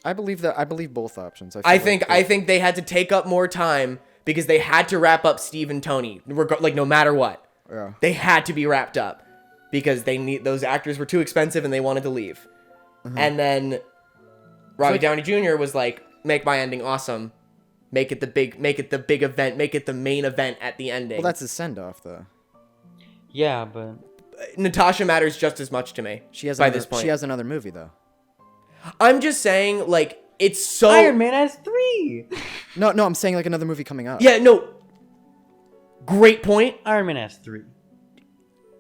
I believe both options. I think they had to take up more time because they had to wrap up Steve and Tony, like no matter what. Yeah. They had to be wrapped up because those actors were too expensive and they wanted to leave. And then Robert Downey Jr. was like, "Make my ending awesome. Make it the big event. Make it the main event at the ending." Well, that's his send off though. Yeah, but Natasha matters just as much to me. She has by this point. She has another movie though. I'm just saying, like, it's so Iron Man has 3. No, I'm saying like another movie coming up. Yeah, no. Great point. Iron Man has 3.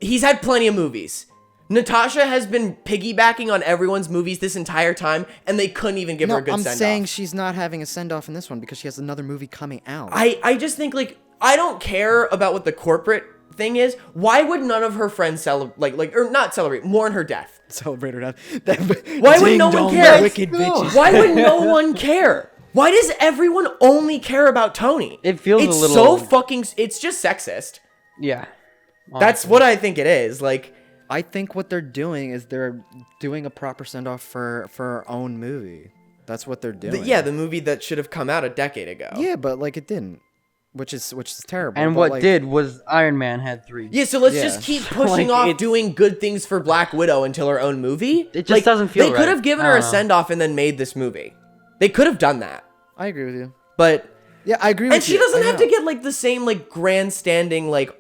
He's had plenty of movies. Natasha has been piggybacking on everyone's movies this entire time, and they couldn't even give her a good send-off. I'm saying she's not having a send-off in this one because she has another movie coming out. I just think, like, I don't care about what the corporate thing is. Why would none of her friends celebrate, or not celebrate, mourn her death? Celebrate her death. Why would no one care? Wicked bitches. Why would no one care? Why does everyone only care about Tony? It feels it's a little... so fucking... It's just sexist. Yeah. That's what I think it is. Like, I think what they're doing is they're doing a proper send-off for her own movie. That's what they're doing. the movie that should have come out a decade ago. Yeah, but like it didn't, which is terrible. And but, what like, did was Iron Man had 3. Yeah, so let's just keep pushing Like, off doing good things for Black Widow until her own movie. It just doesn't feel They right. could have given I her a don't know. send-off and then made this movie. They could have done that. I agree with you. But... Yeah, I agree with you. And she doesn't I have know. to get, like, the same, like, grandstanding, like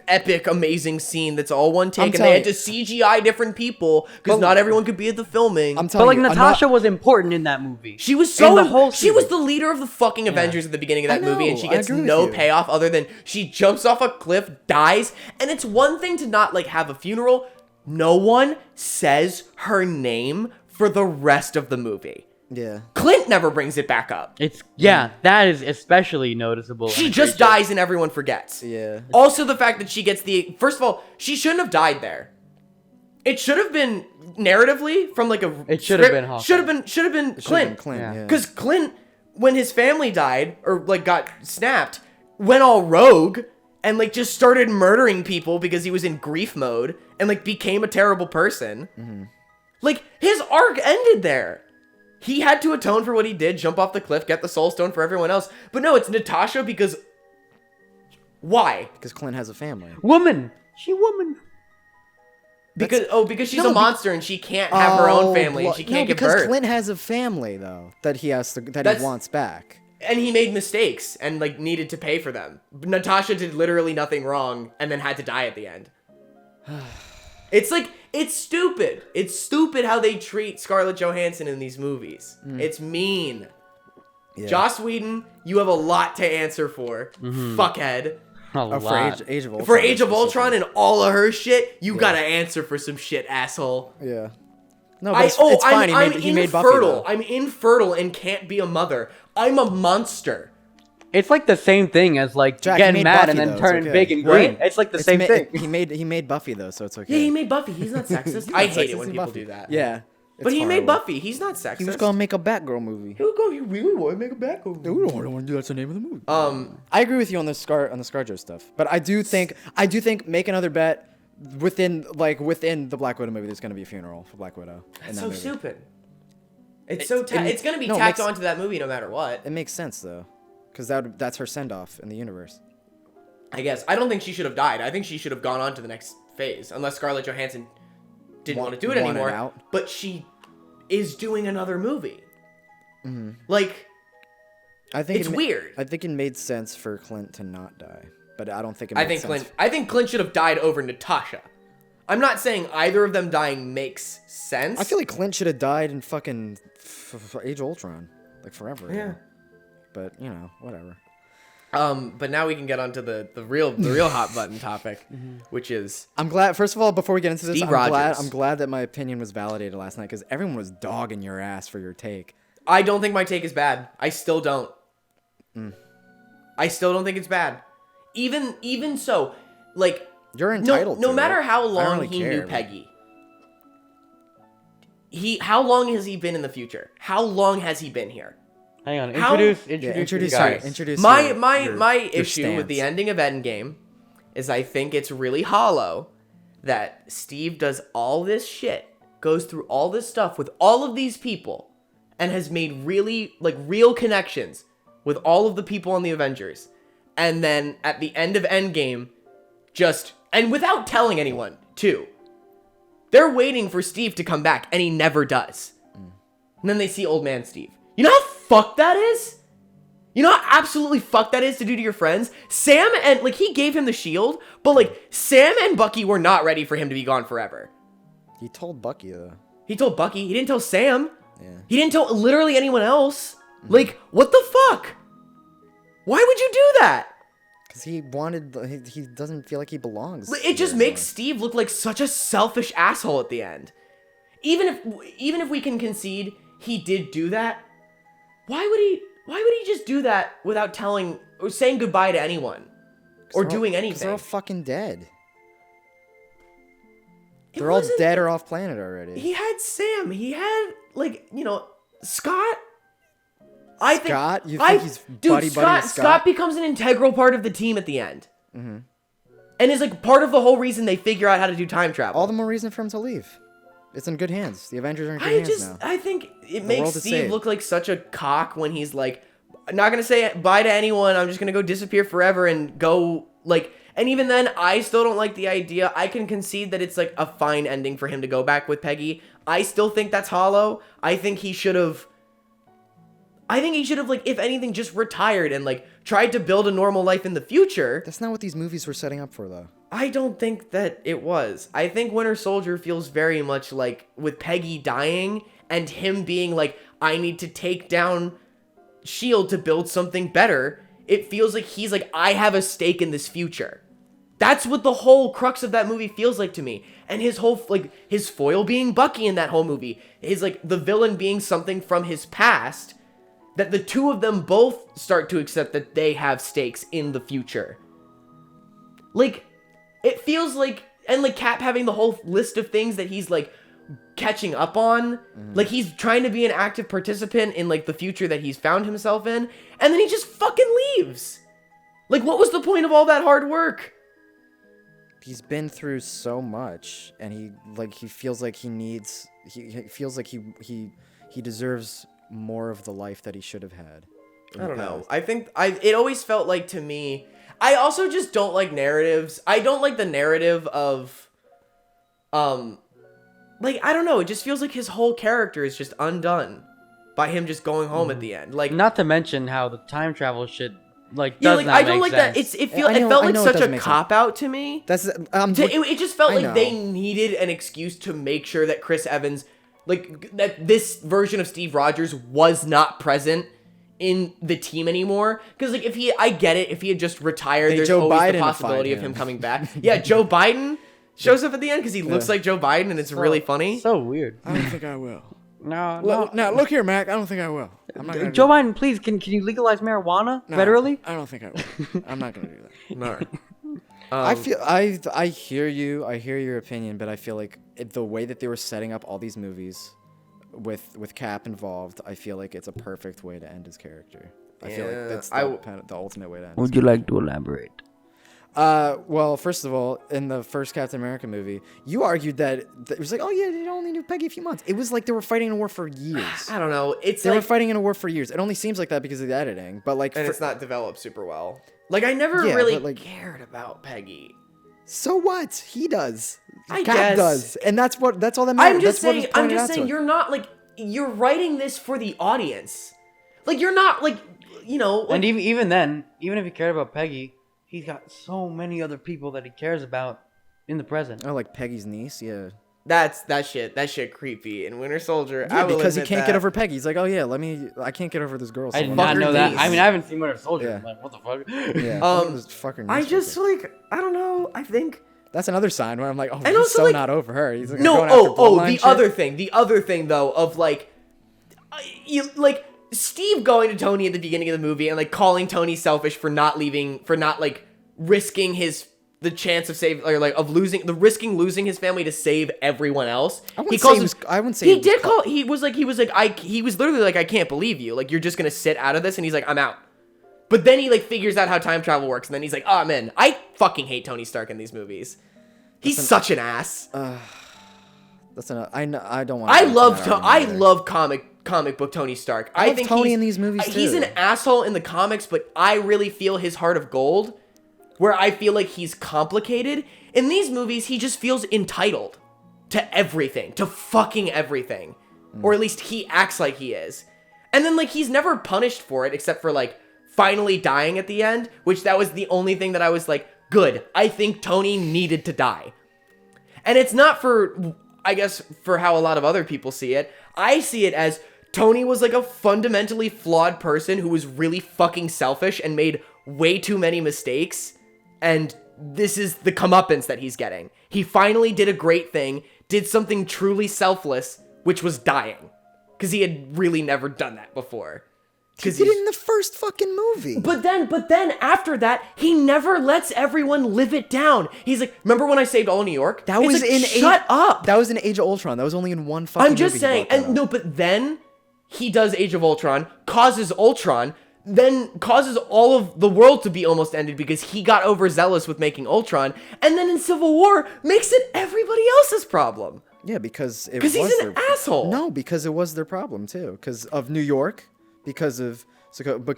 epic, amazing scene that's all one take, and they had to CGI different people because not everyone could be at the filming. I'm But telling like you, Natasha was important in that movie. She was In the whole she was series. the leader of the fucking Avengers at the beginning of that I movie, and know, she I gets agree with no you. payoff other than she jumps off a cliff, dies, and it's one thing to not like have a funeral. No one says her name for the rest of the movie. Yeah. Clint never brings it back up. That is especially noticeable. She just dies and everyone forgets. Yeah. Also, the fact that she gets first of all, she shouldn't have died there. It should have been narratively from like a. It should have been Hawkeye. Should have been Clint. Yeah. Because Clint, when his family died or like got snapped, went all rogue and like just started murdering people because he was in grief mode and like became a terrible person. Like his arc ended there. He had to atone for what he did, jump off the cliff, get the soul stone for everyone else. But no, it's Natasha because... Why? Because Clint has a family. Woman. She woman. Because she's a monster and she can't have her own family and she can't give because birth. Clint has a family though that he he wants back. And he made mistakes and like needed to pay for them. Natasha did literally nothing wrong and then had to die at the end. It's like, it's stupid. It's stupid how they treat Scarlett Johansson in these movies. It's mean. Yeah. Joss Whedon, you have a lot to answer for. Fuckhead. For Age of Ultron. For Age of Ultron and all of her shit, you gotta answer for some shit, asshole. Yeah. No, but it's fine. He made Buffy, though. I'm infertile and can't be a mother. I'm a monster. It's like the same thing as like Jack, getting mad Buffy, and then though. turning big and green. It's like the same thing. He made Buffy though, so it's okay. Yeah, he made Buffy. He's not sexist. I hate it when people do that. Yeah. But he made Buffy. He's not sexist. He was gonna make a Batgirl movie. You really want to make a Batgirl movie? We don't want to do that's the name of the movie. I agree with you on the ScarJo stuff, but I do think make another bet within the Black Widow movie. There's gonna be a funeral for Black Widow. That's so stupid. It's it's gonna be tacked onto that movie no matter what. It makes sense though, because that's her send off in the universe. I guess I don't think she should have died. I think she should have gone on to the next phase, unless Scarlett Johansson didn't want to do it anymore. But she is doing another movie. Like, I think it's weird. I think it made sense for Clint to not die, but I don't think it made sense. I think Clint should have died over Natasha. I'm not saying either of them dying makes sense. I feel like Clint should have died in fucking Age of Ultron, like forever. Yeah. But whatever. But now we can get onto the real hot button topic, which is I'm glad. First of all, before we get into this, Steve Rogers. I'm glad that my opinion was validated last night because everyone was dogging your ass for your take. I don't think my take is bad. I still don't. I still don't think it's bad. Even so, like you're entitled. No matter how long he knew Peggy. How long has he been in the future? How long has he been here? Hang on. Introduce my issue with the ending of Endgame is I think it's really hollow that Steve does all this shit, goes through all this stuff with all of these people, and has made real connections with all of the people on the Avengers. And then at the end of Endgame, and without telling anyone, too, they're waiting for Steve to come back, and he never does. And then they see old man Steve. You know how fucked that is? You know how absolutely fucked that is to do to your friends? Sam and, he gave him the shield, but, Sam and Bucky were not ready for him to be gone forever. He told Bucky, though. He told Bucky. He didn't tell Sam. Yeah. He didn't tell literally anyone else. What the fuck? Why would you do that? Because he doesn't feel like he belongs. It just makes Steve look like such a selfish asshole at the end. Even if we can concede he did do that, why would he just do that without telling or saying goodbye to anyone or doing anything? They're all fucking dead. They're all dead or off planet already. He had Sam. He had Scott. Scott? You think he's buddy with Scott? Scott becomes an integral part of the team at the end. And is part of the whole reason they figure out how to do time travel. All the more reason for him to leave. It's in good hands. The Avengers are in good hands now. I think it makes Steve look like such a cock when he's like, I'm not going to say bye to anyone. I'm just going to go disappear forever and go and even then, I still don't like the idea. I can concede that it's a fine ending for him to go back with Peggy. I still think that's hollow. I think he should have, if anything, just retired and tried to build a normal life in the future. That's not what these movies were setting up for, though. I don't think that it was. I think Winter Soldier feels very much with Peggy dying and him being I need to take down S.H.I.E.L.D. to build something better. It feels like he's I have a stake in this future. That's what the whole crux of that movie feels like to me. And his whole, his foil being Bucky in that whole movie. His, the villain being something from his past. That the two of them both start to accept that they have stakes in the future. It feels and Cap having the whole list of things that he's catching up on. He's trying to be an active participant in the future that he's found himself in. And then he just fucking leaves. What was the point of all that hard work? He's been through so much and he feels like he feels like he deserves more of the life that he should have had. I don't know. I think it always felt to me, I also just don't like narratives. I don't like the narrative of, I don't know. It just feels like his whole character is just undone by him just going home at the end. Not to mention how the time travel shit like Yeah, does like not I don't make like sense. that. It I felt know like it such doesn't a make sense. cop out to me. That's It just felt I like know. they needed an excuse to make sure that Chris Evans, like that this version of Steve Rogers was not present in the team anymore. Because like I get it, if he had just retired, there's Joe always Biden the possibility of him. him coming back. Yeah, Joe Biden shows up at the end because he looks like Joe Biden, and it's really funny. So weird. I don't think I will. No. Now look here, Mac. I don't think I will. I'm not gonna Joe Biden, please, can you legalize marijuana federally? I don't think I will. I'm not gonna do that. No. I hear you. I hear your opinion, but I feel like the way that they were setting up all these movies with Cap involved, I feel like it's a perfect way to end his character. I feel like that's the ultimate way to end. Would you like to elaborate? Well, first of all, in the first Captain America movie, you argued that it was like, oh yeah, they only knew Peggy a few months. It was like they were fighting in a war for years. I don't know. They were fighting in a war for years. It only seems like that because of the editing, but like, and it's not developed super well. Like I never really cared about Peggy. So what? He does. I Cap guess. does, and that's all that matters. I'm just saying. To You're not like you're writing this for the audience. Like you're not like Like, and even then, even if he cared about Peggy, he's got so many other people that he cares about in the present. Oh, like Peggy's niece, yeah. That shit creepy. In Winter Soldier, yeah, because he can't get over Peggy. He's like, oh yeah, I can't get over this girl. I did not know that. I mean, I haven't seen Winter Soldier. Yeah. I'm like, what the fuck? Yeah. I just I don't know. I think that's another sign where I'm like, oh, and he's also, so like, not over her. He's like, no. The other thing though of like, Steve going to Tony at the beginning of the movie and like calling Tony selfish for not like risking the chance of risking losing his family to save everyone else. I wouldn't say he was literally like, I can't believe you. Like, you're just gonna sit out of this, and he's like, I'm out. But then he like figures out how time travel works, and then he's like, oh man, I fucking hate Tony Stark in these movies. He's such an ass. I don't want. I love comic book Tony Stark. I think Tony in these movies too. He's an asshole in the comics, but I really feel his heart of gold, where I feel like he's complicated. In these movies, he just feels entitled to everything, to fucking everything. Or at least he acts like he is. And then, like, he's never punished for it, except for, like, finally dying at the end, which that was the only thing that I was like, good. I think Tony needed to die. And it's not for, I guess, for how a lot of other people see it. I see it as Tony was, like, a fundamentally flawed person who was really fucking selfish and made way too many mistakes. And this is the comeuppance that he's getting. He finally did a great thing, did something truly selfless, which was dying. Because he had really never done that before. He did it in the first fucking movie. But then after that, he never lets everyone live it down. He's like, remember when I saved all New York? That was like, shut up. That was in Age of Ultron. That was only in one fucking movie. I'm just saying, but then he does Age of Ultron, causes Ultron, then causes all of the world to be almost ended because he got overzealous with making Ultron, and then in Civil War makes it everybody else's problem. Yeah, because he's an asshole. No, because it was their problem too. Because of New York, because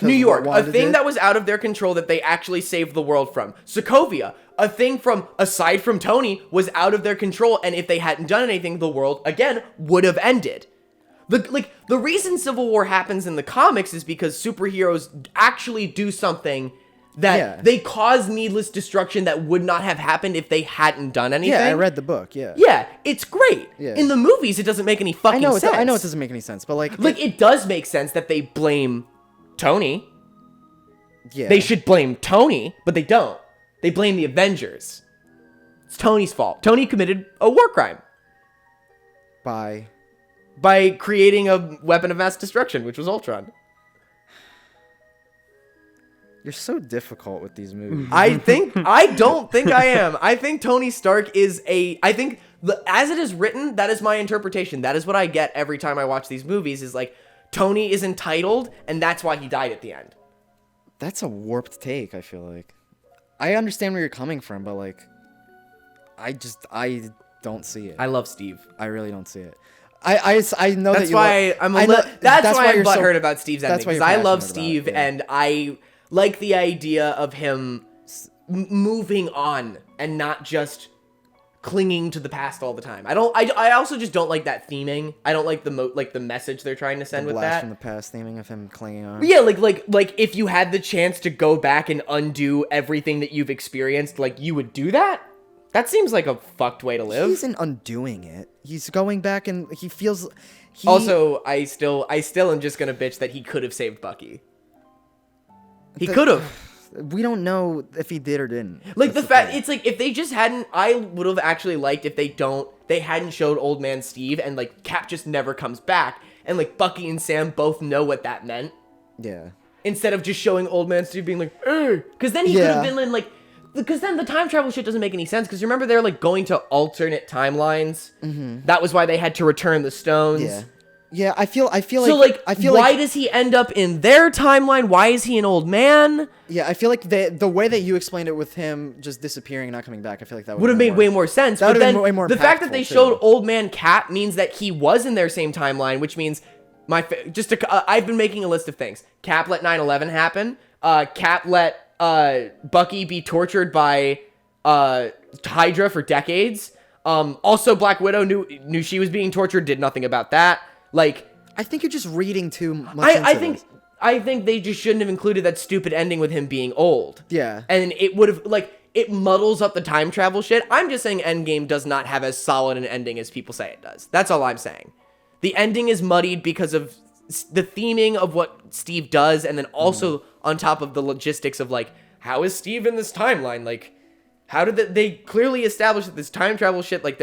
New York, a thing that was out of their control that they actually saved the world from. Sokovia, a thing aside from Tony, was out of their control, and if they hadn't done anything, the world again would have ended. The reason Civil War happens in the comics is because superheroes actually do something that they cause needless destruction that would not have happened if they hadn't done anything. Yeah, I read the book, yeah. Yeah, it's great. Yeah. In the movies, it doesn't make any fucking sense. I know it doesn't make any sense, but it does make sense that they blame Tony. Yeah. They should blame Tony, but they don't. They blame the Avengers. It's Tony's fault. Tony committed a war crime. By creating a weapon of mass destruction, which was Ultron. You're so difficult with these movies. I don't think I am. I think Tony Stark as it is written, that is my interpretation. That is what I get every time I watch these movies, is like, Tony is entitled, and that's why he died at the end. That's a warped take, I feel like. I understand where you're coming from, but like, I don't see it. I love Steve. I really don't see it. I know that's that why I'm butthurt about Steve's ending, because I love Steve, and I like the idea of him moving on and not just clinging to the past all the time. I also just don't like that theming. I don't like the message they're trying to send with Blast that. from the past theming of him clinging on. Yeah, like if you had the chance to go back and undo everything that you've experienced, like you would do that? That seems like a fucked way to live. He isn't undoing it. He's going back and he feels. Also, I still am just gonna bitch that he could have saved Bucky. He could have. We don't know if he did or didn't. Like the fact, it's like if they just hadn't, I would have actually liked if they hadn't showed Old Man Steve and like Cap just never comes back and like Bucky and Sam both know what that meant. Yeah. Instead of just showing Old Man Steve being like, because then he could have been in like, because then the time travel shit doesn't make any sense. Because remember they're like going to alternate timelines. Mm-hmm. That was why they had to return the stones. Yeah. Yeah, I feel so like why does he end up in their timeline? Why is he an old man? Yeah, I feel like the way that you explained it with him just disappearing and not coming back, I feel like that would have made way more sense. That but would then have been way more the fact that impactful, they too. showed Old Man Cap means that he was in their same timeline, which means I've been making a list of things. Cap let 9/11 happen. Cap let Bucky be tortured by Hydra for decades. Also, Black Widow knew she was being tortured, did nothing about that. Like, I think you're just reading too much. I think they just shouldn't have included that stupid ending with him being old. Yeah. And it would have, like, it muddles up the time travel shit. I'm just saying Endgame does not have as solid an ending as people say it does. That's all I'm saying. The ending is muddied because of the theming of what Steve does, and then also on top of the logistics of, like, how is Steve in this timeline? Like, how did they clearly establish that this time travel shit, like,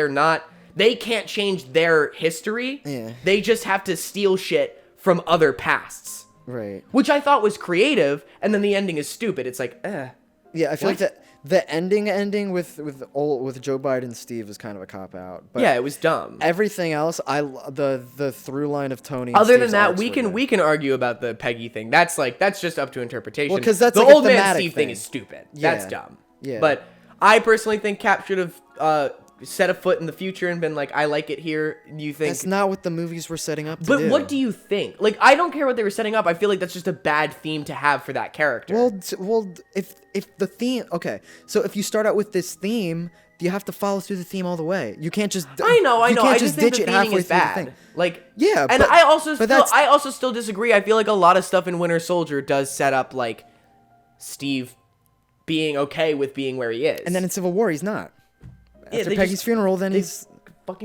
they can't change their history. Yeah. They just have to steal shit from other pasts. Right. Which I thought was creative, and then the ending is stupid. It's like, Yeah, I feel like the ending with Joe Biden and Steve is kind of a cop out. But yeah, it was dumb. Everything else, the through line of Tony. Other and than Steve's that, arcs we can argue about the Peggy thing. That's just up to interpretation. Well, 'cause that's the like a old man thematic Steve thing is stupid. Yeah. That's dumb. Yeah. But I personally think Cap should have set a foot in the future and been like, I like it here. You think That's not what the movies were setting up to But do. what do you think? Like, I don't care what they were setting up. I feel like that's just a bad theme to have for that character. Well, if the theme, okay, so if you start out with this theme, you have to follow through the theme all the way. You can't just. I know. You can't I just just think ditch the it theming halfway is through the bad. thing. Like, Yeah, and but- I also but that's- I also still disagree. I feel like a lot of stuff in Winter Soldier does set up like Steve being okay with being where he is, And then in Civil War, he's not. Yeah, After they Peggy's just- funeral, then they he's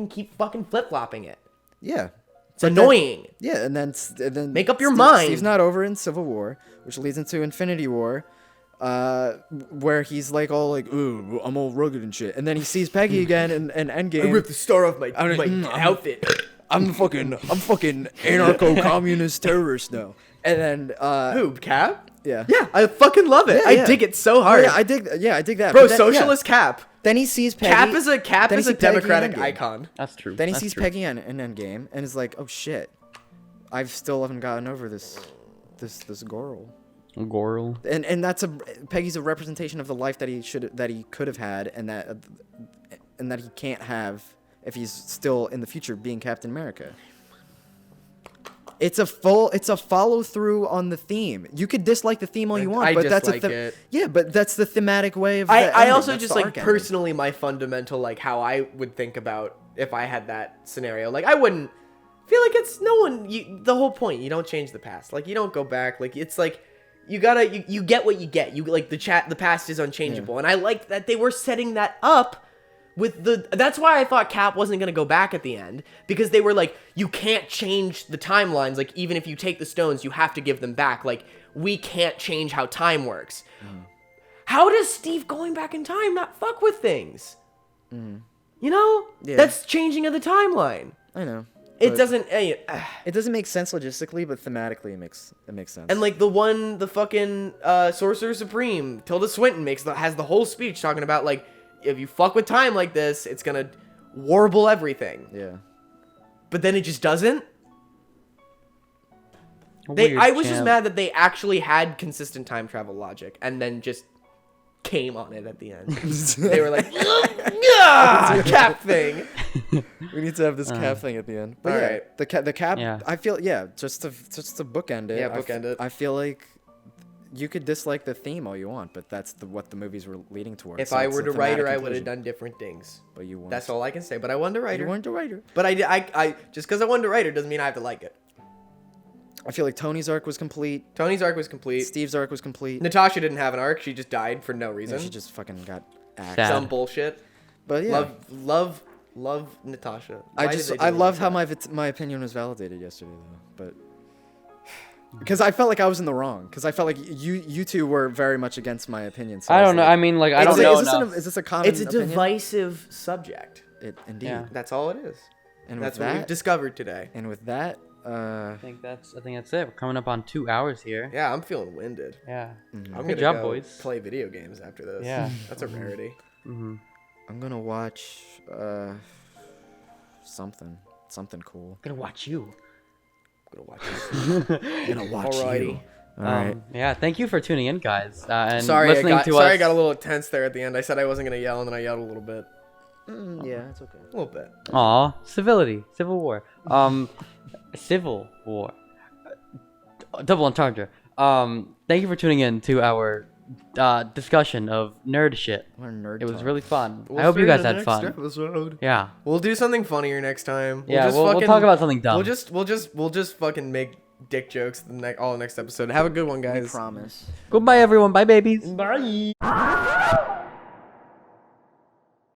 keep flip flopping it. yeah. It's annoying. Yeah, and then Make up your mind. Steve's not over in Civil War, which leads into Infinity War, where he's like all like, "Ooh, I'm all rugged and shit," and then he sees Peggy again in Endgame. I ripped the star off my outfit. I'm fucking anarcho-communist terrorist now. And then Who, Cap? yeah. Yeah, I fucking love it. Yeah, I yeah. dig it so hard. Yeah, I dig that. Bro, But then, socialist Cap. Then he sees Peggy. Cap is then he a sees Peggy in democratic Endgame. icon. That's true. Then he That's sees true. Peggy in Endgame and is like, "Oh shit, I still haven't gotten over this girl." Goral. And that's Peggy's a representation of the life that he could have had, and that he can't have if he's still in the future being Captain America. It's a follow through on the theme. You could dislike the theme all you want, I but that's dislike it. Yeah, but that's the thematic way of. I also That's just the like arc ending. personally my fundamental like how I would think about if I had that scenario. Like I wouldn't feel like it's no one. The whole point, you don't change the past. Like you don't go back. Like it's like you gotta you get what you get. You like the past is unchangeable, and I liked that they were setting that up. That's why I thought Cap wasn't gonna go back at the end, because they were like, you can't change the timelines. Like even if you take the stones, you have to give them back. Like we can't change how time works. How does Steve going back in time not fuck with things? You know, Yeah. that's changing of the timeline. I know. It but doesn't. It doesn't make sense logistically, but thematically it makes sense. And like the fucking Sorcerer Supreme, Tilda Swinton has the whole speech talking about like, if you fuck with time like this, it's gonna warble everything. yeah. But then it just doesn't. Weird I was just champ. mad that they actually had consistent time travel logic and then just came on it at the end. They were like, Cap thing. We need to have this cap thing at the end. But All yeah, right. the cap. Yeah. I feel just to bookend it. Yeah, bookend it. I feel like you could dislike the theme all you want, but that's what the movies were leading towards. If so I it's were a the writer, thematic I would have conclusion. done different things. But you weren't. That's all I can say. But I wasn't a writer. You weren't a writer. But I just because I wasn't a writer doesn't mean I have to like it. I feel like Tony's arc was complete. Tony's arc was complete. Steve's arc was complete. Natasha didn't have an arc. She just died for no Yeah, reason. she just fucking got axed. Sad. Some bullshit. But yeah, Love Natasha. I loved how my opinion was validated yesterday though, but because I felt like I was in the wrong, because I felt like you two were very much against my opinion. So I was don't know. like- I mean, like, I don't know enough. Is this a common It's a opinion? divisive subject. Indeed. Yeah. That's all it is. And That's with what we've that, discovered today. and with that, I think that's it. We're coming up on 2 hours here. Yeah, I'm feeling winded. Yeah. I'm Good gonna job, go boys. play video games after this. Yeah. That's a rarity. Mm-hmm. I'm gonna watch something cool. Gonna watch you. I'm gonna watch this. I'm gonna watch Alrighty. you. All right. Yeah. Thank you for tuning in, guys, and Sorry, I listening to us. I got a little tense there at the end. I said I wasn't gonna yell, and then I yelled a little bit. Yeah, it's okay. A little bit. Aw, civility, civil war. Civil war. Double entendre. Thank you for tuning in to our discussion of nerd shit. What a nerd It was talk. really fun. We'll I hope you see guys in the had next fun. episode. Yeah. We'll do something funnier next time. Yeah, just we'll fucking, talk about something dumb. We'll just fucking make dick jokes all next episode. Have a good one, guys. Promise. Goodbye, everyone. Bye, babies. Bye.